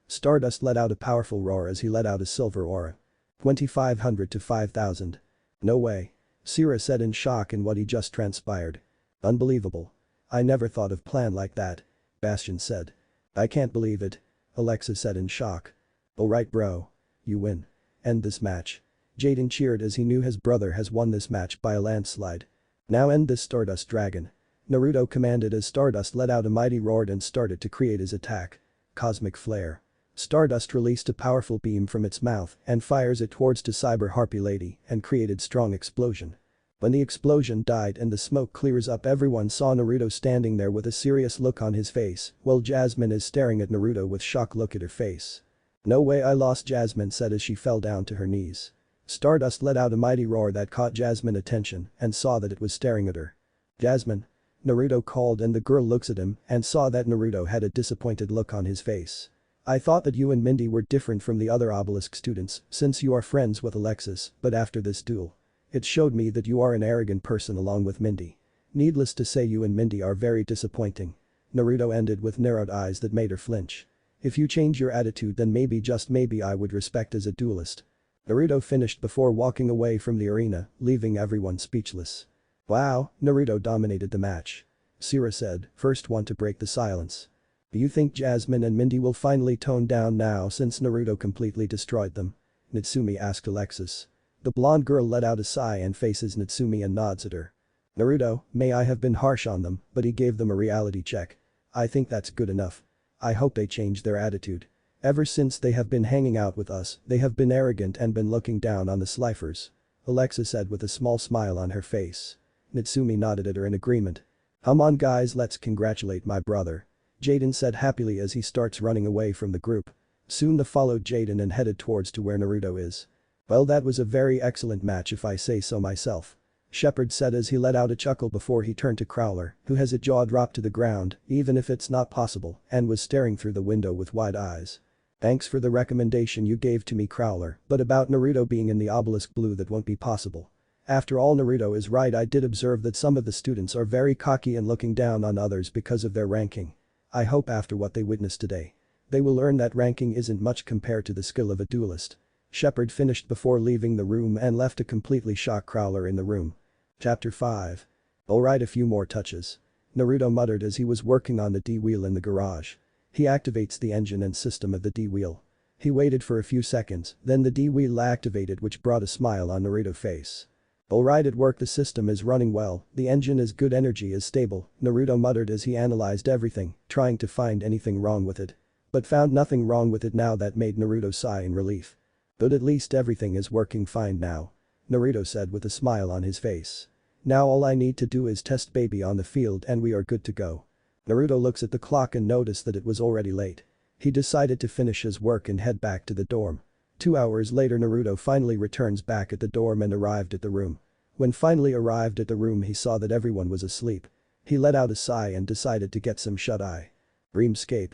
Stardust let out a powerful roar as he let out a silver aura. 2500 to 5000. No way. Sira said in shock in what he just transpired. Unbelievable. I never thought of plan like that. Bastion said. I can't believe it. Alexa said in shock. Alright bro. You win. End this match. Jaden cheered as he knew his brother has won this match by a landslide. Now end this Stardust Dragon. Naruto commanded as Stardust let out a mighty roar and started to create his attack. Cosmic Flare. Stardust released a powerful beam from its mouth and fires it towards to Cyber Harpy Lady and created strong explosion. When the explosion died and the smoke clears up everyone saw Naruto standing there with a serious look on his face while Jasmine is staring at Naruto with shocked look at her face. No way I lost, Jasmine said as she fell down to her knees. Stardust let out a mighty roar that caught Jasmine's attention and saw that it was staring at her. Jasmine. Naruto called and the girl looks at him and saw that Naruto had a disappointed look on his face. I thought that you and Mindy were different from the other Obelisk students since you are friends with Alexis, but after this duel. It showed me that you are an arrogant person along with Mindy. Needless to say you and Mindy are very disappointing. Naruto ended with narrowed eyes that made her flinch. If you change your attitude then maybe just maybe I would respect as a duelist. Naruto finished before walking away from the arena, leaving everyone speechless. Wow, Naruto dominated the match. Sira said, first one to break the silence. Do you think Jasmine and Mindy will finally tone down now since Naruto completely destroyed them? Natsumi asked Alexis. The blonde girl let out a sigh and faces Natsumi and nods at her. Naruto, may I have been harsh on them, but he gave them a reality check. I think that's good enough. I hope they change their attitude. Ever since they have been hanging out with us, they have been arrogant and been looking down on the Slifers. Alexa said with a small smile on her face. Natsumi nodded at her in agreement. Come on guys, let's congratulate my brother. Jaden said happily as he starts running away from the group. Soon they followed Jaden and headed towards to where Naruto is. Well, that was a very excellent match if I say so myself. Shepard said as he let out a chuckle before he turned to Crowler, who has his jaw dropped to the ground, even if it's not possible, and was staring through the window with wide eyes. Thanks for the recommendation you gave to me, Crowler, but about Naruto being in the Obelisk Blue that won't be possible. After all, Naruto is right. I did observe that some of the students are very cocky and looking down on others because of their ranking. I hope after what they witnessed today, they will learn that ranking isn't much compared to the skill of a duelist. Shepard finished before leaving the room and left a completely shocked Crowler in the room. Chapter 5. Alright, a few more touches. Naruto muttered as he was working on the D-wheel in the garage. He activates the engine and system of the D-wheel. He waited for a few seconds, then the D-wheel activated, which brought a smile on Naruto's face. Alright, it worked, the system is running well, the engine is good, energy is stable, Naruto muttered as he analyzed everything, trying to find anything wrong with it. but found nothing wrong with it now. That made Naruto sigh in relief. But at least everything is working fine now. Naruto said with a smile on his face. Now all I need to do is test baby on the field and we are good to go. Naruto looks at the clock and noticed that it was already late. He decided to finish his work and head back to the dorm. 2 hours later Naruto finally returns back at the dorm and arrived at the room. When finally arrived at the room he saw that everyone was asleep. He let out a sigh and decided to get some shut-eye. Dreamscape.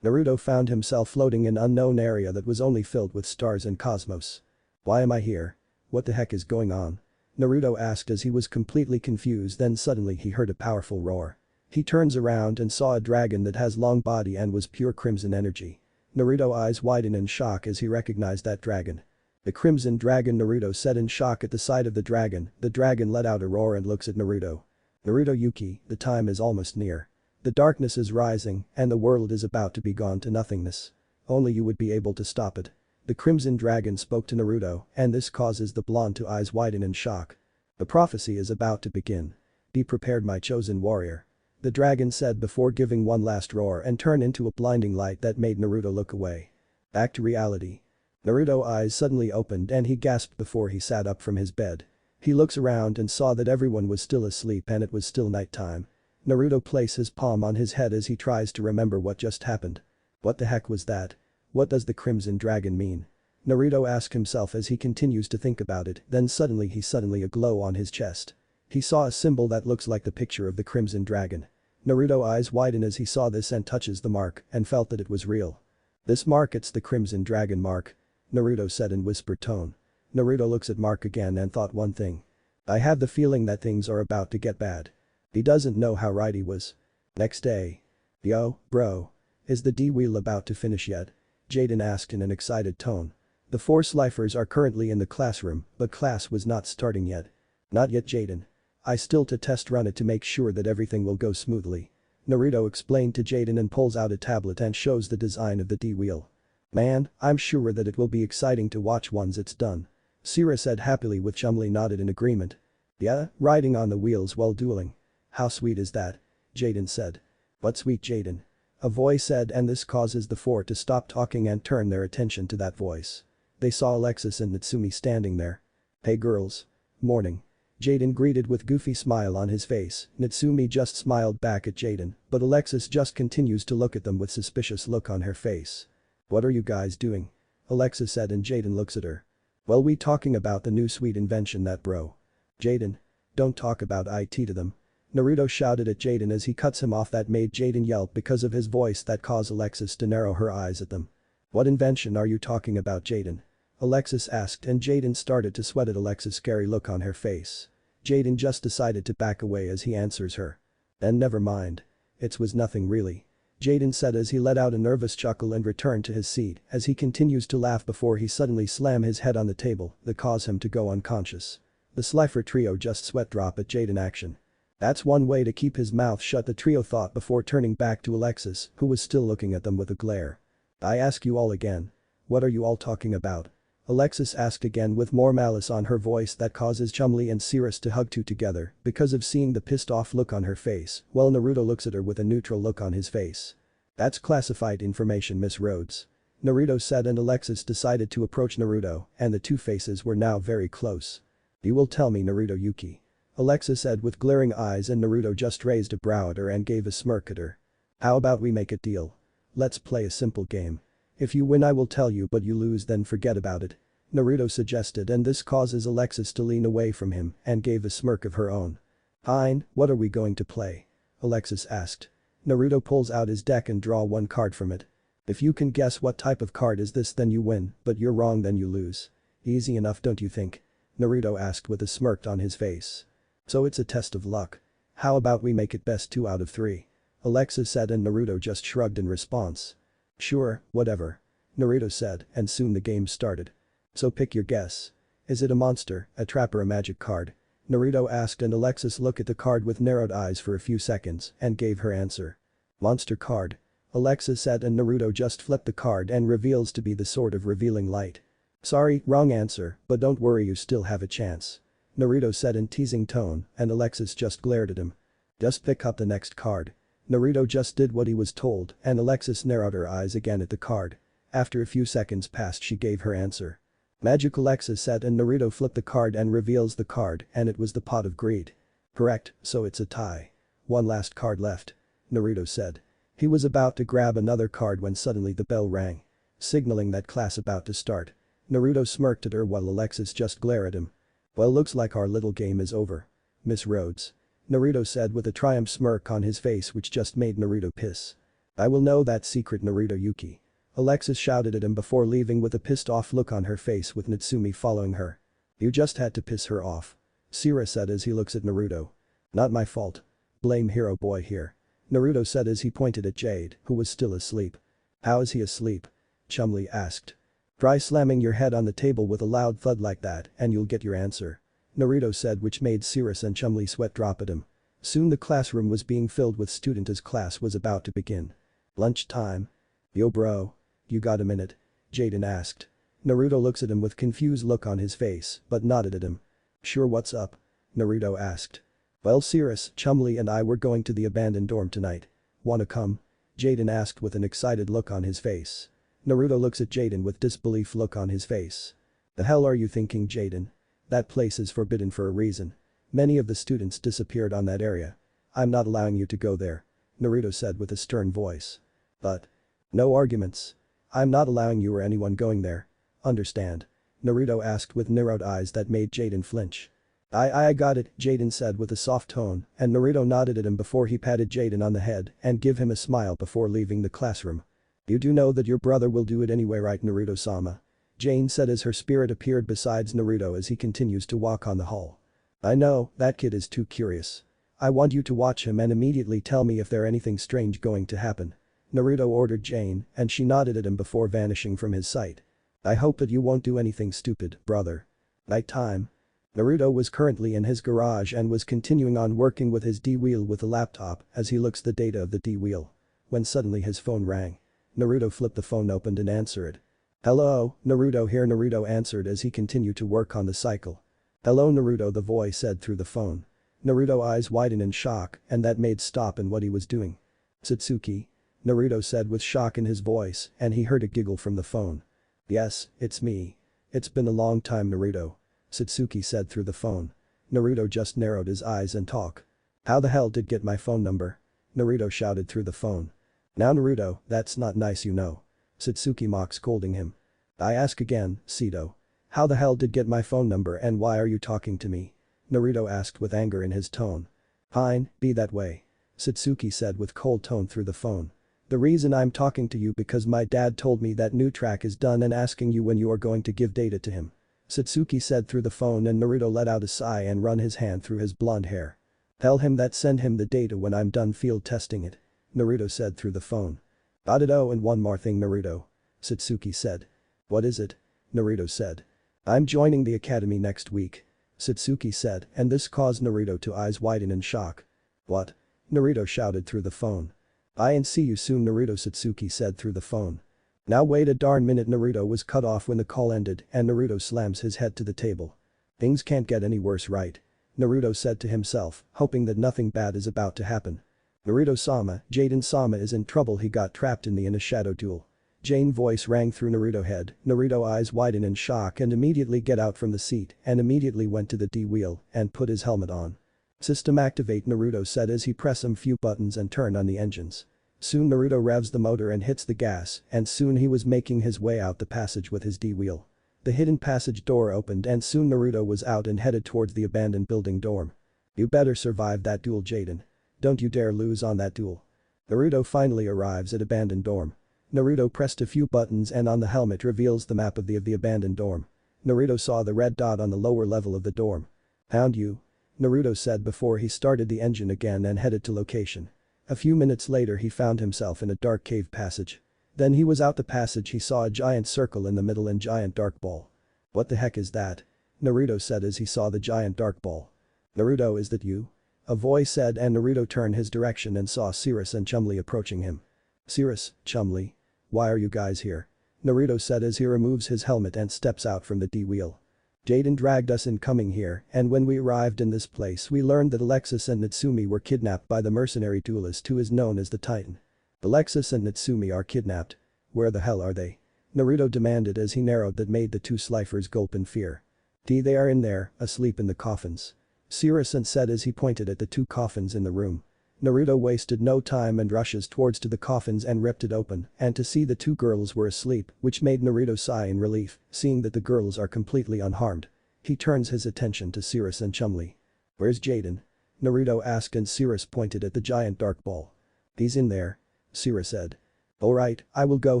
Naruto found himself floating in an unknown area that was only filled with stars and cosmos. Why am I here? What the heck is going on? Naruto asked as he was completely confused. Then suddenly he heard a powerful roar. He turns around and saw a dragon that has long body and was pure crimson energy. Naruto eyes widen in shock as he recognized that dragon. The crimson dragon. Naruto said in shock at the sight of the dragon. The dragon let out a roar and looks at Naruto. Naruto Yuki, the time is almost near. The darkness is rising and the world is about to be gone to nothingness. Only you would be able to stop it. The crimson dragon spoke to Naruto and this causes the blonde to eyes widen in shock. The prophecy is about to begin. Be prepared my chosen warrior. The dragon said before giving one last roar and turned into a blinding light that made Naruto look away. Back to reality. Naruto's eyes suddenly opened and he gasped before he sat up from his bed. He looks around and saw that everyone was still asleep and it was still nighttime. Naruto places his palm on his head as he tries to remember what just happened. What the heck was that? What does the crimson dragon mean? Naruto asked himself as he continues to think about it. Then suddenly a glow on his chest. He saw a symbol that looks like the picture of the crimson dragon. Naruto's eyes widen as he saw this and touches the mark and felt that it was real. This mark, it's the crimson dragon mark. Naruto said in whispered tone. Naruto looks at Mark again and thought one thing. I have the feeling that things are about to get bad. He doesn't know how right he was. Next day. Yo, bro. Is the D-wheel about to finish yet? Jaden asked in an excited tone. The 4 Slifers are currently in the classroom, but class was not starting yet. Not yet Jaden. I still to test run it to make sure that everything will go smoothly. Naruto explained to Jaden and pulls out a tablet and shows the design of the D-wheel. Man, I'm sure that it will be exciting to watch once it's done. Sira said happily with Chumley nodded in agreement. Yeah, riding on the wheels while dueling. How sweet is that? Jaden said. What sweet Jaden? A voice said and this causes the 4 to stop talking and turn their attention to that voice. They saw Alexis and Natsumi standing there. Hey girls. Morning. Jaden greeted with goofy smile on his face. Natsumi just smiled back at Jaden, but Alexis just continues to look at them with suspicious look on her face. What are you guys doing? Alexis said and Jaden looks at her. Well, we talking about the new sweet invention that bro. Jaden. Don't talk about it to them. Naruto shouted at Jaden as he cuts him off. That made Jaden yelp because of his voice that caused Alexis to narrow her eyes at them. What invention are you talking about Jaden? Alexis asked and Jaden started to sweat at Alexis' scary look on her face. Jaden just decided to back away as he answers her. Then never mind. It was nothing really. Jaden said as he let out a nervous chuckle and returned to his seat as he continues to laugh before he suddenly slammed his head on the table that caused him to go unconscious. The Slifer trio just sweat drop at Jaden action. That's one way to keep his mouth shut, the trio thought before turning back to Alexis, who was still looking at them with a glare. I ask you all again. What are you all talking about? Alexis asked again with more malice on her voice that causes Chumley and Cirrus to hug two together because of seeing the pissed off look on her face while Naruto looks at her with a neutral look on his face. That's classified information, Miss Rhodes. Naruto said and Alexis decided to approach Naruto and the two faces were now very close. You will tell me Naruto Yuki. Alexis said with glaring eyes and Naruto just raised a brow at her and gave a smirk at her. How about we make a deal? Let's play a simple game. If you win I will tell you, but you lose then forget about it. Naruto suggested and this causes Alexis to lean away from him and gave a smirk of her own. Fine, what are we going to play? Alexis asked. Naruto pulls out his deck and draw one card from it. If you can guess what type of card is this then you win, but you're wrong then you lose. Easy enough don't you think? Naruto asked with a smirk on his face. So it's a test of luck. How about we make it best 2 out of 3? Alexis said and Naruto just shrugged in response. Sure, whatever. Naruto said and soon the game started. So pick your guess. Is it a monster, a trap or a magic card? Naruto asked and Alexis looked at the card with narrowed eyes for a few seconds and gave her answer. Monster card. Alexis said and Naruto just flipped the card and reveals to be the sword of revealing light. Sorry, wrong answer, but don't worry you still have a chance. Naruto said in teasing tone and Alexis just glared at him. Just pick up the next card. Naruto just did what he was told and Alexis narrowed her eyes again at the card. After a few seconds passed she gave her answer. Magic Alexis said and Naruto flipped the card and reveals the card and it was the pot of greed. Correct, so it's a tie. One last card left. Naruto said. He was about to grab another card when suddenly the bell rang. Signaling that class about to start. Naruto smirked at her while Alexis just glared at him. Well, looks like our little game is over. Miss Rhodes. Naruto said with a triumph smirk on his face which just made Naruto piss. I will know that secret, Naruto Yuki. Alexis shouted at him before leaving with a pissed off look on her face with Natsumi following her. You just had to piss her off. Sira said as he looks at Naruto. Not my fault. Blame hero boy here. Naruto said as he pointed at Jade, who was still asleep. How is he asleep? Chumlee asked. Try slamming your head on the table with a loud thud like that and you'll get your answer. Naruto said, which made Sirius and Chumlee sweat drop at him. Soon the classroom was being filled with students as class was about to begin. Lunch time. Yo bro. You got a minute? Jaden asked. Naruto looks at him with confused look on his face but nodded at him. Sure, what's up? Naruto asked. Well, Sirius, Chumlee and I were going to the abandoned dorm tonight. Wanna come? Jaden asked with an excited look on his face. Naruto looks at Jaden with disbelief look on his face. The hell are you thinking, Jaden? That place is forbidden for a reason. Many of the students disappeared on that area. I'm not allowing you to go there. Naruto said with a stern voice. But. No arguments. I'm not allowing you or anyone going there. Understand? Naruto asked with narrowed eyes that made Jaden flinch. I got it, Jaden said with a soft tone and Naruto nodded at him before he patted Jaden on the head and give him a smile before leaving the classroom. You do know that your brother will do it anyway, right, Naruto-sama? Jane said as her spirit appeared besides Naruto as he continues to walk on the hall. I know, that kid is too curious. I want you to watch him and immediately tell me if there anything strange going to happen. Naruto ordered Jane and she nodded at him before vanishing from his sight. I hope that you won't do anything stupid, brother. Night time. Naruto was currently in his garage and was continuing on working with his D-wheel with a laptop as he looks the data of the D-wheel. When suddenly his phone rang. Naruto flipped the phone open and answered. Hello, Naruto here, Naruto answered as he continued to work on the cycle. Hello Naruto, the voice said through the phone. Naruto eyes widened in shock and that made stop in what he was doing. Satsuki? Naruto said with shock in his voice and he heard a giggle from the phone. Yes, it's me. It's been a long time, Naruto. Satsuki said through the phone. Naruto just narrowed his eyes and talk. How the hell did get my phone number? Naruto shouted through the phone. Now Naruto, that's not nice, you know. Satsuki mocked, scolding him. I ask again, Sito. How the hell did get my phone number and why are you talking to me? Naruto asked with anger in his tone. Fine, be that way. Satsuki said with cold tone through the phone. The reason I'm talking to you because my dad told me that new track is done and asking you when you are going to give data to him. Satsuki said through the phone and Naruto let out a sigh and run his hand through his blonde hair. Tell him that send him the data when I'm done field testing it. Naruto said through the phone. Got it. Oh, and one more thing, Naruto. Satsuki said. What is it? Naruto said. I'm joining the academy next week. Satsuki said and this caused Naruto to eyes widen in shock. What? Naruto shouted through the phone. I and see you soon, Naruto, Satsuki said through the phone. Now wait a darn minute. Naruto was cut off when the call ended and Naruto slams his head to the table. Things can't get any worse, right? Naruto said to himself, hoping that nothing bad is about to happen. Naruto-sama, Jaden-sama is in trouble, he got trapped in a shadow duel. Jane voice rang through Naruto head, Naruto eyes widen in shock and immediately get out from the seat and immediately went to the D-wheel and put his helmet on. System activate, Naruto said as he pressed some few buttons and turned on the engines. Soon Naruto revs the motor and hits the gas and soon he was making his way out the passage with his D-wheel. The hidden passage door opened and soon Naruto was out and headed towards the abandoned building dorm. You better survive that duel, Jaden. Don't you dare lose on that duel. Naruto finally arrives at abandoned dorm. Naruto pressed a few buttons and on the helmet reveals the map of the abandoned dorm. Naruto saw the red dot on the lower level of the dorm. Found you. Naruto said before he started the engine again and headed to location. A few minutes later he found himself in a dark cave passage. Then he was out the passage, he saw a giant circle in the middle and giant dark ball. What the heck is that? Naruto said as he saw the giant dark ball. Naruto, is that you? A voice said and Naruto turned his direction and saw Sirius and Chumlee approaching him. Sirius, Chumlee. Why are you guys here? Naruto said as he removes his helmet and steps out from the D-wheel. Jaden dragged us in coming here, and when we arrived in this place we learned that Alexis and Natsumi were kidnapped by the mercenary duelist who is known as the Titan. Alexis and Natsumi are kidnapped. Where the hell are they? Naruto demanded as he narrowed that made the two Sliffers gulp in fear. They are in there, asleep in the coffins. Sirisan said as he pointed at the two coffins in the room. Naruto wasted no time and rushes towards to the coffins and ripped it open, and to see the two girls were asleep, which made Naruto sigh in relief, seeing that the girls are completely unharmed. He turns his attention to Cirrus and Chumley. Where's Jaden? Naruto asked and Cirrus pointed at the giant dark ball. He's in there. Cirrus said. Alright, I will go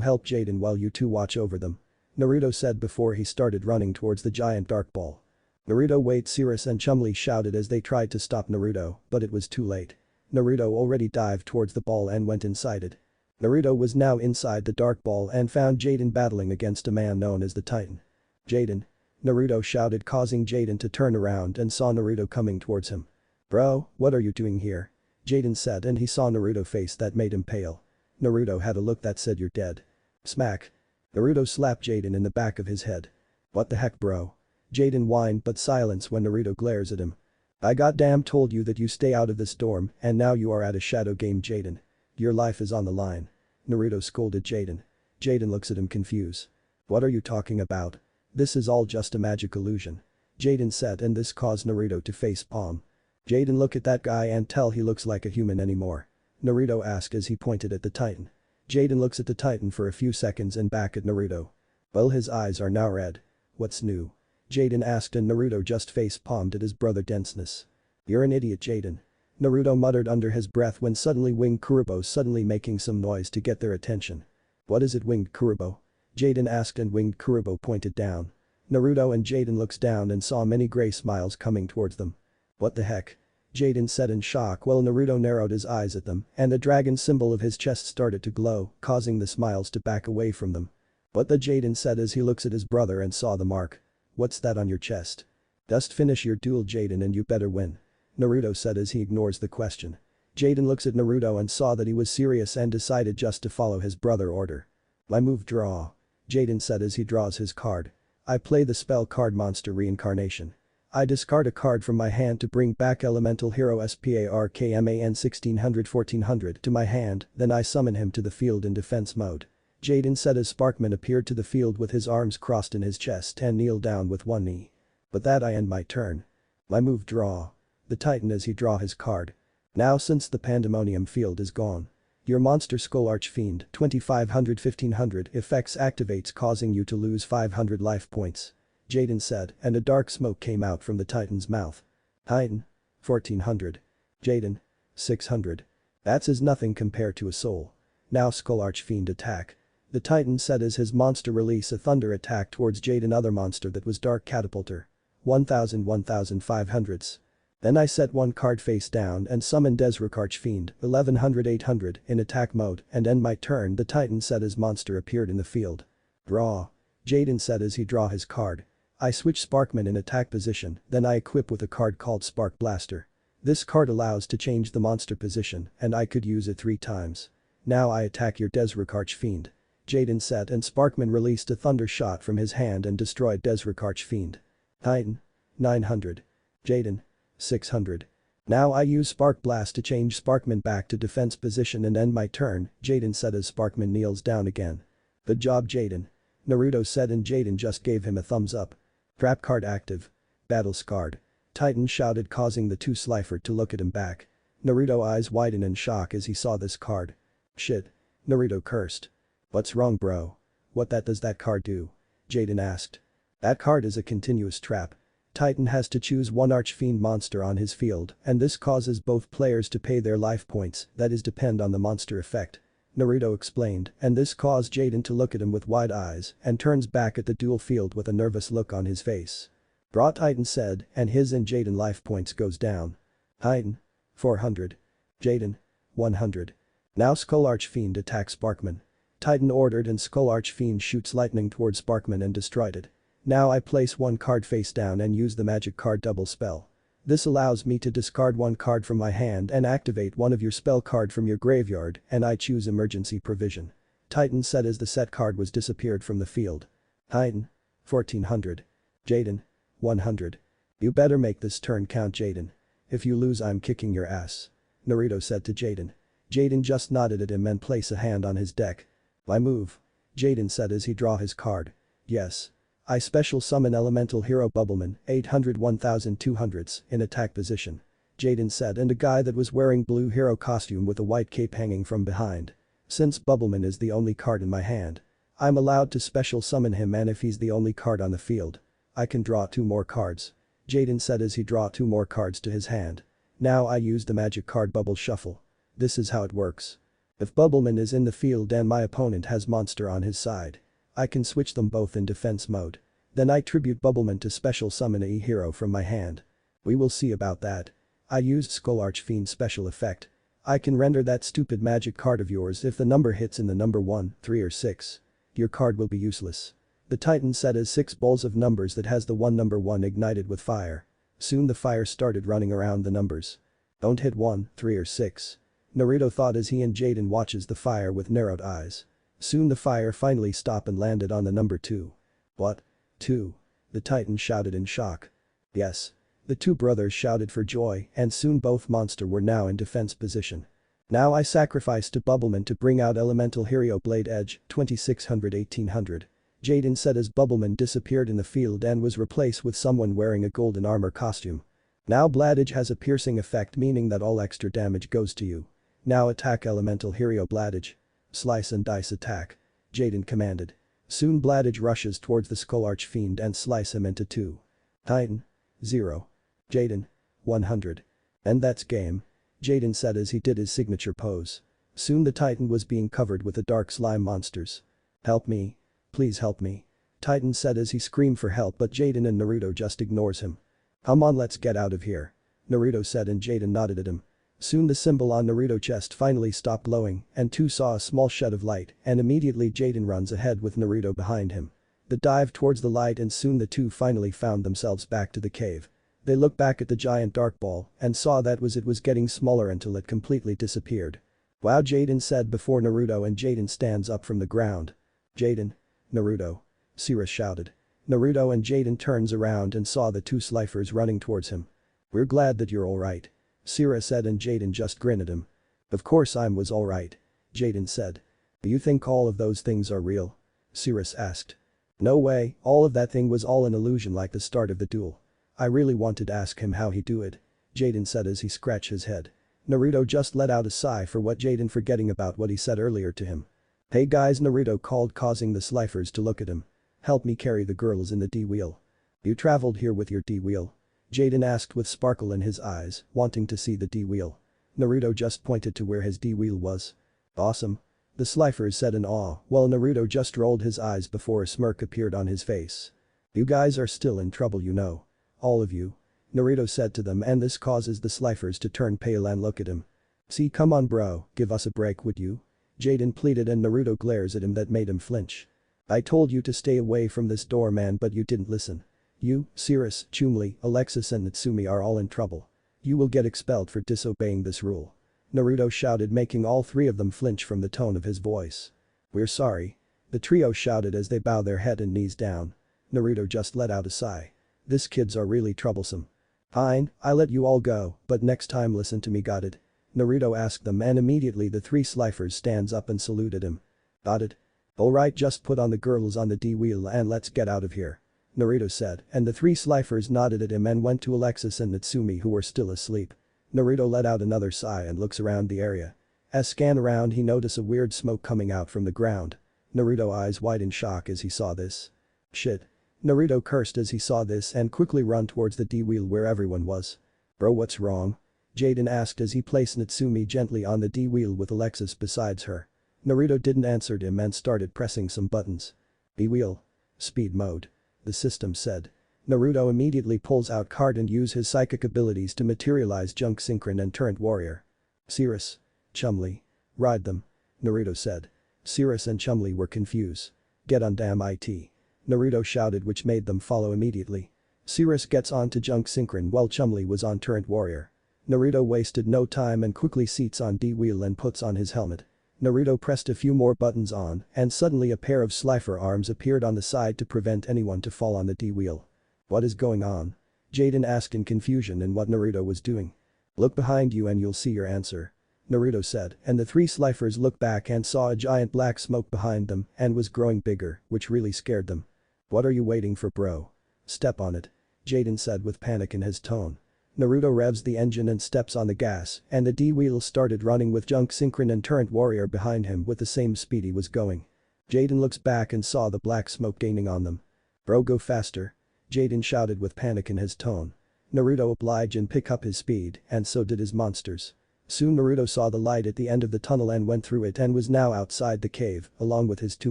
help Jaden while you two watch over them. Naruto said before he started running towards the giant dark ball. Naruto wait, Cirrus and Chumley shouted as they tried to stop Naruto, but it was too late. Naruto already dived towards the ball and went inside it. Naruto was now inside the dark ball and found Jaden battling against a man known as the Titan. Jaden. Naruto shouted, causing Jaden to turn around and saw Naruto coming towards him. Bro, what are you doing here? Jaden said and he saw Naruto's face that made him pale. Naruto had a look that said you're dead. Smack. Naruto slapped Jaden in the back of his head. What the heck bro? Jaden whined but silence when Naruto glares at him. I goddamn told you that you stay out of this dorm and now you are at a shadow game Jaden. Your life is on the line. Naruto scolded Jaden. Jaden looks at him confused. What are you talking about? This is all just a magic illusion. Jaden said and this caused Naruto to face palm. Jaden look at that guy and tell he looks like a human anymore. Naruto asked as he pointed at the Titan. Jaden looks at the Titan for a few seconds and back at Naruto. Well his eyes are now red. What's new? Jaden asked and Naruto just face-palmed at his brother denseness. You're an idiot Jaden. Naruto muttered under his breath when suddenly Winged Kurubo suddenly making some noise to get their attention. What is it Winged Kurubo? Jaden asked and Winged Kurubo pointed down. Naruto and Jaden looks down and saw many gray smiles coming towards them. What the heck? Jaden said in shock while Naruto narrowed his eyes at them and the dragon symbol of his chest started to glow, causing the smiles to back away from them. What the Jaden said as he looks at his brother and saw the mark. What's that on your chest? Just finish your duel Jaden and you better win. Naruto said as he ignores the question. Jaden looks at Naruto and saw that he was serious and decided just to follow his brother order. My move draw. Jaden said as he draws his card. I play the spell card Monster Reincarnation. I discard a card from my hand to bring back Elemental Hero SPARKMAN 1600-1400 to my hand, then I summon him to the field in defense mode. Jaden said as Sparkman appeared to the field with his arms crossed in his chest and kneeled down with one knee. But that I end my turn. My move draw. The Titan as he draw his card. Now since the Pandemonium field is gone. Your monster Skull Archfiend 2500-1500 effects activates causing you to lose 500 life points. Jaden said and a dark smoke came out from the Titan's mouth. Titan. 1400. Jaden. 600. That's as nothing compared to a soul. Now Skull Archfiend attack. The Titan said as his monster release a thunder attack towards Jaden other monster that was Dark Catapulter. 1500s. Then I set one card face down and summon Desruk Archfiend 1100-800 in attack mode and end my turn the Titan said as monster appeared in the field. Draw. Jaden said as he draw his card. I switch Sparkman in attack position then I equip with a card called Spark Blaster. This card allows to change the monster position and I could use it 3 times. Now I attack your Desruk Archfiend. Jaden said and Sparkman released a thunder shot from his hand and destroyed Desruk Archfiend. Titan. 900. Jaden. 600. Now I use Spark Blast to change Sparkman back to defense position and end my turn, Jaden said as Sparkman kneels down again. Good job Jaden. Naruto said and Jaden just gave him a thumbs up. Trap card active. Battle scarred. Titan shouted causing the two Slifer to look at him back. Naruto eyes widen in shock as he saw this card. Shit. Naruto cursed. What's wrong bro? What that does that card do? Jaden asked. That card is a continuous trap. Titan has to choose one Archfiend monster on his field and this causes both players to pay their life points that is depend on the monster effect. Naruto explained and this caused Jaden to look at him with wide eyes and turns back at the duel field with a nervous look on his face. Draw Titan said and his and Jaden life points goes down. Titan. 400. Jaden. 100. Now Skull Archfiend attacks Sparkman. Titan ordered and Skull Archfiend shoots lightning towards Sparkman and destroyed it. Now I place one card face down and use the magic card double spell. This allows me to discard one card from my hand and activate one of your spell card from your graveyard and I choose emergency provision. Titan said as the set card was disappeared from the field. Titan. 1400. Jaden. 100. You better make this turn count, Jaden. If you lose, I'm kicking your ass. Naruto said to Jaden. Jaden just nodded at him and placed a hand on his deck. My move. Jaden said as he draw his card. Yes. I special summon elemental hero Bubbleman 800 1200s in attack position. Jaden said, and a guy that was wearing blue hero costume with a white cape hanging from behind. Since Bubbleman is the only card in my hand, I'm allowed to special summon him, and if he's the only card on the field, I can draw 2 more cards. Jaden said as he draw 2 more cards to his hand. Now I use the magic card Bubble Shuffle. This is how it works. If Bubbleman is in the field and my opponent has monster on his side, I can switch them both in defense mode. Then I tribute Bubbleman to special summon a hero from my hand. We will see about that. I used Skull Archfiend special effect. I can render that stupid magic card of yours if the number hits in the number 1, 3 or 6. Your card will be useless. The Titan said as 6 balls of numbers that has the number 1 ignited with fire. Soon the fire started running around the numbers. Don't hit 1, 3 or 6. Naruto thought as he and Jaden watches the fire with narrowed eyes. Soon the fire finally stopped and landed on the number 2. What? 2? The Titan shouted in shock. Yes. The 2 brothers shouted for joy, and soon both monsters were now in defense position. Now I sacrifice to Bubbleman to bring out elemental hero Blade Edge 2600 1800. Jaden said as Bubbleman disappeared in the field and was replaced with someone wearing a golden armor costume. Now Blade Edge has a piercing effect, meaning that all extra damage goes to you. Now attack elemental hero Blade Edge. Slice and dice attack. Jaden commanded. Soon Blade Edge rushes towards the Skull Archfiend and slice him into 2. Titan. 0. Jaden. 100. And that's game. Jaden said as he did his signature pose. Soon the Titan was being covered with the dark slime monsters. Help me. Please help me. Titan said as he screamed for help, but Jaden and Naruto just ignores him. Come on, let's get out of here. Naruto said and Jaden nodded at him. Soon the symbol on Naruto's chest finally stopped glowing and 2 saw a small shed of light, and immediately Jaden runs ahead with Naruto behind him. They dive towards the light and soon the 2 finally found themselves back to the cave. They looked back at the giant dark ball and saw that it was getting smaller until it completely disappeared. Wow, Jaden said before Naruto and Jaden stands up from the ground. Jaden. Naruto. Sirius shouted. Naruto and Jaden turns around and saw the 2 Slifers running towards him. We're glad that you're alright. Sirius said and Jaden just grinned at him. Of course I was alright. Jaden said. Do you think all of those things are real? Sirius asked. No way, all of that thing was all an illusion like the start of the duel. I really wanted to ask him how he do it. Jaden said as he scratched his head. Naruto just let out a sigh for what Jaden forgetting about what he said earlier to him. Hey guys, Naruto called, causing the Slifers to look at him. Help me carry the girls in the D-wheel. You traveled here with your D-wheel? Jaden asked with sparkle in his eyes, wanting to see the D-wheel. Naruto just pointed to where his D-wheel was. Awesome. The Slifers said in awe, while Naruto just rolled his eyes before a smirk appeared on his face. You guys are still in trouble, you know. All of you. Naruto said to them, and this causes the Slifers to turn pale and look at him. See, come on bro, give us a break would you? Jaden pleaded and Naruto glares at him that made him flinch. I told you to stay away from this door, man, but you didn't listen. You, Sirius, Chumli, Alexis and Natsumi are all in trouble. You will get expelled for disobeying this rule. Naruto shouted, making all 3 of them flinch from the tone of his voice. We're sorry. The trio shouted as they bow their head and knees down. Naruto just let out a sigh. These kids are really troublesome. Fine, I let you all go, but next time listen to me, got it? Naruto asked them and immediately the 3 Slifers stands up and saluted him. Got it? Alright, just put on the girls on the D-wheel and let's get out of here. Naruto said, and the 3 Slifers nodded at him and went to Alexis and Natsumi who were still asleep. Naruto let out another sigh and looks around the area. As scan around he noticed a weird smoke coming out from the ground. Naruto eyes wide in shock as he saw this. Shit. Naruto cursed as he saw this and quickly run towards the D-wheel where everyone was. Bro, what's wrong? Jaden asked as he placed Natsumi gently on the D-wheel with Alexis besides her. Naruto didn't answer him and started pressing some buttons. D-wheel. Speed mode. The system said. Naruto immediately pulls out card and use his psychic abilities to materialize Junk Synchron and Turret Warrior. Sirius. Chumli. Ride them. Naruto said. Sirius and Chumli were confused. Get on damn it. Naruto shouted, which made them follow immediately. Sirius gets onto Junk Synchron while Chumli was on Turret Warrior. Naruto wasted no time and quickly seats on D-wheel and puts on his helmet. Naruto pressed a few more buttons on and suddenly a pair of Slifer arms appeared on the side to prevent anyone to fall on the D-wheel. What is going on? Jaden asked in confusion in what Naruto was doing. Look behind you and you'll see your answer. Naruto said, and the three Slifers looked back and saw a giant black smoke behind them and was growing bigger, which really scared them. What are you waiting for, bro? Step on it. Jaden said with panic in his tone. Naruto revs the engine and steps on the gas, and the D-wheel started running with Junk Synchron and Turret Warrior behind him with the same speed he was going. Jaden looks back and saw the black smoke gaining on them. Bro, go faster. Jaden shouted with panic in his tone. Naruto obliged and picked up his speed, and so did his monsters. Soon Naruto saw the light at the end of the tunnel and went through it and was now outside the cave, along with his two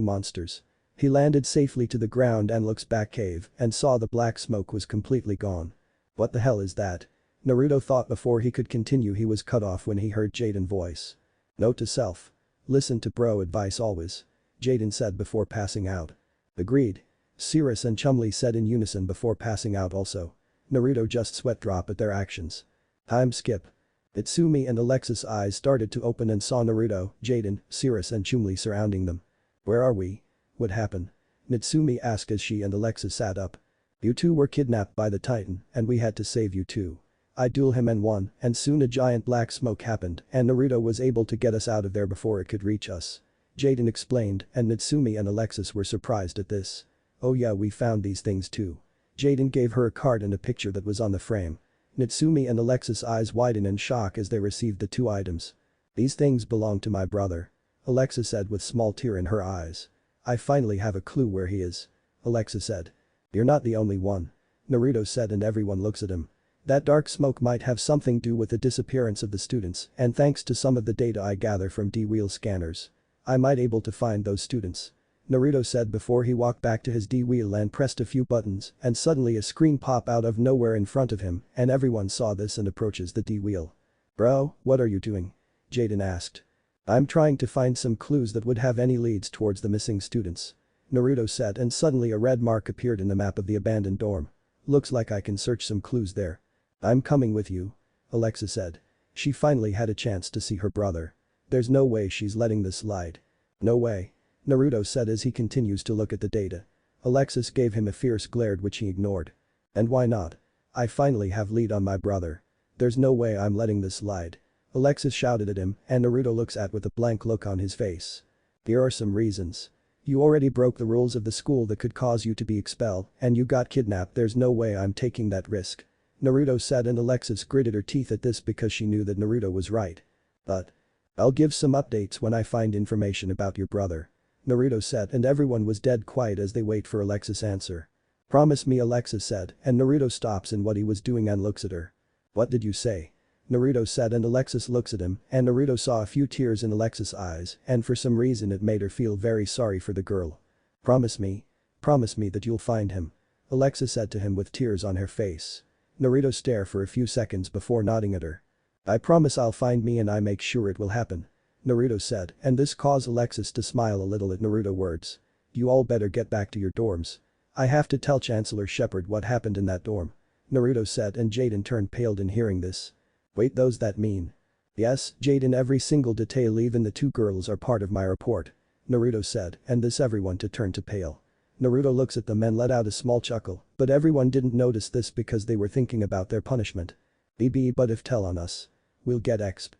monsters. He landed safely to the ground and looks back cave and saw the black smoke was completely gone. What the hell is that? Naruto thought before he could continue. He was cut off when he heard Jaden's voice. Note to self. Listen to bro advice always. Jaden said before passing out. Agreed. Cirrus and Chumlee said in unison before passing out also. Naruto just sweat drop at their actions. Time skip. Itsumi and Alexis' eyes started to open and saw Naruto, Jaden, Cirrus and Chumlee surrounding them. Where are we? What happened? Natsumi asked as she and Alexis sat up. You two were kidnapped by the Titan and we had to save you too. I duel him and won, and soon a giant black smoke happened and Naruto was able to get us out of there before it could reach us. Jaden explained and Natsumi and Alexis were surprised at this. Oh yeah, we found these things too. Jaden gave her a card and a picture that was on the frame. Natsumi and Alexis' eyes widened in shock as they received the two items. These things belong to my brother. Alexis said with small tear in her eyes. I finally have a clue where he is. Alexis said. You're not the only one. Naruto said and everyone looks at him. That dark smoke might have something to do with the disappearance of the students and thanks to some of the data I gather from D-wheel scanners. I might able to find those students. Naruto said before he walked back to his D-wheel and pressed a few buttons and suddenly a screen pop out of nowhere in front of him and everyone saw this and approaches the D-wheel. Bro, what are you doing? Jaden asked. I'm trying to find some clues that would have any leads towards the missing students. Naruto said and suddenly a red mark appeared in the map of the abandoned dorm. Looks like I can search some clues there. I'm coming with you. Alexa said. She finally had a chance to see her brother. There's no way she's letting this slide. No way. Naruto said as he continues to look at the data. Alexis gave him a fierce glare which he ignored. And why not? I finally have lead on my brother. There's no way I'm letting this slide. Alexis shouted at him and Naruto looks at with a blank look on his face. Here are some reasons. You already broke the rules of the school that could cause you to be expelled and you got kidnapped. There's no way I'm taking that risk. Naruto said and Alexis gritted her teeth at this because she knew that Naruto was right. But I'll give some updates when I find information about your brother. Naruto said and everyone was dead quiet as they wait for Alexis' answer. Promise me, Alexis said and Naruto stops in what he was doing and looks at her. What did you say? Naruto said and Alexis looks at him and Naruto saw a few tears in Alexis' eyes and for some reason it made her feel very sorry for the girl. Promise me that you'll find him. Alexis said to him with tears on her face. Naruto stared for a few seconds before nodding at her. I promise I'll find me and I make sure it will happen. Naruto said and this caused Alexis to smile a little at Naruto's words. You all better get back to your dorms. I have to tell Chancellor Shepard what happened in that dorm. Naruto said and Jaden turned pale in hearing this. Wait, those that mean? Yes, Jaden, every single detail even the two girls are part of my report. Naruto said and this everyone to turn to pale. Naruto looks at them and let out a small chuckle, but everyone didn't notice this because they were thinking about their punishment. BB but if tell on us. We'll get exp.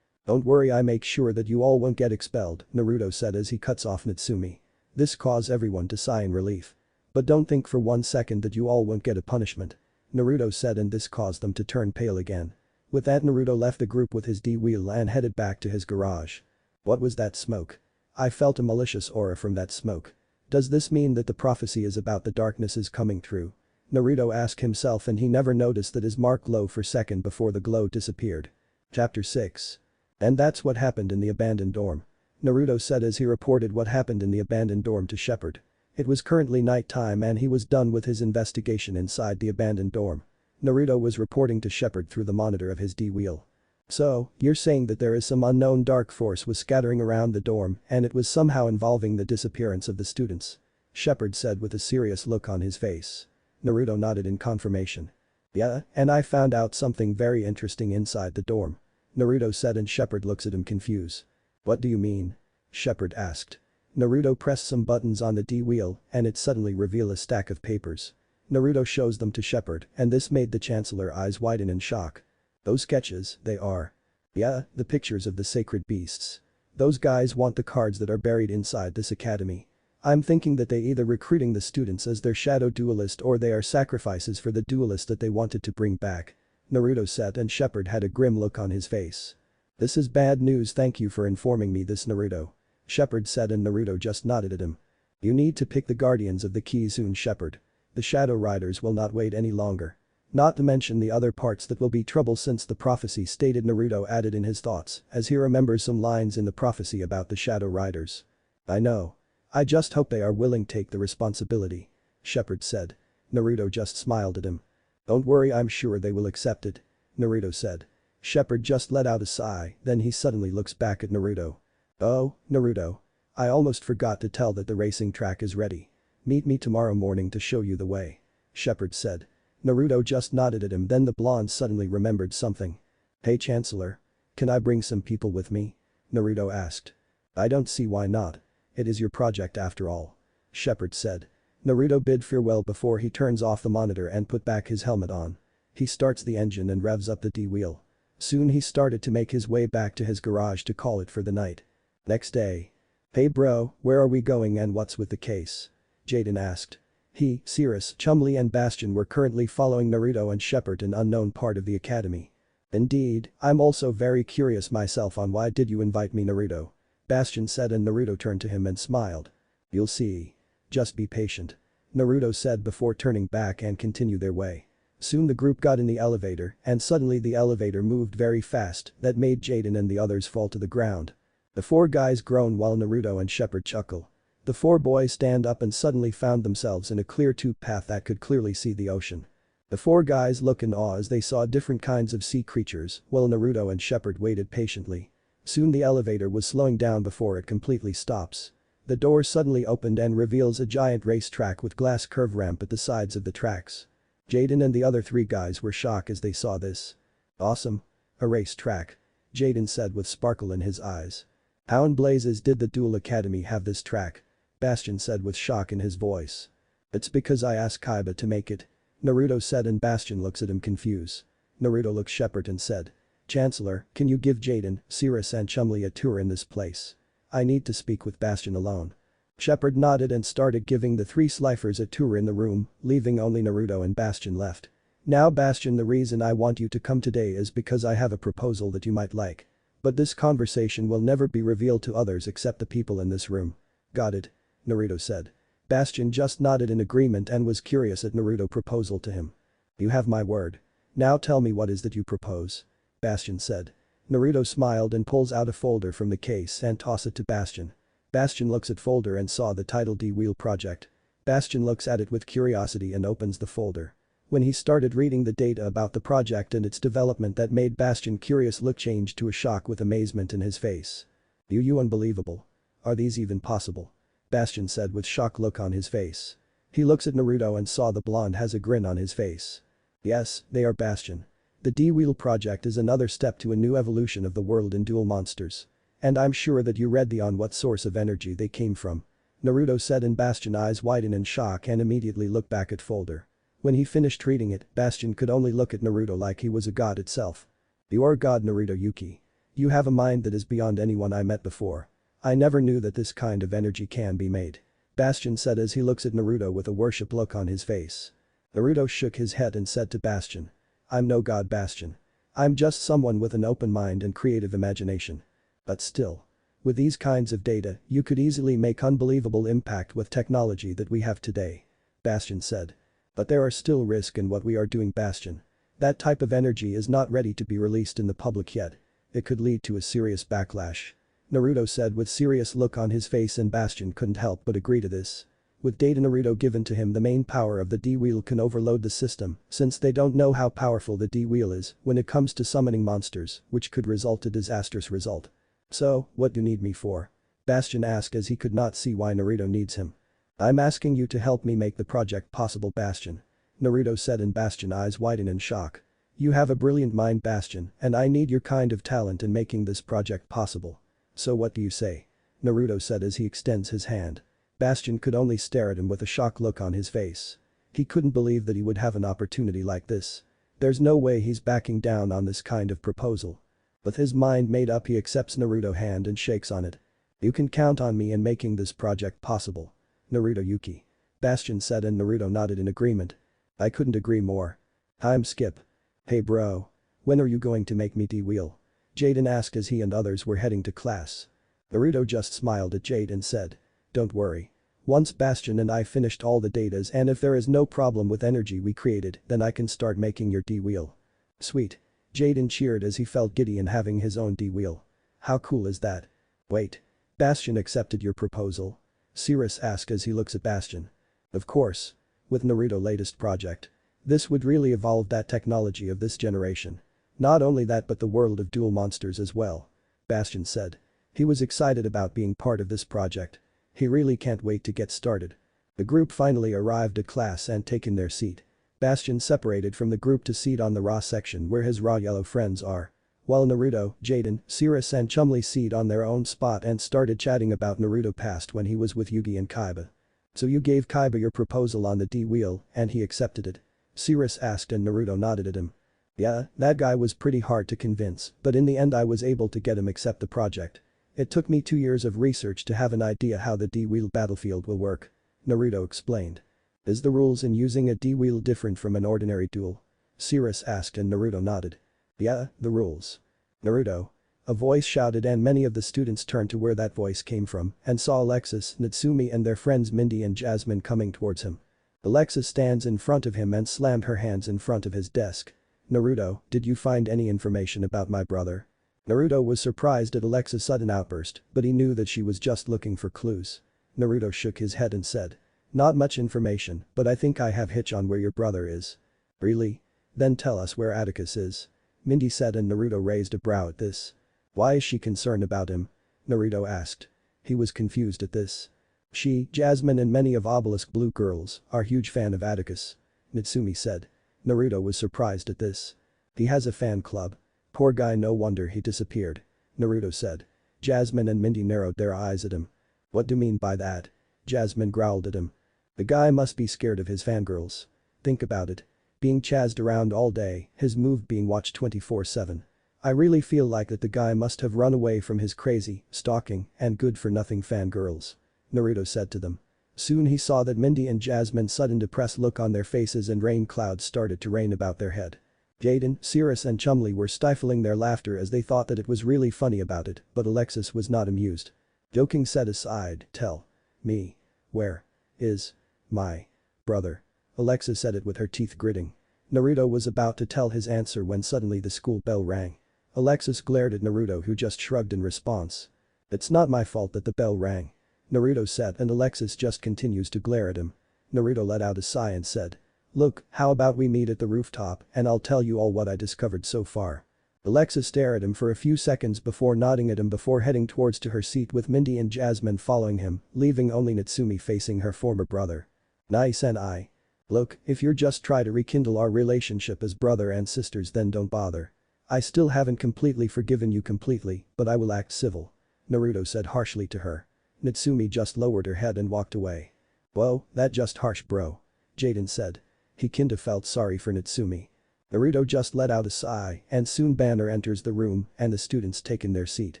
Don't worry, I make sure that you all won't get expelled, Naruto said as he cuts off Natsumi. This caused everyone to sigh in relief. But don't think for 1 second that you all won't get a punishment. Naruto said and this caused them to turn pale again. With that Naruto left the group with his D-wheel and headed back to his garage. What was that smoke? I felt a malicious aura from that smoke. Does this mean that the prophecy is about the darkness is coming through? Naruto asked himself and he never noticed that his mark glowed for a second before the glow disappeared. Chapter 6. And that's what happened in the abandoned dorm. Naruto said as he reported what happened in the abandoned dorm to Shepard. It was currently nighttime and he was done with his investigation inside the abandoned dorm. Naruto was reporting to Shepard through the monitor of his D-wheel. So, you're saying that there is some unknown dark force was scattering around the dorm and it was somehow involving the disappearance of the students? Shepard said with a serious look on his face. Naruto nodded in confirmation. Yeah, and I found out something very interesting inside the dorm. Naruto said and Shepard looks at him confused. What do you mean? Shepard asked. Naruto pressed some buttons on the D-wheel and it suddenly revealed a stack of papers. Naruto shows them to Shepard, and this made the Chancellor eyes widen in shock. Those sketches, they are. Yeah, the pictures of the sacred beasts. Those guys want the cards that are buried inside this academy. I'm thinking that they either recruiting the students as their shadow duelist or they are sacrifices for the duelist that they wanted to bring back. Naruto said, and Shepard had a grim look on his face. This is bad news, thank you for informing me this, Naruto. Shepard said, and Naruto just nodded at him. You need to pick the guardians of the key soon, Shepard. The Shadow Riders will not wait any longer. Not to mention the other parts that will be trouble since the prophecy stated, Naruto added in his thoughts as he remembers some lines in the prophecy about the Shadow Riders. I know. I just hope they are willing to take the responsibility. Shepard said. Naruto just smiled at him. Don't worry, I'm sure they will accept it. Naruto said. Shepard just let out a sigh, then he suddenly looks back at Naruto. Oh, Naruto. I almost forgot to tell that the racing track is ready. Meet me tomorrow morning to show you the way. Shepard said. Naruto just nodded at him, then the blonde suddenly remembered something. Hey Chancellor. Can I bring some people with me? Naruto asked. I don't see why not. It is your project after all. Shepard said. Naruto bid farewell before he turns off the monitor and put back his helmet on. He starts the engine and revs up the D-wheel. Soon he started to make his way back to his garage to call it for the night. Next day. Hey bro, where are we going and what's with the case? Jaden asked. He, Cirrus, Chumley and Bastion were currently following Naruto and Shepard in unknown part of the academy. Indeed, I'm also very curious myself on why did you invite me, Naruto? Bastion said, and Naruto turned to him and smiled. You'll see. Just be patient. Naruto said before turning back and continue their way. Soon the group got in the elevator and suddenly the elevator moved very fast that made Jaden and the others fall to the ground. The four guys groan while Naruto and Shepard chuckle. The four boys stand up and suddenly found themselves in a clear tube path that could clearly see the ocean. The four guys look in awe as they saw different kinds of sea creatures while Naruto and Shepard waited patiently. Soon the elevator was slowing down before it completely stops. The door suddenly opened and reveals a giant racetrack with glass curve ramp at the sides of the tracks. Jaden and the other three guys were shocked as they saw this. Awesome. A racetrack. Jaden said with sparkle in his eyes. How in blazes did the Duel Academy have this track? Bastion said with shock in his voice. It's because I asked Kaiba to make it. Naruto said, and Bastion looks at him confused. Naruto looks Shepard and said. Chancellor, can you give Jaden, Cirrus and Chumley a tour in this place? I need to speak with Bastion alone. Shepard nodded and started giving the three Slifers a tour in the room, leaving only Naruto and Bastion left. Now Bastion, the reason I want you to come today is because I have a proposal that you might like. But this conversation will never be revealed to others except the people in this room. Got it? Naruto said. Bastion just nodded in agreement and was curious at Naruto's proposal to him. You have my word. Now tell me what is that you propose? Bastion said. Naruto smiled and pulls out a folder from the case and toss it to Bastion. Bastion looks at folder and saw the title D-Wheel Project. Bastion looks at it with curiosity and opens the folder. When he started reading the data about the project and its development, that made Bastion curious look change to a shock with amazement in his face. You unbelievable. Are these even possible? Bastion said with shock look on his face. He looks at Naruto and saw the blonde has a grin on his face. Yes, they are, Bastion. The D-Wheel Project is another step to a new evolution of the world in Duel Monsters. And I'm sure that you read on what source of energy they came from. Naruto said, and Bastion eyes widen in shock and immediately looked back at folder. When he finished reading it, Bastion could only look at Naruto like he was a god itself. You are god, Naruto Yuki. You have a mind that is beyond anyone I met before. I never knew that this kind of energy can be made. Bastion said as he looks at Naruto with a worship look on his face. Naruto shook his head and said to Bastion. I'm no god, Bastion. I'm just someone with an open mind and creative imagination. But still. With these kinds of data, you could easily make unbelievable impact with technology that we have today. Bastion said. But there are still risks in what we are doing, Bastion. That type of energy is not ready to be released in the public yet. It could lead to a serious backlash. Naruto said with serious look on his face, and Bastion couldn't help but agree to this. With data Naruto given to him, the main power of the D-Wheel can overload the system since they don't know how powerful the D-Wheel is when it comes to summoning monsters, which could result a disastrous result. So, what do you need me for? Bastion asked as he could not see why Naruto needs him. I'm asking you to help me make the project possible, Bastion. Naruto said, and Bastion eyes widen in shock. You have a brilliant mind, Bastion, and I need your kind of talent in making this project possible. So what do you say? Naruto said as he extends his hand. Bastion could only stare at him with a shocked look on his face. He couldn't believe that he would have an opportunity like this. There's no way he's backing down on this kind of proposal. With his mind made up, he accepts Naruto's hand and shakes on it. You can count on me in making this project possible. Naruto Yuki. Bastion said and Naruto nodded in agreement. I couldn't agree more. I'm Skip. Hey bro. When are you going to make me D-wheel? Jaden asked as he and others were heading to class. Naruto just smiled at Jade and said. Don't worry. Once Bastion and I finished all the datas and if there is no problem with energy we created, then I can start making your D-wheel. Sweet. Jaden cheered as he felt giddy in having his own D-wheel. How cool is that? Wait. Bastion accepted your proposal? Cirrus asked as he looks at Bastion. Of course. With Naruto's latest project. This would really evolve that technology of this generation. Not only that but the world of duel monsters as well. Bastion said. He was excited about being part of this project. He really can't wait to get started. The group finally arrived at class and taken their seat. Bastion separated from the group to seat on the raw section where his raw yellow friends are. While Naruto, Jaden, Cirrus and Chumli seat on their own spot and started chatting about Naruto past when he was with Yugi and Kaiba. So you gave Kaiba your proposal on the D-wheel and he accepted it? Cirrus asked and Naruto nodded at him. Yeah, that guy was pretty hard to convince, but in the end I was able to get him accept the project. It took me 2 years of research to have an idea how the D-wheel battlefield will work. Naruto explained. Is the rules in using a D-wheel different from an ordinary duel? Cirrus asked and Naruto nodded. Yeah, the rules. Naruto. A voice shouted and many of the students turned to where that voice came from and saw Alexis, Natsumi and their friends Mindy and Jasmine coming towards him. Alexis stands in front of him and slammed her hands in front of his desk. Naruto, did you find any information about my brother? Naruto was surprised at Alexis' sudden outburst, but he knew that she was just looking for clues. Naruto shook his head and said. Not much information, but I think I have hitch on where your brother is. Really? Then tell us where Atticus is. Mindy said and Naruto raised a brow at this. Why is she concerned about him? Naruto asked. He was confused at this. She, Jasmine and many of Obelisk Blue girls are huge fan of Atticus. Natsumi said. Naruto was surprised at this. He has a fan club. Poor guy, no wonder he disappeared. Naruto said. Jasmine and Mindy narrowed their eyes at him. What do you mean by that? Jasmine growled at him. The guy must be scared of his fangirls. Think about it. Being chased around all day, his move being watched 24/7. I really feel like that the guy must have run away from his crazy, stalking, and good-for-nothing fangirls. Naruto said to them. Soon he saw that Mindy and Jasmine's sudden depressed look on their faces and rain clouds started to rain about their head. Jaden, Cirrus and Chumli were stifling their laughter as they thought that it was really funny about it, but Alexis was not amused. Joking set aside, tell me. Where is my brother? Alexis said it with her teeth gritting. Naruto was about to tell his answer when suddenly the school bell rang. Alexis glared at Naruto who just shrugged in response. It's not my fault that the bell rang. Naruto said and Alexis just continues to glare at him. Naruto let out a sigh and said. Look, how about we meet at the rooftop and I'll tell you all what I discovered so far. Alexis stared at him for a few seconds before nodding at him before heading towards to her seat with Mindy and Jasmine following him, leaving only Natsumi facing her former brother. Nice and I. Look, if you're just trying to rekindle our relationship as brother and sisters then don't bother. I still haven't completely forgiven you completely, but I will act civil. Naruto said harshly to her. Natsumi just lowered her head and walked away. Whoa, that just harsh bro. Jaden said. He kinda felt sorry for Natsumi. Naruto just let out a sigh and soon Banner enters the room and the students taken their seat.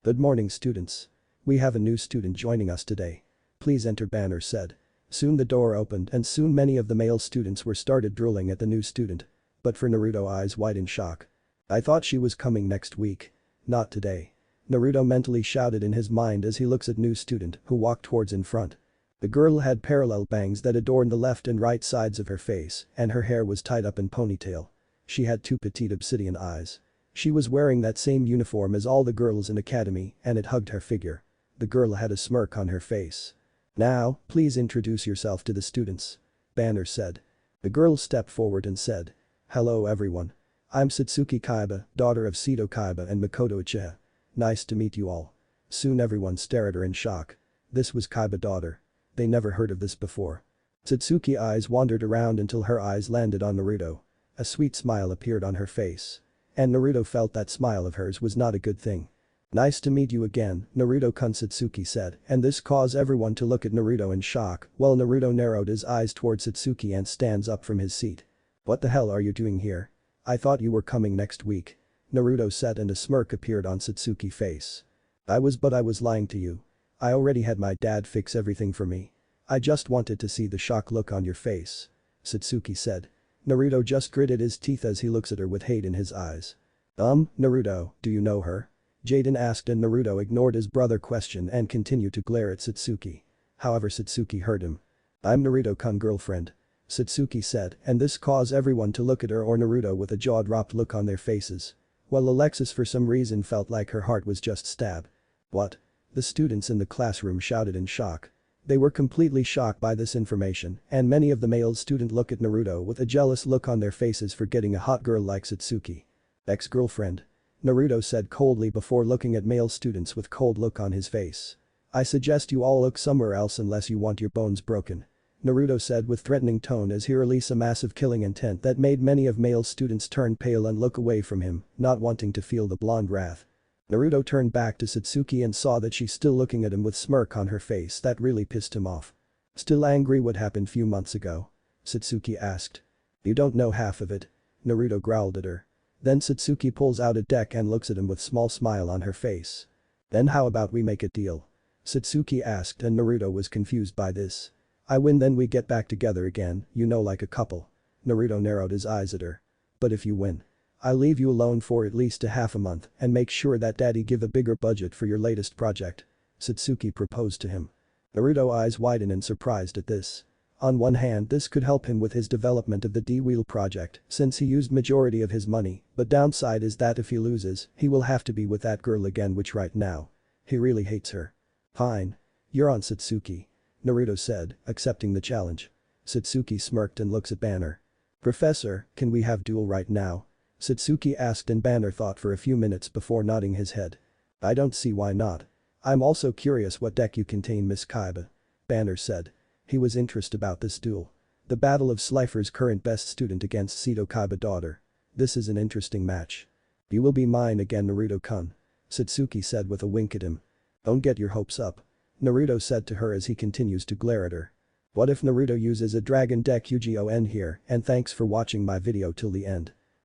Good morning students. We have a new student joining us today. Please enter, Banner said. Soon the door opened and soon many of the male students were started drooling at the new student. But for Naruto, eyes wide in shock. I thought she was coming next week. Not today. Naruto mentally shouted in his mind as he looks at new student who walked towards in front. The girl had parallel bangs that adorned the left and right sides of her face and her hair was tied up in ponytail. She had two petite obsidian eyes. She was wearing that same uniform as all the girls in academy and it hugged her figure. The girl had a smirk on her face. Now, please introduce yourself to the students. Banner said. The girl stepped forward and said. Hello everyone. I'm Satsuki Kaiba, daughter of Seto Kaiba and Makoto Uchiha. Nice to meet you all. Soon everyone stared at her in shock. This was Kaiba's daughter. They never heard of this before. Satsuki's eyes wandered around until her eyes landed on Naruto. A sweet smile appeared on her face. And Naruto felt that smile of hers was not a good thing. Nice to meet you again, Naruto-kun, Satsuki said, and this caused everyone to look at Naruto in shock, while Naruto narrowed his eyes towards Satsuki and stands up from his seat. What the hell are you doing here? I thought you were coming next week. Naruto said and a smirk appeared on Satsuki's face. But I was lying to you. I already had my dad fix everything for me. I just wanted to see the shock look on your face. Satsuki said. Naruto just gritted his teeth as he looks at her with hate in his eyes. Naruto, do you know her? Jaden asked and Naruto ignored his brother question and continued to glare at Satsuki. However, Satsuki heard him. I'm Naruto-kun girlfriend. Satsuki said, and this caused everyone to look at her or Naruto with a jaw-dropped look on their faces. While Alexis for some reason felt like her heart was just stabbed. What? The students in the classroom shouted in shock. They were completely shocked by this information, and many of the male students look at Naruto with a jealous look on their faces for getting a hot girl like Satsuki. Ex-girlfriend. Naruto said coldly before looking at male students with cold look on his face. I suggest you all look somewhere else unless you want your bones broken. Naruto said with threatening tone as he released a massive killing intent that made many of male students turn pale and look away from him, not wanting to feel the blonde wrath. Naruto turned back to Satsuki and saw that she's still looking at him with smirk on her face that really pissed him off. Still angry what happened few months ago? Satsuki asked. You don't know half of it. Naruto growled at her. Then Satsuki pulls out a deck and looks at him with small smile on her face. Then how about we make a deal? Satsuki asked and Naruto was confused by this. I win then we get back together again, you know, like a couple. Naruto narrowed his eyes at her. But if you win, I'll leave you alone for at least a half a month and make sure that daddy give a bigger budget for your latest project. Satsuki proposed to him. Naruto's eyes widen in surprised at this. On one hand, this could help him with his development of the D-Wheel project since he used majority of his money, but downside is that if he loses, he will have to be with that girl again, which right now, he really hates her. Fine. You're on, Satsuki. Naruto said, accepting the challenge. Satsuki smirked and looks at Banner. Professor, can we have duel right now? Satsuki asked and Banner thought for a few minutes before nodding his head. I don't see why not. I'm also curious what deck you contain, Miss Kaiba. Banner said. He was interested about this duel. The battle of Slifer's current best student against Seto Kaiba daughter. This is an interesting match. You will be mine again, Naruto-kun. Satsuki said with a wink at him. Don't get your hopes up. Naruto said to her as he continues to glare at her. What if Naruto uses a dragon deck Yugioh here, and thanks for watching my video till the end.